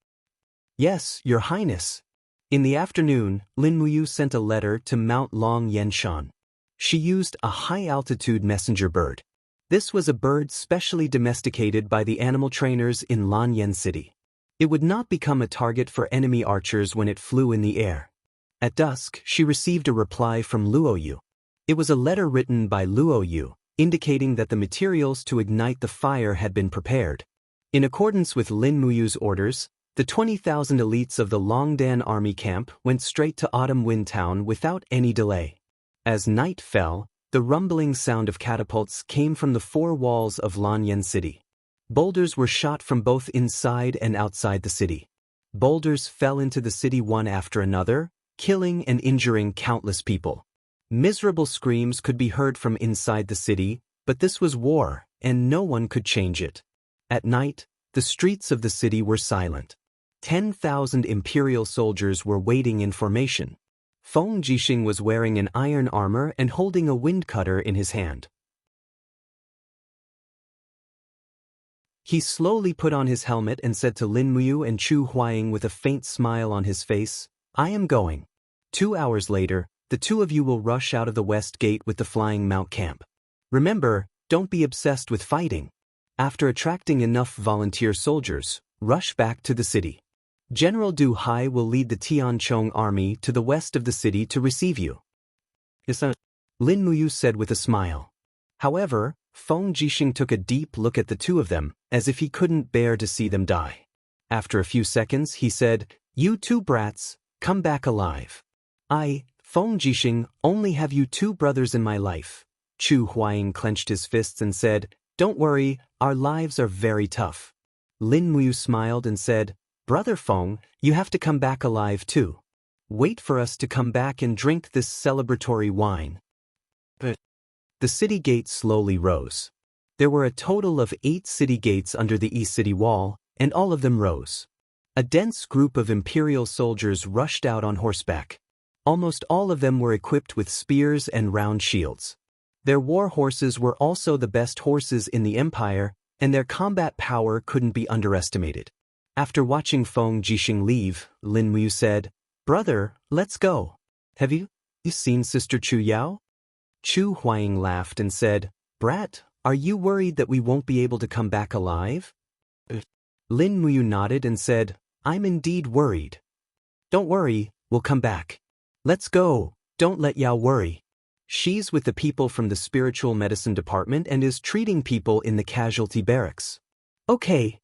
"Yes, Your Highness." In the afternoon, Lin Muyu sent a letter to Mount Long Yenshan. She used a high-altitude messenger bird. This was a bird specially domesticated by the animal trainers in Lanyan City. It would not become a target for enemy archers when it flew in the air. At dusk, she received a reply from Luoyu. It was a letter written by Luoyu, indicating that the materials to ignite the fire had been prepared. In accordance with Lin Muyu's orders, the 20,000 elites of the Longdan army camp went straight to Autumn Wind Town without any delay. As night fell, the rumbling sound of catapults came from the four walls of Lanyan City. Boulders were shot from both inside and outside the city. Boulders fell into the city one after another, killing and injuring countless people. Miserable screams could be heard from inside the city, but this was war, and no one could change it. At night, the streets of the city were silent. 10,000 imperial soldiers were waiting in formation. Feng Jixing was wearing an iron armor and holding a wind cutter in his hand. He slowly put on his helmet and said to Lin Muyu and Chu Huaying with a faint smile on his face, "I am going. 2 hours later, the two of you will rush out of the west gate with the flying mount camp. Remember, don't be obsessed with fighting. After attracting enough volunteer soldiers, rush back to the city. General Du Hai will lead the Tianchong army to the west of the city to receive you." "Yes, Lin Muyu said with a smile. However, Feng Jixing took a deep look at the two of them, as if he couldn't bear to see them die. After a few seconds, he said, "You two brats, come back alive. I, Feng Jixing, only have you two brothers in my life." Chu Huaying clenched his fists and said, "Don't worry, our lives are very tough." Lin Muyu smiled and said, "Brother Feng, you have to come back alive too. Wait for us to come back and drink this celebratory wine." The city gate slowly rose. There were a total of 8 city gates under the east city wall, and all of them rose. A dense group of imperial soldiers rushed out on horseback. Almost all of them were equipped with spears and round shields. Their war horses were also the best horses in the empire, and their combat power couldn't be underestimated. After watching Feng Jixing leave, Lin Muyu said, "Brother, let's go. Have you seen Sister Chu Yao?" Chu Huaying laughed and said, "Brat, are you worried that we won't be able to come back alive?" Lin Muyu nodded and said, "I'm indeed worried." "Don't worry, we'll come back. Let's go, don't let Yao worry. She's with the people from the spiritual medicine department and is treating people in the casualty barracks." "Okay."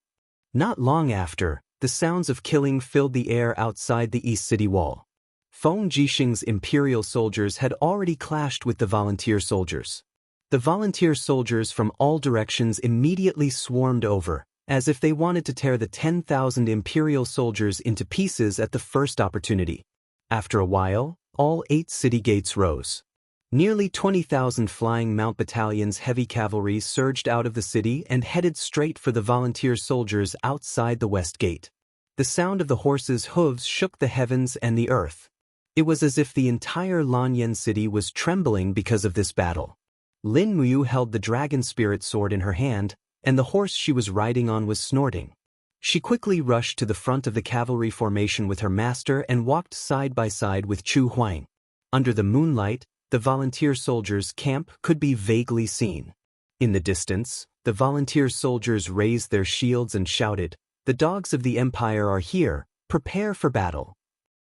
Not long after, the sounds of killing filled the air outside the east city wall. Feng Jixing's imperial soldiers had already clashed with the volunteer soldiers. The volunteer soldiers from all directions immediately swarmed over, as if they wanted to tear the 10,000 imperial soldiers into pieces at the first opportunity. After a while, all 8 city gates rose. Nearly 20,000 flying mount battalions heavy cavalry surged out of the city and headed straight for the volunteer soldiers outside the west gate. The sound of the horses' hooves shook the heavens and the earth. It was as if the entire Lanyan city was trembling because of this battle. Lin Muyu held the dragon spirit sword in her hand, and the horse she was riding on was snorting. She quickly rushed to the front of the cavalry formation with her master and walked side by side with Chu Huaying. Under the moonlight, the volunteer soldiers' camp could be vaguely seen. In the distance, the volunteer soldiers raised their shields and shouted, "The dogs of the Empire are here, prepare for battle.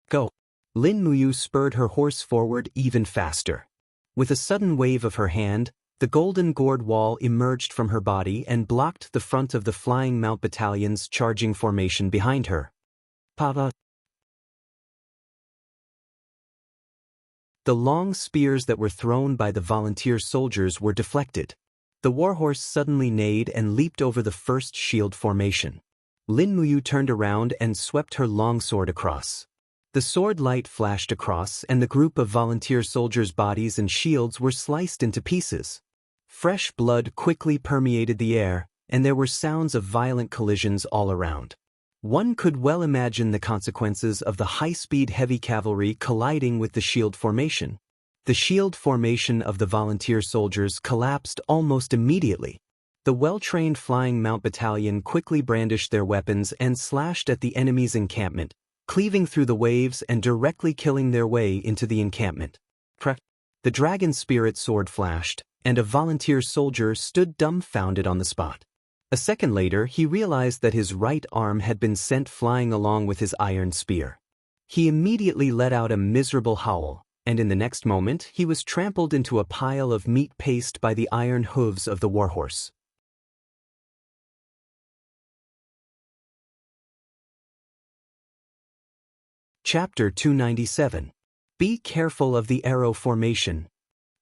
Go." Lin Muyu spurred her horse forward even faster. With a sudden wave of her hand, the golden gourd wall emerged from her body and blocked the front of the flying mount battalion's charging formation behind her. Pava. The long spears that were thrown by the volunteer soldiers were deflected. The warhorse suddenly neighed and leaped over the first shield formation. Lin Muyu turned around and swept her longsword across. The sword light flashed across and the group of volunteer soldiers' bodies and shields were sliced into pieces. Fresh blood quickly permeated the air, and there were sounds of violent collisions all around. One could well imagine the consequences of the high-speed heavy cavalry colliding with the shield formation. The shield formation of the volunteer soldiers collapsed almost immediately. The well-trained flying mount battalion quickly brandished their weapons and slashed at the enemy's encampment, cleaving through the waves and directly killing their way into the encampment. The dragon spirit sword flashed, and a volunteer soldier stood dumbfounded on the spot. A second later, he realized that his right arm had been sent flying along with his iron spear. He immediately let out a miserable howl, and in the next moment, he was trampled into a pile of meat paste by the iron hooves of the warhorse. Chapter 297. Be careful of the arrow formation.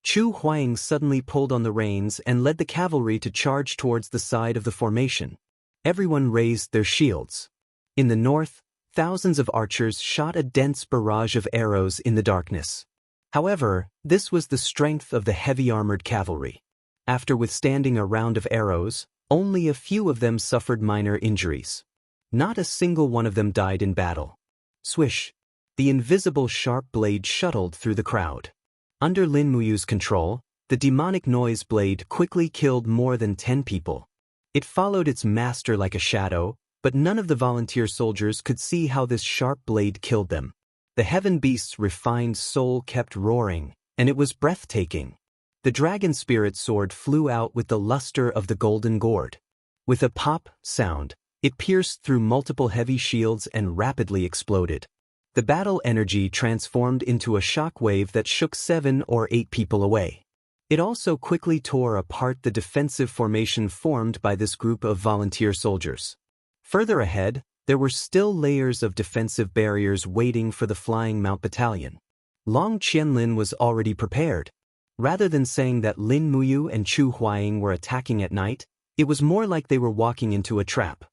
Chu Huaying suddenly pulled on the reins and led the cavalry to charge towards the side of the formation. Everyone raised their shields. In the north, thousands of archers shot a dense barrage of arrows in the darkness. However, this was the strength of the heavy armored cavalry. After withstanding a round of arrows, Only a few of them suffered minor injuries. Not a single one of them died in battle. Swish! The invisible sharp blade shuttled through the crowd. Under Lin Muyu's control, the demonic noise blade quickly killed more than 10 people. It followed its master like a shadow, but none of the volunteer soldiers could see how this sharp blade killed them. The heaven beast's refined soul kept roaring, and it was breathtaking. The dragon spirit sword flew out with the luster of the golden gourd. With a pop sound, it pierced through multiple heavy shields and rapidly exploded. The battle energy transformed into a shock wave that shook 7 or 8 people away. It also quickly tore apart the defensive formation formed by this group of volunteer soldiers. Further ahead, there were still layers of defensive barriers waiting for the Flying Mount Battalion. Long Qianlin was already prepared. Rather than saying that Lin Muyu and Chu Huaying were attacking at night, it was more like they were walking into a trap.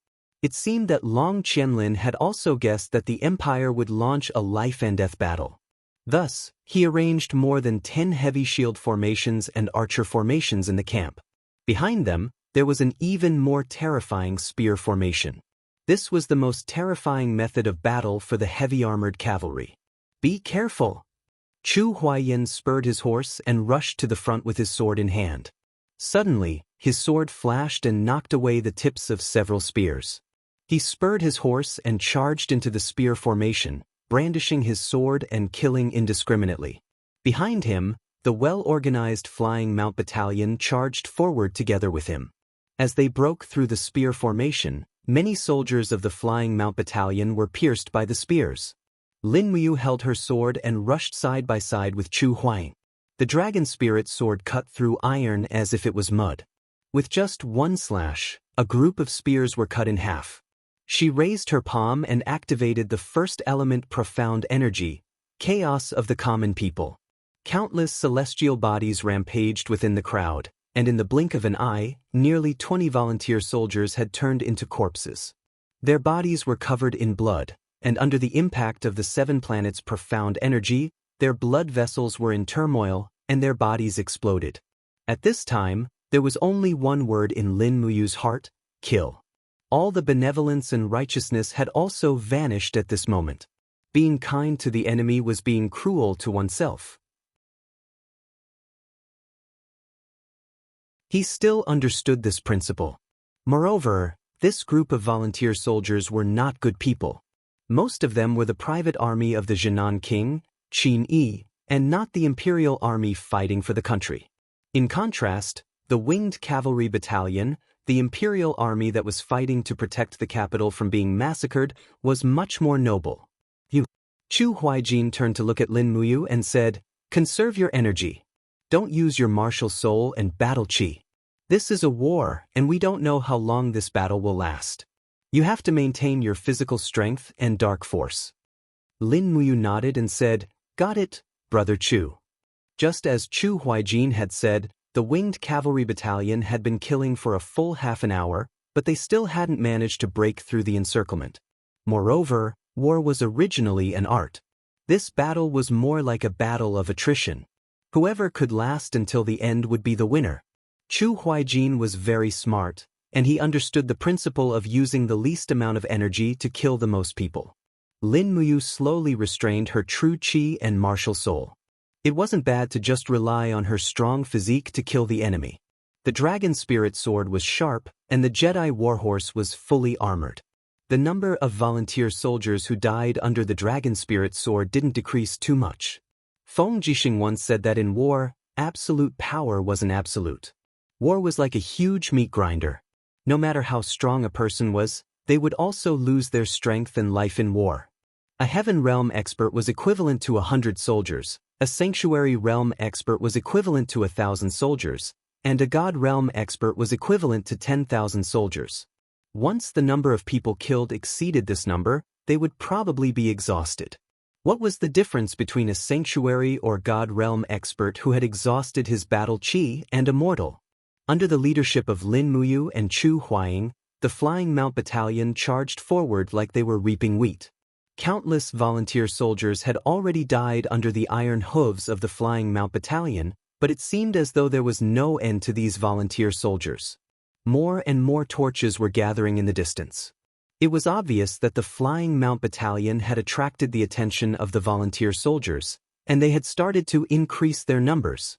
It seemed that Long Qianlin had also guessed that the Empire would launch a life-and-death battle. Thus, he arranged more than 10 heavy shield formations and archer formations in the camp. Behind them, there was an even more terrifying spear formation. This was the most terrifying method of battle for the heavy-armored cavalry. Be careful! Chu Huayan spurred his horse and rushed to the front with his sword in hand. Suddenly, his sword flashed and knocked away the tips of several spears. He spurred his horse and charged into the spear formation, brandishing his sword and killing indiscriminately. Behind him, the well-organized Flying Mount Battalion charged forward together with him. As they broke through the spear formation, many soldiers of the Flying Mount Battalion were pierced by the spears. Lin Muyu held her sword and rushed side by side with Chu Huaying. The dragon spirit sword cut through iron as if it was mud. With just one slash, a group of spears were cut in half. She raised her palm and activated the first element profound energy, chaos of the common people. Countless celestial bodies rampaged within the crowd, and in the blink of an eye, nearly 20 volunteer soldiers had turned into corpses. Their bodies were covered in blood, and under the impact of the 7 planets' profound energy, their blood vessels were in turmoil, and their bodies exploded. At this time, there was only one word in Lin Muyu's heart: kill. All the benevolence and righteousness had also vanished at this moment. Being kind to the enemy was being cruel to oneself. He still understood this principle. Moreover, this group of volunteer soldiers were not good people. Most of them were the private army of the Jinan king, Qin Yi, and not the imperial army fighting for the country. In contrast, the winged cavalry battalion, the imperial army that was fighting to protect the capital from being massacred, was much more noble. Chu Huaijin turned to look at Lin Muyu and said, "Conserve your energy. Don't use your martial soul and battle chi. This is a war, and we don't know how long this battle will last. You have to maintain your physical strength and dark force." Lin Muyu nodded and said, "Got it, Brother Chu." Just as Chu Huaijin had said, the winged cavalry battalion had been killing for a full half an hour, but they still hadn't managed to break through the encirclement. Moreover, war was originally an art. This battle was more like a battle of attrition. Whoever could last until the end would be the winner. Chu Huaijin was very smart, and he understood the principle of using the least amount of energy to kill the most people. Lin Muyu slowly restrained her true chi and martial soul. It wasn't bad to just rely on her strong physique to kill the enemy. The dragon spirit sword was sharp, and the Jedi warhorse was fully armored. The number of volunteer soldiers who died under the dragon spirit sword didn't decrease too much. Feng Jixing once said that in war, absolute power wasn't absolute. War was like a huge meat grinder. No matter how strong a person was, they would also lose their strength and life in war. A Heaven Realm expert was equivalent to 100 soldiers, a Sanctuary Realm expert was equivalent to 1,000 soldiers, and a God Realm expert was equivalent to 10,000 soldiers. Once the number of people killed exceeded this number, they would probably be exhausted. What was the difference between a Sanctuary or God Realm expert who had exhausted his battle chi and Immortal? Under the leadership of Lin Muyu and Chu Huaying, the Flying Mount Battalion charged forward like they were reaping wheat. Countless volunteer soldiers had already died under the iron hooves of the Flying Mount Battalion, but it seemed as though there was no end to these volunteer soldiers. More and more torches were gathering in the distance. It was obvious that the Flying Mount Battalion had attracted the attention of the volunteer soldiers, and they had started to increase their numbers.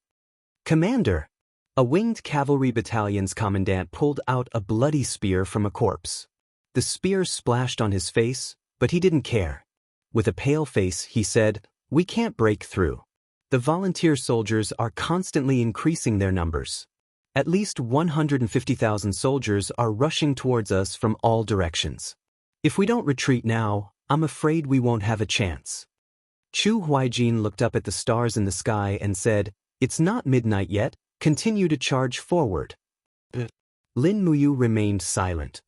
"Commander!" A winged cavalry battalion's commandant pulled out a bloody spear from a corpse. The spear splashed on his face, but he didn't care. With a pale face, he said, "We can't break through. The volunteer soldiers are constantly increasing their numbers. At least 150,000 soldiers are rushing towards us from all directions. If we don't retreat now, I'm afraid we won't have a chance." Chu Huaijin looked up at the stars in the sky and said, "It's not midnight yet, continue to charge forward." Lin Muyu remained silent.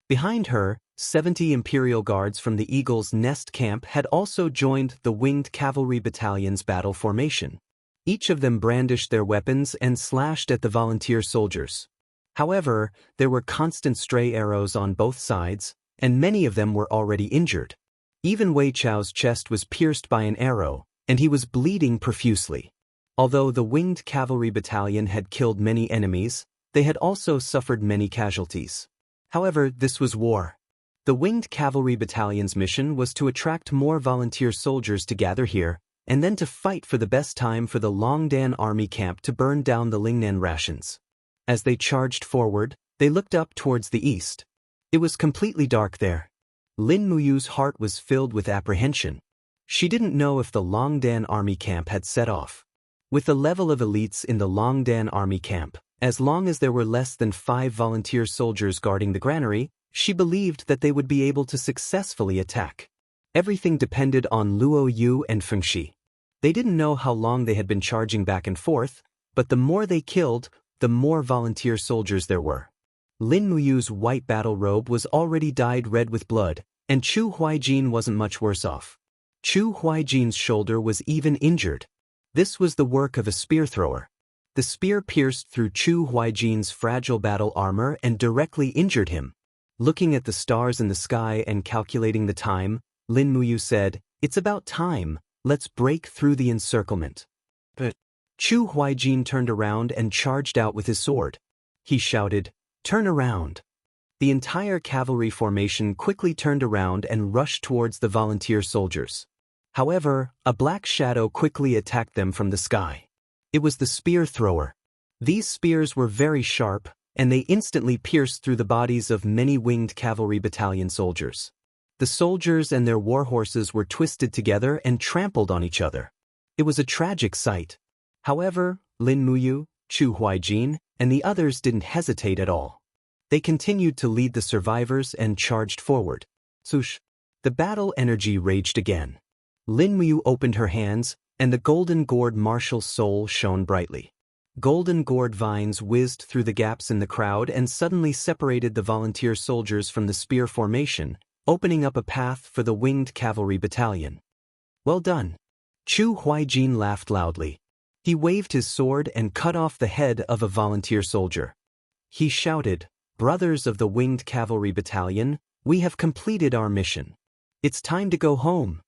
Behind her, 70 Imperial Guards from the Eagle's Nest camp had also joined the Winged Cavalry Battalion's battle formation. Each of them brandished their weapons and slashed at the volunteer soldiers. However, there were constant stray arrows on both sides, and many of them were already injured. Even Wei Chao's chest was pierced by an arrow, and he was bleeding profusely. Although the Winged Cavalry Battalion had killed many enemies, they had also suffered many casualties. However, this was war. The Winged Cavalry Battalion's mission was to attract more volunteer soldiers to gather here, and then to fight for the best time for the Longdan army camp to burn down the Lingnan rations. As they charged forward, they looked up towards the east. It was completely dark there. Lin Muyu's heart was filled with apprehension. She didn't know if the Longdan army camp had set off. With the level of elites in the Longdan army camp, as long as there were less than 5 volunteer soldiers guarding the granary, she believed that they would be able to successfully attack. Everything depended on Luo Yu and Fengxi. They didn't know how long they had been charging back and forth, but the more they killed, the more volunteer soldiers there were. Lin Muyu's white battle robe was already dyed red with blood, and Chu Huaijin wasn't much worse off. Chu Huaijin's shoulder was even injured. This was the work of a spear thrower. The spear pierced through Chu Huaijin's fragile battle armor and directly injured him. Looking at the stars in the sky and calculating the time, Lin Muyu said, "It's about time, let's break through the encirclement." But Chu Huaijin turned around and charged out with his sword. He shouted, "Turn around." The entire cavalry formation quickly turned around and rushed towards the volunteer soldiers. However, a black shadow quickly attacked them from the sky. It was the spear thrower. These spears were very sharp, and they instantly pierced through the bodies of many Winged Cavalry Battalion soldiers. The soldiers and their war horses were twisted together and trampled on each other. It was a tragic sight. However, Lin Muyu, Chu Huaijin, and the others didn't hesitate at all. They continued to lead the survivors and charged forward. Swoosh! The battle energy raged again. Lin Muyu opened her hands, and the golden gourd martial soul shone brightly. Golden gourd vines whizzed through the gaps in the crowd and suddenly separated the volunteer soldiers from the spear formation, opening up a path for the Winged Cavalry Battalion. "Well done." Chu Huaijin laughed loudly. He waved his sword and cut off the head of a volunteer soldier. He shouted, "Brothers of the Winged Cavalry Battalion, we have completed our mission. It's time to go home."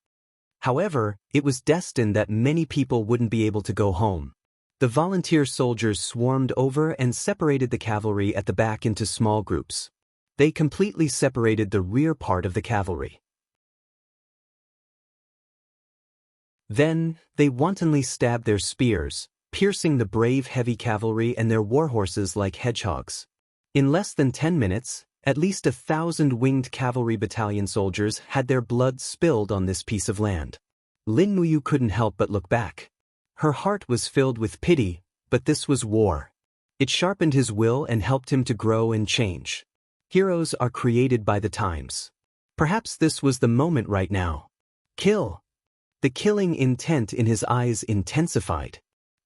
However, it was destined that many people wouldn't be able to go home. The volunteer soldiers swarmed over and separated the cavalry at the back into small groups. They completely separated the rear part of the cavalry. Then, they wantonly stabbed their spears, piercing the brave heavy cavalry and their war horses like hedgehogs. In less than 10 minutes, at least 1,000 Winged Cavalry Battalion soldiers had their blood spilled on this piece of land. Lin Muyu couldn't help but look back. Her heart was filled with pity, but this was war. It sharpened his will and helped him to grow and change. Heroes are created by the times. Perhaps this was the moment right now. Kill! The killing intent in his eyes intensified.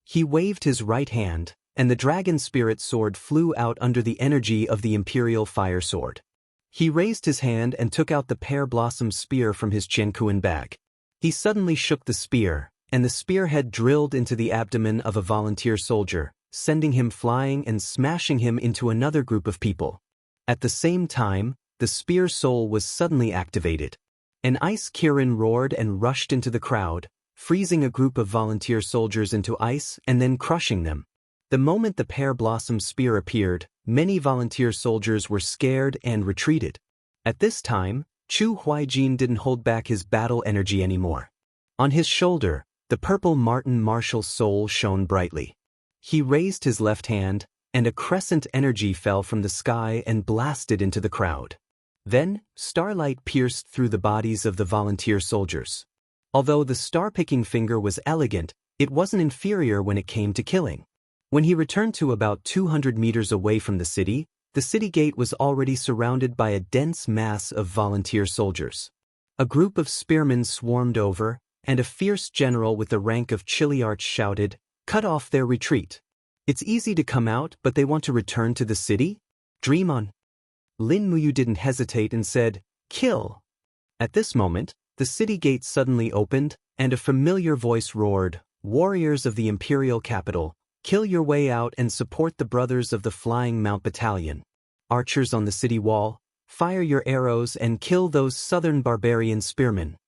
He waved his right hand, and the dragon spirit sword flew out under the energy of the imperial fire sword. He raised his hand and took out the pear blossom spear from his Jianghu bag. He suddenly shook the spear, and the spearhead drilled into the abdomen of a volunteer soldier, sending him flying and smashing him into another group of people. At the same time, the spear soul was suddenly activated. An ice Kirin roared and rushed into the crowd, freezing a group of volunteer soldiers into ice and then crushing them. The moment the pear blossom spear appeared, many volunteer soldiers were scared and retreated. At this time, Chu Huaijin didn't hold back his battle energy anymore. On his shoulder, the purple marten martial soul shone brightly. He raised his left hand, and a crescent energy fell from the sky and blasted into the crowd. Then, starlight pierced through the bodies of the volunteer soldiers. Although the star-picking finger was elegant, it wasn't inferior when it came to killing. When he returned to about 200 meters away from the city gate was already surrounded by a dense mass of volunteer soldiers. A group of spearmen swarmed over, and a fierce general with the rank of Chiliarch shouted, "Cut off their retreat. It's easy to come out, but they want to return to the city? Dream on." Lin Muyu didn't hesitate and said, "Kill." At this moment, the city gate suddenly opened, and a familiar voice roared, "Warriors of the imperial capital, kill your way out and support the brothers of the Flying Mount Battalion. Archers on the city wall, fire your arrows and kill those southern barbarian spearmen."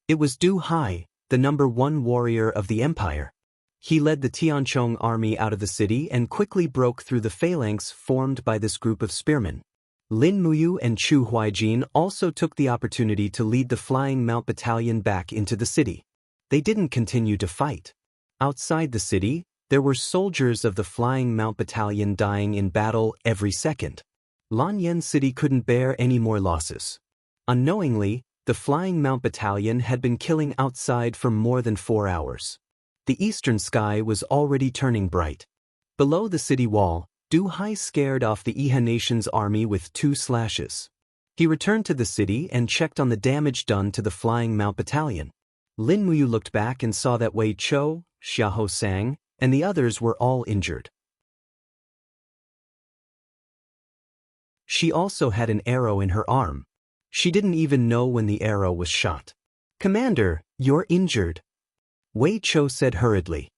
It was Du Hai, the #1 warrior of the empire. He led the Tianchong army out of the city and quickly broke through the phalanx formed by this group of spearmen. Lin Muyu and Chu Huaijin also took the opportunity to lead the Flying Mount Battalion back into the city. They didn't continue to fight. Outside the city, there were soldiers of the Flying Mount Battalion dying in battle every second. Lanyan City couldn't bear any more losses. Unknowingly, the Flying Mount Battalion had been killing outside for more than 4 hours. The eastern sky was already turning bright. Below the city wall, Du Hai scared off the Iha Nation's army with 2 slashes. He returned to the city and checked on the damage done to the Flying Mount Battalion. Lin Muyu looked back and saw that Wei Chou, Xiahou Sang, and the others were all injured. She also had an arrow in her arm. She didn't even know when the arrow was shot. "Commander, you're injured," Wei Chou said hurriedly.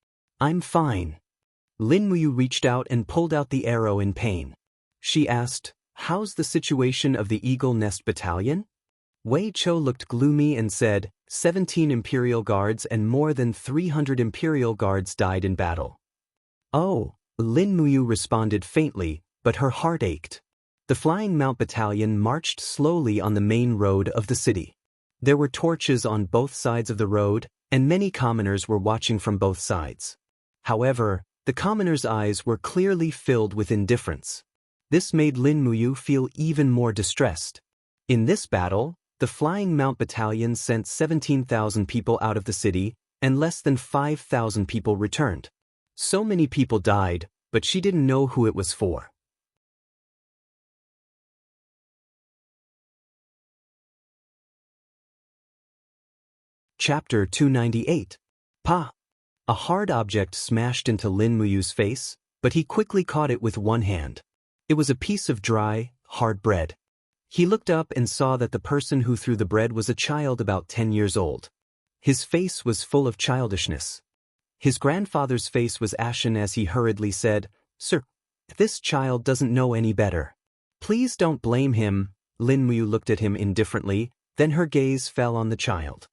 "I'm fine." Lin Muyu reached out and pulled out the arrow in pain. She asked, "How's the situation of the Eagle Nest Battalion?" Wei Chou looked gloomy and said, 17 Imperial Guards and more than 300 Imperial Guards died in battle." "Oh," Lin Muyu responded faintly, but her heart ached. The Flying Mount Battalion marched slowly on the main road of the city. There were torches on both sides of the road, and many commoners were watching from both sides. However, the commoners' eyes were clearly filled with indifference. This made Lin Muyu feel even more distressed. In this battle, the Flying Mount Battalion sent 17,000 people out of the city, and less than 5,000 people returned. So many people died, but she didn't know who it was for. Chapter 298. Pa! A hard object smashed into Lin Muyu's face, but he quickly caught it with one hand. It was a piece of dry, hard bread. He looked up and saw that the person who threw the bread was a child about 10 years old. His face was full of childishness. His grandfather's face was ashen as he hurriedly said, "Sir, this child doesn't know any better. Please don't blame him." Lin Muyu looked at him indifferently, then her gaze fell on the child.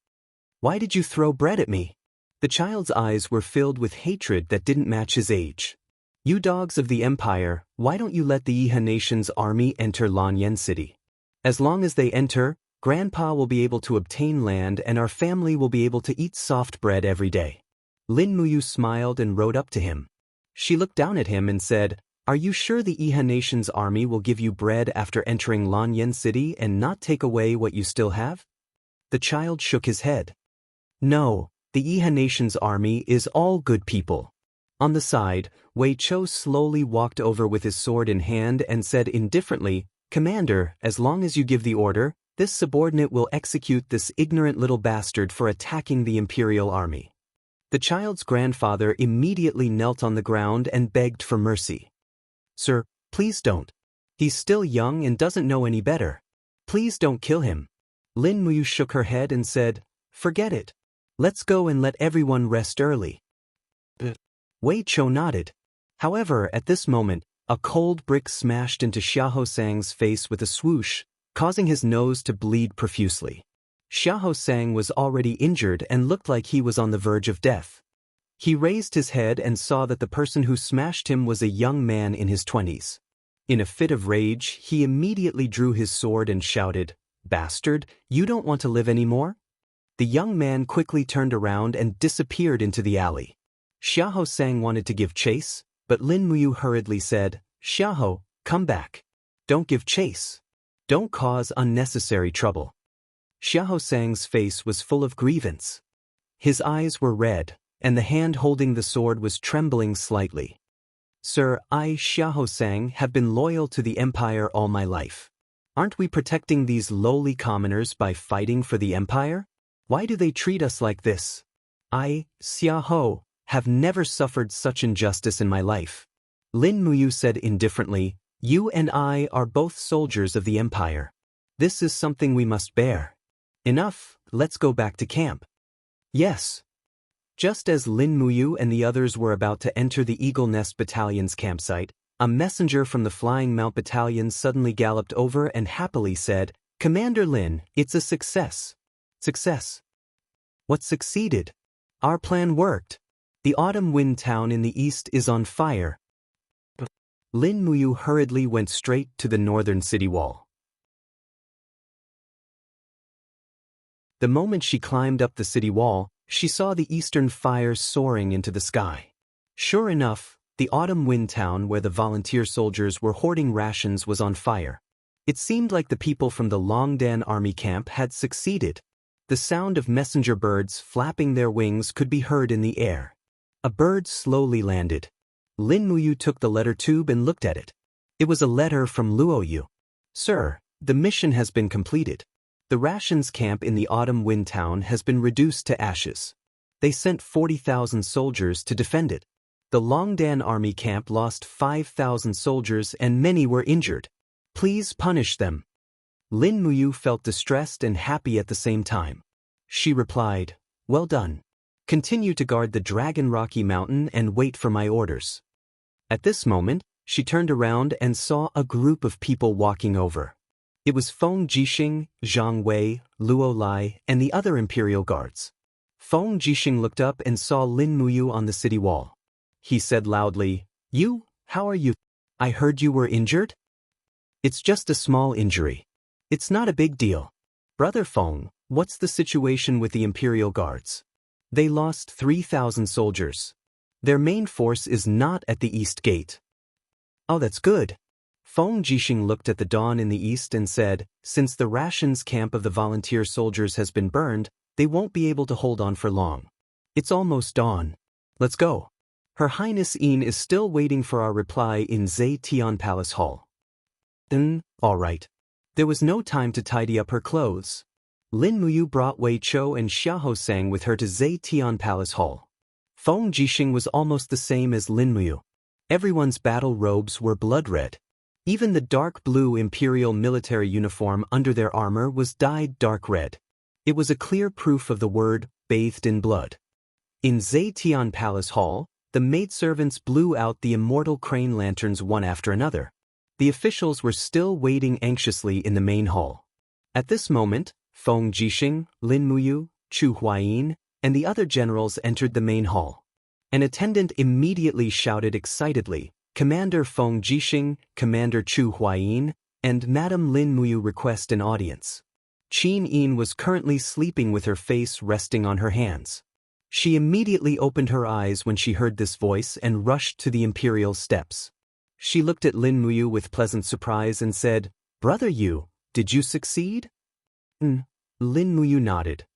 "Why did you throw bread at me?" The child's eyes were filled with hatred that didn't match his age. "You dogs of the Empire, why don't you let the Iha Nation's army enter Lanyan City? As long as they enter, Grandpa will be able to obtain land and our family will be able to eat soft bread every day." Lin Muyu smiled and rode up to him. She looked down at him and said, "Are you sure the Iha Nation's army will give you bread after entering Lanyan City and not take away what you still have?" The child shook his head. "No, the Iha Nation's army is all good people." On the side, Wei Chou slowly walked over with his sword in hand and said indifferently, "Commander, as long as you give the order, this subordinate will execute this ignorant little bastard for attacking the Imperial army." The child's grandfather immediately knelt on the ground and begged for mercy. "Sir, please don't. He's still young and doesn't know any better. Please don't kill him." Lin Muyu shook her head and said, "Forget it. Let's go and let everyone rest early." Wei Chou nodded. However, at this moment, a cold brick smashed into Xiahou Sang's face with a swoosh, causing his nose to bleed profusely. Xiahou Sang was already injured and looked like he was on the verge of death. He raised his head and saw that the person who smashed him was a young man in his 20s. In a fit of rage, he immediately drew his sword and shouted, "Bastard, you don't want to live anymore?" The young man quickly turned around and disappeared into the alley. Xiahou Sang wanted to give chase, but Lin Muyu hurriedly said, "Xiahou, come back. Don't give chase. Don't cause unnecessary trouble." Xiahou Sang's face was full of grievance. His eyes were red, and the hand holding the sword was trembling slightly. "Sir, I, Xiahou Sang, have been loyal to the Empire all my life. Aren't we protecting these lowly commoners by fighting for the Empire? Why do they treat us like this? I, Xiahou, have never suffered such injustice in my life." Lin Muyu said indifferently, "You and I are both soldiers of the Empire. This is something we must bear. Enough, let's go back to camp." "Yes." Just as Lin Muyu and the others were about to enter the Eagle Nest Battalion's campsite, a messenger from the Flying Mount Battalion suddenly galloped over and happily said, "Commander Lin, it's a success." "Success? What succeeded? Our plan worked. The Autumn Wind Town in the east is on fire." Lin Muyu hurriedly went straight to the northern city wall. The moment she climbed up the city wall, she saw the eastern fires soaring into the sky. Sure enough, the Autumn Wind Town where the volunteer soldiers were hoarding rations was on fire. It seemed like the people from the Longdan army camp had succeeded. The sound of messenger birds flapping their wings could be heard in the air. A bird slowly landed. Lin Muyu took the letter tube and looked at it. It was a letter from Luoyu. "Sir, the mission has been completed. The rations camp in the Autumn Wind Town has been reduced to ashes. They sent 40,000 soldiers to defend it. The Longdan army camp lost 5,000 soldiers and many were injured. Please punish them." Lin Muyu felt distressed and happy at the same time. She replied, "Well done. Continue to guard the Dragon Rocky Mountain and wait for my orders." At this moment, she turned around and saw a group of people walking over. It was Feng Jixing, Zhang Wei, Luo Lai, and the other imperial guards. Feng Jixing looked up and saw Lin Muyu on the city wall. He said loudly, "You, how are you? I heard you were injured?" "It's just a small injury. It's not a big deal." "Brother Feng, what's the situation with the imperial guards?" "They lost 3,000 soldiers. Their main force is not at the east gate." "Oh, that's good." Feng Jixing looked at the dawn in the east and said, "Since the rations camp of the volunteer soldiers has been burned, they won't be able to hold on for long. It's almost dawn. Let's go. Her Highness Yin is still waiting for our reply in Zetian Palace Hall." All right. There was no time to tidy up her clothes. Lin Muyu brought Wei Chou and Xiahou Sang with her to Zetian Palace Hall. Feng Jixing was almost the same as Lin Muyu. Everyone's battle robes were blood red. Even the dark blue imperial military uniform under their armor was dyed dark red. It was a clear proof of the word, bathed in blood. In Zetian Palace Hall, the maidservants blew out the immortal crane lanterns one after another. The officials were still waiting anxiously in the main hall. At this moment, Feng Jixing, Lin Muyu, Chu Huayin, and the other generals entered the main hall. An attendant immediately shouted excitedly, "Commander Feng Jixing, Commander Chu Huayin, and Madame Lin Muyu request an audience." Qin Yin was currently sleeping with her face resting on her hands. She immediately opened her eyes when she heard this voice and rushed to the imperial steps. She looked at Lin Muyu with pleasant surprise and said, "Brother Yu, did you succeed?" Lin Muyu nodded.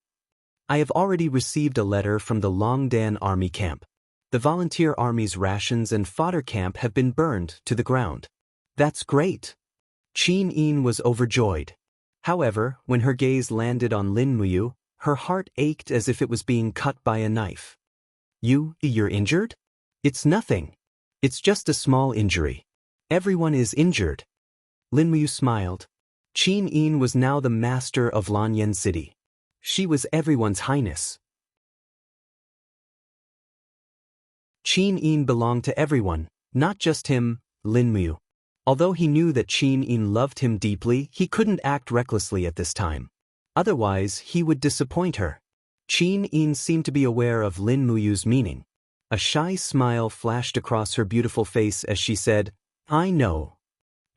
"I have already received a letter from the Longdan army camp. The volunteer army's rations and fodder camp have been burned to the ground." "That's great." Qin Yin was overjoyed. However, when her gaze landed on Lin Muyu, her heart ached as if it was being cut by a knife. You're injured?" "It's nothing. It's just a small injury. Everyone is injured." Lin Muyu smiled. Qin Yin was now the master of Lanyan City. She was everyone's highness. Qin Yin belonged to everyone, not just him, Lin Muyu. Although he knew that Qin Yin loved him deeply, he couldn't act recklessly at this time. Otherwise, he would disappoint her. Qin Yin seemed to be aware of Lin Muyu's meaning. A shy smile flashed across her beautiful face as she said, I know.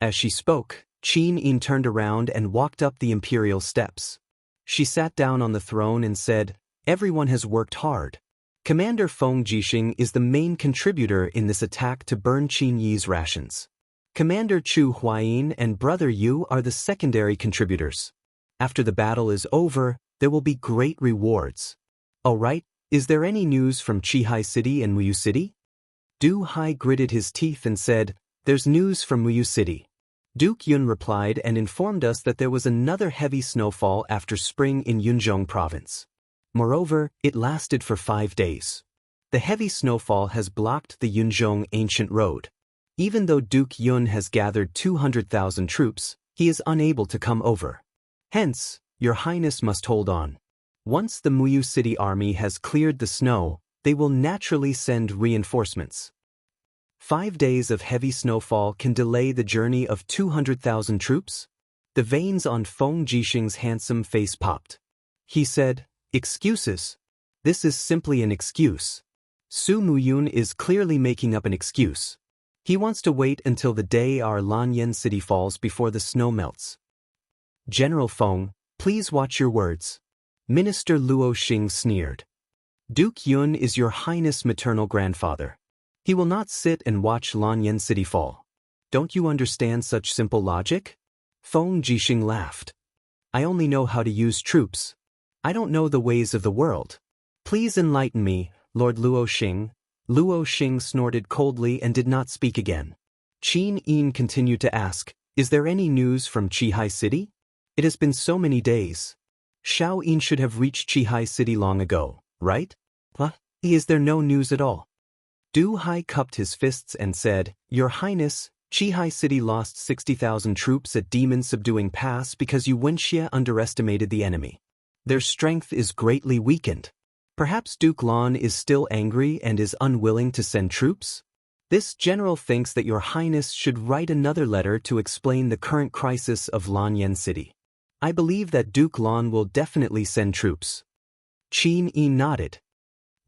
As she spoke, Qin Yin turned around and walked up the imperial steps. She sat down on the throne and said, Everyone has worked hard. Commander Feng Jixing is the main contributor in this attack to burn Qin Yi's rations. Commander Chu Huayin and Brother Yu are the secondary contributors. After the battle is over, there will be great rewards. Alright, is there any news from Qihai City and Muyu City? Du Hai gritted his teeth and said, There's news from Muyu City. Duke Yun replied and informed us that there was another heavy snowfall after spring in Yunzhong province. Moreover, it lasted for 5 days. The heavy snowfall has blocked the Yunzhong ancient road. Even though Duke Yun has gathered 200,000 troops, he is unable to come over. Hence, Your Highness must hold on. Once the Muyu City army has cleared the snow, they will naturally send reinforcements. 5 days of heavy snowfall can delay the journey of 200,000 troops? The veins on Feng Jixing's handsome face popped. He said, Excuses. This is simply an excuse. Su Muyun is clearly making up an excuse. He wants to wait until the day our Lanyan city falls before the snow melts. General Feng, please watch your words. Minister Luo Xing sneered. Duke Yun is Your Highness' maternal grandfather. He will not sit and watch Lanyan city fall. Don't you understand such simple logic? Feng Jixing laughed. I only know how to use troops. I don't know the ways of the world. Please enlighten me, Lord Luo Xing. Luo Xing snorted coldly and did not speak again. Qin Yin continued to ask, Is there any news from Qihai City? It has been so many days. Xiao Yin should have reached Qihai City long ago, right? Huh? Is there no news at all? Du Hai cupped his fists and said, Your Highness, Qihai City lost 60,000 troops at Demon Subduing Pass because Wuxia underestimated the enemy. Their strength is greatly weakened. Perhaps Duke Lan is still angry and is unwilling to send troops? This general thinks that Your Highness should write another letter to explain the current crisis of Lanyan City. I believe that Duke Lan will definitely send troops. Qin Yi nodded.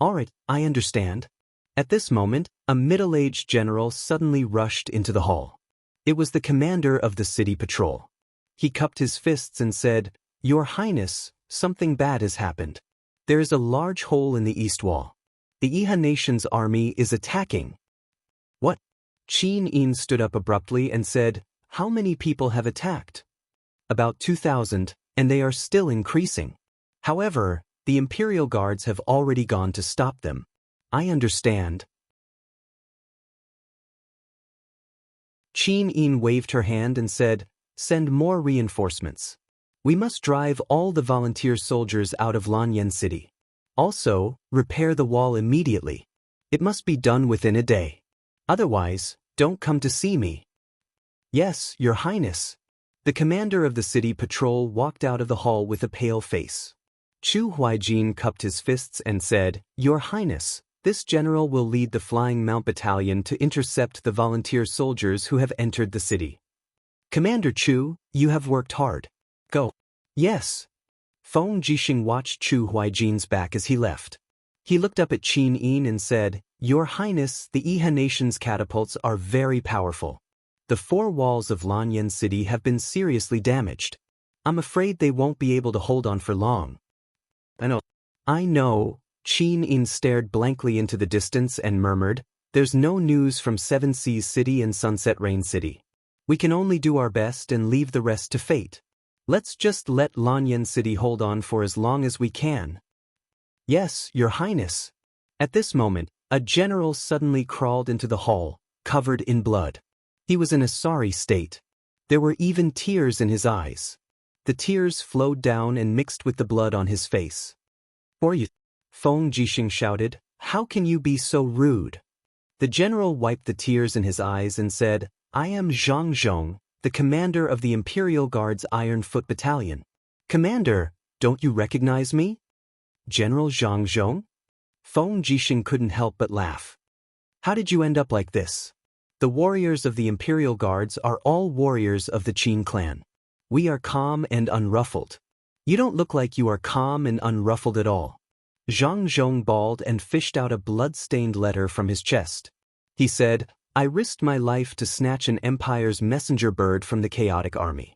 Alright, I understand. At this moment, a middle-aged general suddenly rushed into the hall. It was the commander of the city patrol. He cupped his fists and said, Your Highness, something bad has happened. There is a large hole in the east wall. The Iha nation's army is attacking. What? Qin Yin stood up abruptly and said, How many people have attacked? About 2,000, and they are still increasing. However, the Imperial Guards have already gone to stop them. I understand. Qin Yin waved her hand and said, Send more reinforcements. We must drive all the volunteer soldiers out of Lanyan City. Also, repair the wall immediately. It must be done within a day. Otherwise, don't come to see me. Yes, Your Highness. The commander of the city patrol walked out of the hall with a pale face. Chu Huaijin cupped his fists and said, Your Highness, this general will lead the Flying Mount Battalion to intercept the volunteer soldiers who have entered the city. Commander Chu, you have worked hard. Go. Yes. Feng Jixing watched Chu Huaijin's back as he left. He looked up at Qin Yin and said, Your Highness, the Iha nation's catapults are very powerful. The 4 walls of Lanyan City have been seriously damaged. I'm afraid they won't be able to hold on for long. I know. Qin Yin stared blankly into the distance and murmured, There's no news from Seven Seas City and Sunset Rain City. We can only do our best and leave the rest to fate. Let's just let Lanyan City hold on for as long as we can. Yes, Your Highness. At this moment, a general suddenly crawled into the hall, covered in blood. He was in a sorry state. There were even tears in his eyes. The tears flowed down and mixed with the blood on his face. For you, Feng Jixing shouted, How can you be so rude? The general wiped the tears in his eyes and said, I am Zhang Zhong, the commander of the Imperial Guard's Iron Foot Battalion. Commander, don't you recognize me? General Zhang Zhong? Feng Jixing couldn't help but laugh. How did you end up like this? The warriors of the Imperial Guards are all warriors of the Qin clan. We are calm and unruffled. You don't look like you are calm and unruffled at all. Zhang Zhong bawled and fished out a blood-stained letter from his chest. He said, I risked my life to snatch an empire's messenger bird from the chaotic army.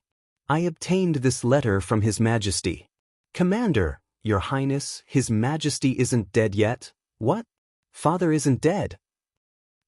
I obtained this letter from His Majesty. Commander, Your Highness, His Majesty isn't dead yet. What? Father isn't dead.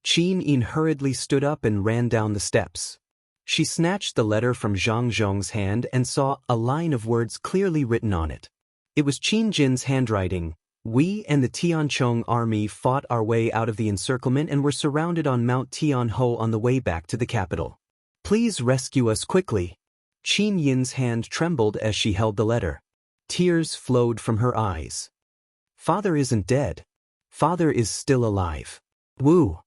Qin Yin hurriedly stood up and ran down the steps. She snatched the letter from Zhang Zhong's hand and saw a line of words clearly written on it. It was Qin Jin's handwriting. We and the Tianchong army fought our way out of the encirclement and were surrounded on Mount Tianho on the way back to the capital. Please rescue us quickly. Qin Yin's hand trembled as she held the letter. Tears flowed from her eyes. Father isn't dead. Father is still alive. Wu.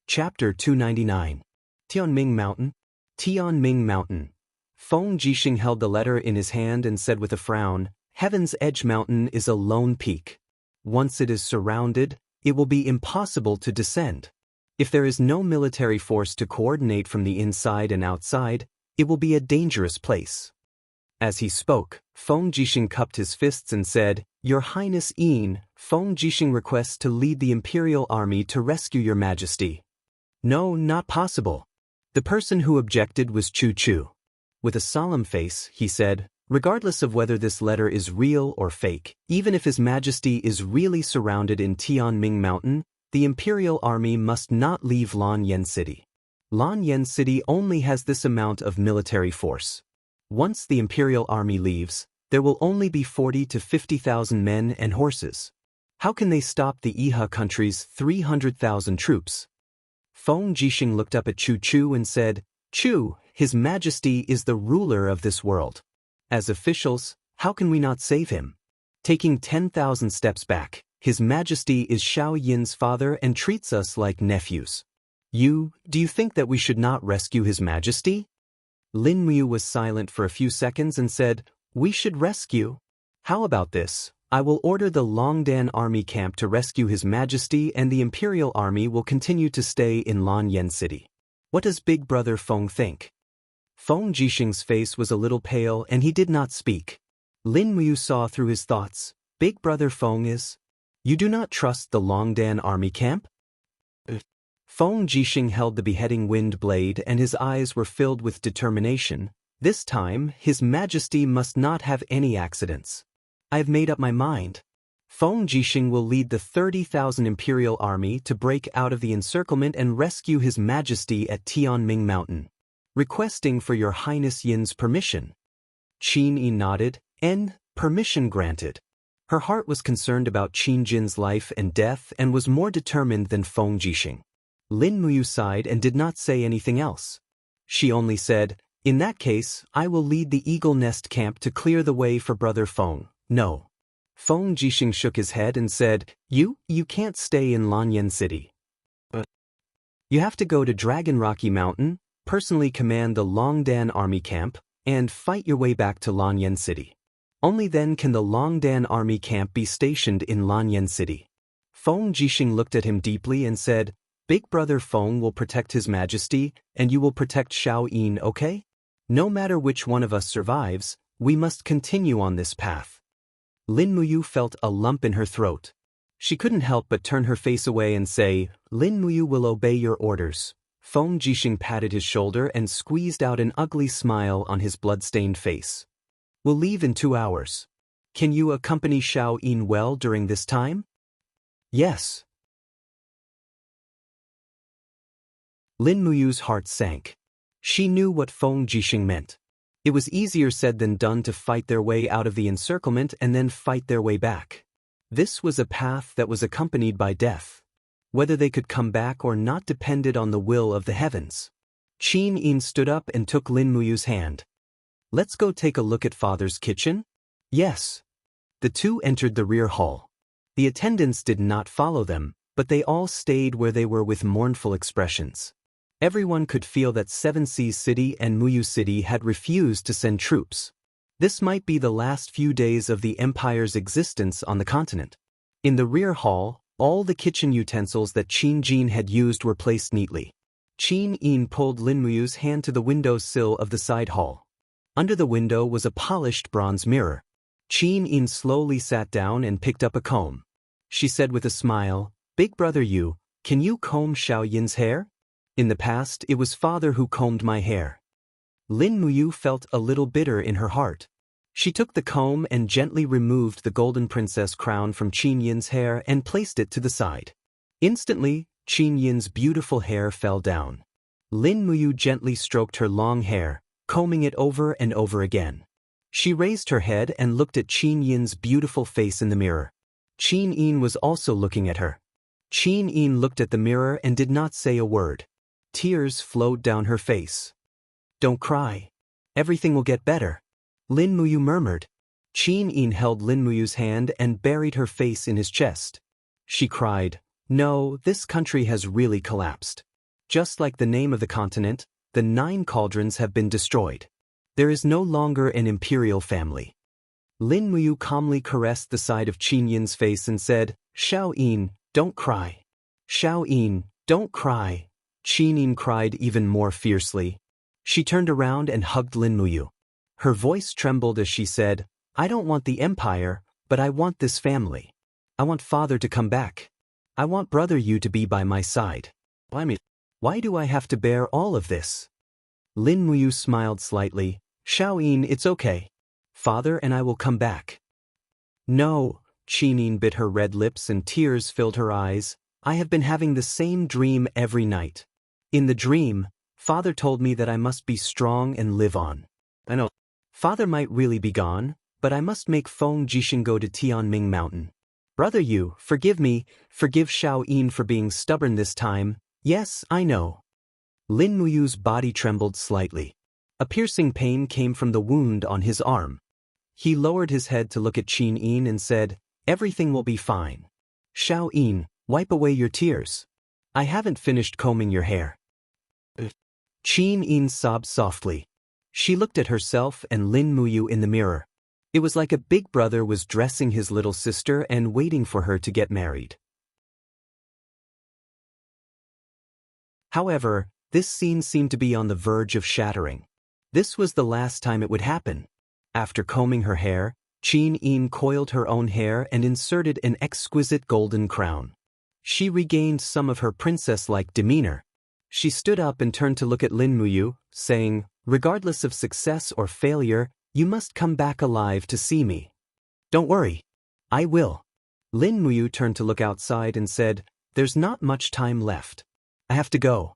Chapter 299. Tianming Mountain. Tianming Mountain. Feng Jixing held the letter in his hand and said with a frown, Heaven's Edge Mountain is a lone peak. Once it is surrounded, it will be impossible to descend. If there is no military force to coordinate from the inside and outside, it will be a dangerous place. As he spoke, Feng Jixing cupped his fists and said, Your Highness Yin, Feng Jixing requests to lead the imperial army to rescue your majesty. No, not possible. The person who objected was Chu Chu. With a solemn face, he said, regardless of whether this letter is real or fake, even if His Majesty is really surrounded in Tianming Mountain, the imperial army must not leave Lanyan City. Lanyan City only has this amount of military force. Once the imperial army leaves, there will only be 40 to 50,000 men and horses. How can they stop the Iha country's 300,000 troops? Feng Jixing looked up at Chu Chu and said, Chu, His Majesty is the ruler of this world. As officials, how can we not save him? Taking 10,000 steps back, His Majesty is Xiao Yin's father and treats us like nephews. Do you think that we should not rescue His Majesty? Lin Mu was silent for a few seconds and said, We should rescue. How about this? I will order the Longdan army camp to rescue His Majesty and the imperial army will continue to stay in Lanyan City. What does Big Brother Feng think? Feng Jixing's face was a little pale and he did not speak. Lin Mu saw through his thoughts. Big Brother Feng is? You do not trust the Longdan army camp? Feng Jixing held the beheading wind blade and his eyes were filled with determination. This time, His Majesty must not have any accidents. I have made up my mind. Feng Jixing will lead the 30,000 imperial army to break out of the encirclement and rescue His Majesty at Tianming Mountain. Requesting for Your Highness Yin's permission. Qin Yi nodded, and permission granted. Her heart was concerned about Qin Jin's life and death and was more determined than Feng Jixing. Lin Mu sighed and did not say anything else. She only said, In that case, I will lead the Eagle Nest camp to clear the way for Brother Feng. No. Feng Jixing shook his head and said, You can't stay in Lanyan City. But you have to go to Dragon Rocky Mountain, personally command the Longdan army camp, and fight your way back to Lanyan City. Only then can the Longdan army camp be stationed in Lanyan City. Feng Jixing looked at him deeply and said, Big Brother Feng will protect His Majesty, and you will protect Xiao Yin, okay? No matter which one of us survives, we must continue on this path. Lin Mu felt a lump in her throat. She couldn't help but turn her face away and say, Lin Mu will obey your orders. Feng Jixing patted his shoulder and squeezed out an ugly smile on his blood-stained face. We'll leave in 2 hours. Can you accompany Xiao Yin well during this time? Yes. Lin Mu's heart sank. She knew what Feng Jixing meant. It was easier said than done to fight their way out of the encirclement and then fight their way back. This was a path that was accompanied by death. Whether they could come back or not depended on the will of the heavens. Qin Yin stood up and took Lin Mu's hand. Let's go take a look at Father's kitchen? Yes. The two entered the rear hall. The attendants did not follow them, but they all stayed where they were with mournful expressions. Everyone could feel that Seven Seas City and Muyu City had refused to send troops. This might be the last few days of the Empire's existence on the continent. In the rear hall, all the kitchen utensils that Qin Jin had used were placed neatly. Qin Yin pulled Lin Muyu's hand to the window sill of the side hall. Under the window was a polished bronze mirror. Qin Yin slowly sat down and picked up a comb. She said with a smile, "Big brother Yu, can you comb Xiao Yin's hair? In the past, it was father who combed my hair." Lin Muyu felt a little bitter in her heart. She took the comb and gently removed the golden princess crown from Qin Yin's hair and placed it to the side. Instantly, Qin Yin's beautiful hair fell down. Lin Muyu gently stroked her long hair, combing it over and over again. She raised her head and looked at Qin Yin's beautiful face in the mirror. Qin Yin was also looking at her. Qin Yin looked at the mirror and did not say a word. Tears flowed down her face. "Don't cry. Everything will get better," Lin Muyu murmured. Qin Yin held Lin Muyu's hand and buried her face in his chest. She cried, "No, this country has really collapsed. Just like the name of the continent, the 9 cauldrons have been destroyed. There is no longer an imperial family." Lin Muyu calmly caressed the side of Qin Yin's face and said, "Xiao Yin, don't cry. Xiao Yin, don't cry." Qin Yin cried even more fiercely. She turned around and hugged Lin Muyu. Her voice trembled as she said, "I don't want the empire, but I want this family. I want father to come back. I want brother Yu to be by my side. Why do I have to bear all of this?" Lin Muyu smiled slightly. "Xiao Yin, it's okay. Father and I will come back." "No," Qin Yin bit her red lips and tears filled her eyes. "I have been having the same dream every night. In the dream, father told me that I must be strong and live on. I know. Father might really be gone, but I must make Feng Jixing go to Tianming Mountain. Brother Yu, forgive me, forgive Xiao Yin for being stubborn this time. Yes, I know." Lin Muyu's body trembled slightly. A piercing pain came from the wound on his arm. He lowered his head to look at Qin Yin and said, "Everything will be fine. Xiao Yin, wipe away your tears. I haven't finished combing your hair." Qin Yin sobbed softly. She looked at herself and Lin Muyu in the mirror. It was like a big brother was dressing his little sister and waiting for her to get married. However, this scene seemed to be on the verge of shattering. This was the last time it would happen. After combing her hair, Qin Yin coiled her own hair and inserted an exquisite golden crown. She regained some of her princess-like demeanor. She stood up and turned to look at Lin Muyu, saying, "Regardless of success or failure, you must come back alive to see me." "Don't worry. I will." Lin Muyu turned to look outside and said, "There's not much time left. I have to go."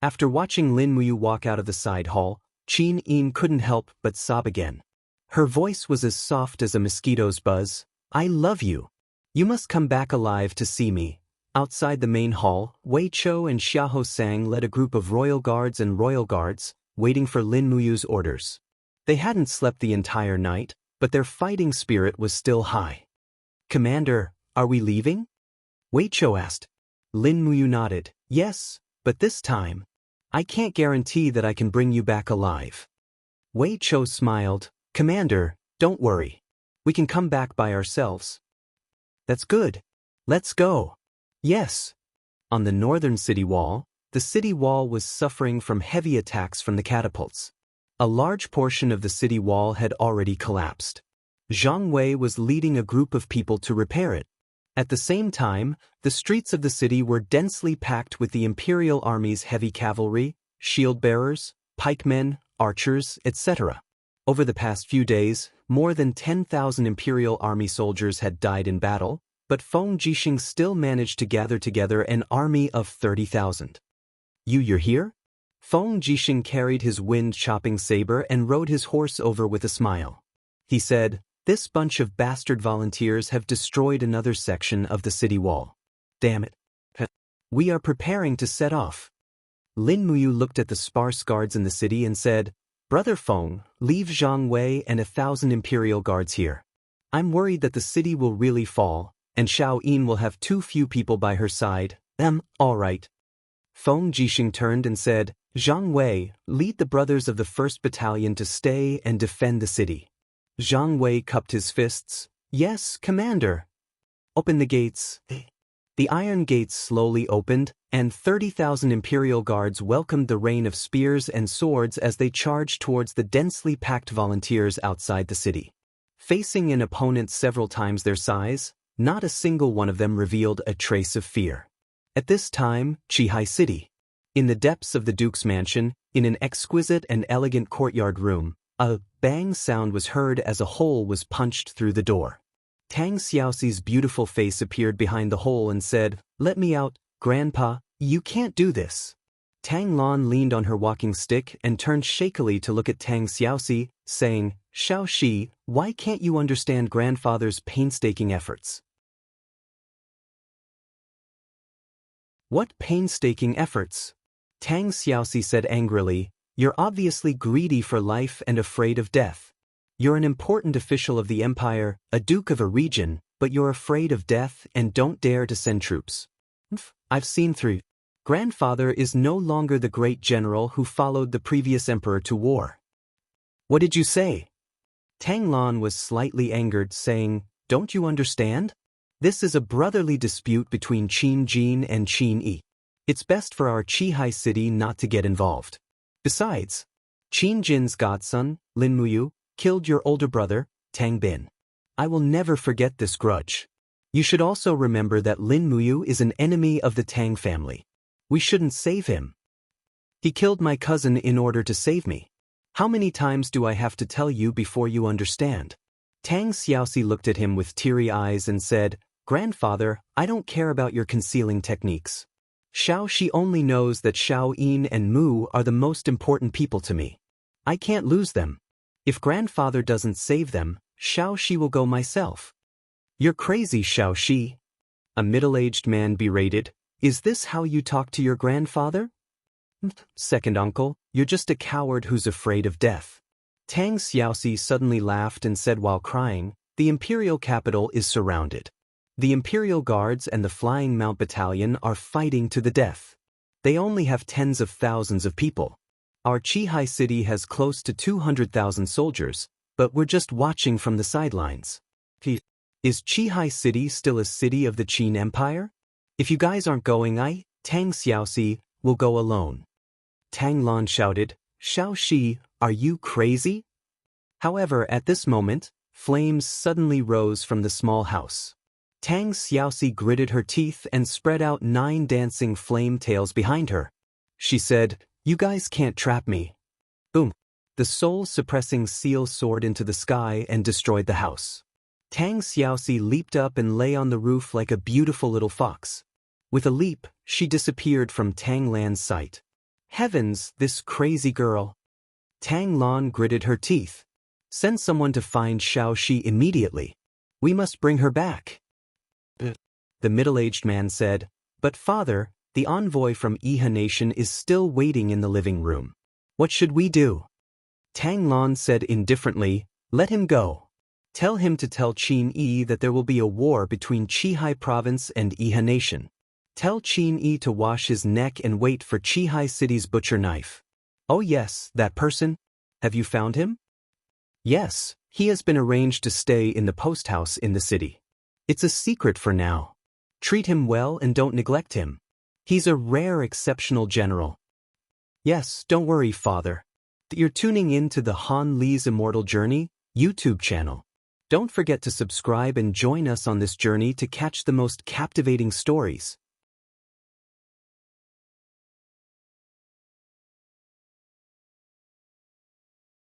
After watching Lin Muyu walk out of the side hall, Qin Yin couldn't help but sob again. Her voice was as soft as a mosquito's buzz. "I love you. You must come back alive to see me." Outside the main hall, Wei Chou and Xiahou Sang led a group of royal guards and royal guards, waiting for Lin Muyu's orders. They hadn't slept the entire night, but their fighting spirit was still high. "Commander, are we leaving?" Wei Chou asked. Lin Muyu nodded. "Yes, but this time, I can't guarantee that I can bring you back alive." Wei Chou smiled. "Commander, don't worry. We can come back by ourselves." "That's good. Let's go." "Yes." On the northern city wall, the city wall was suffering from heavy attacks from the catapults. A large portion of the city wall had already collapsed. Zhang Wei was leading a group of people to repair it. At the same time, the streets of the city were densely packed with the Imperial Army's heavy cavalry, shield-bearers, pikemen, archers, etc. Over the past few days, more than 10,000 Imperial Army soldiers had died in battle, but Feng Jixing still managed to gather together an army of 30,000. You're here?" Feng Jixing carried his wind-chopping saber and rode his horse over with a smile. He said, "This bunch of bastard volunteers have destroyed another section of the city wall. Damn it. We are preparing to set off." Lin Muyu looked at the sparse guards in the city and said, "Brother Feng, leave Zhang Wei and 1,000 Imperial guards here. I'm worried that the city will really fall, and Xiao Yin will have too few people by her side." All right." Feng Jixing turned and said, "Zhang Wei, lead the brothers of the 1st Battalion to stay and defend the city." Zhang Wei cupped his fists. "Yes, Commander." "Open the gates." The iron gates slowly opened, and 30,000 imperial guards welcomed the rain of spears and swords as they charged towards the densely packed volunteers outside the city. Facing an opponent several times their size, not a single one of them revealed a trace of fear. At this time, Qihai City. In the depths of the Duke's mansion, in an exquisite and elegant courtyard room, a bang sound was heard as a hole was punched through the door. Tang Xiaoxi's beautiful face appeared behind the hole and said, "Let me out, Grandpa, you can't do this." Tang Lan leaned on her walking stick and turned shakily to look at Tang Xiaoxi, saying, "Xiaoxi, why can't you understand grandfather's painstaking efforts?" "What painstaking efforts?" Tang Xiaoxi said angrily, "You're obviously greedy for life and afraid of death. You're an important official of the empire, a duke of a region, but you're afraid of death and don't dare to send troops. I've seen through. Grandfather is no longer the great general who followed the previous emperor to war." "What did you say?" Tang Lan was slightly angered, saying, "Don't you understand? This is a brotherly dispute between Qin Jin and Qin Yi. It's best for our Qihai city not to get involved. Besides, Qin Jin's godson, Lin Muyu, killed your older brother, Tang Bin. I will never forget this grudge. You should also remember that Lin Muyu is an enemy of the Tang family. We shouldn't save him. He killed my cousin in order to save me. How many times do I have to tell you before you understand?" Tang Xiaoxi looked at him with teary eyes and said, "Grandfather, I don't care about your concealing techniques. Xiaoxi only knows that Xiao Yin and Mu are the most important people to me. I can't lose them. If grandfather doesn't save them, Xiaoxi will go myself." "You're crazy, Xiaoxi," a middle-aged man berated. "Is this how you talk to your grandfather?" "Second uncle, you're just a coward who's afraid of death." Tang Xiaoxi suddenly laughed and said while crying, "The imperial capital is surrounded. The imperial guards and the Flying Mount Battalion are fighting to the death. They only have tens of thousands of people. Our Qihai city has close to 200,000 soldiers, but we're just watching from the sidelines. Is Qihai City still a city of the Qin Empire? If you guys aren't going, Tang Xiaoxi, will go alone." Tang Lan shouted, "Xiaoxi, are you crazy?" However, at this moment, flames suddenly rose from the small house. Tang Xiaoxi gritted her teeth and spread out 9 dancing flame tails behind her. She said, "You guys can't trap me." Boom! The soul-suppressing seal soared into the sky and destroyed the house. Tang Xiaoxi leaped up and lay on the roof like a beautiful little fox. With a leap, she disappeared from Tang Lan's sight. Heavens, this crazy girl! Tang Lan gritted her teeth. "Send someone to find Xiaoxi immediately. We must bring her back." The middle-aged man said, "But father, the envoy from Iha Nation is still waiting in the living room. What should we do?" Tang Lan said indifferently, "Let him go. Tell him to tell Qin Yi that there will be a war between Qihai Province and Iha Nation. Tell Qin Yi to wash his neck and wait for Qihai City's butcher knife." "Oh yes, that person? Have you found him?" "Yes, he has been arranged to stay in the post house in the city. It's a secret for now. Treat him well and don't neglect him. He's a rare exceptional general." "Yes, don't worry, father. You're tuning in to the Han Li's Immortal Journey YouTube channel. Don't forget to subscribe and join us on this journey to catch the most captivating stories.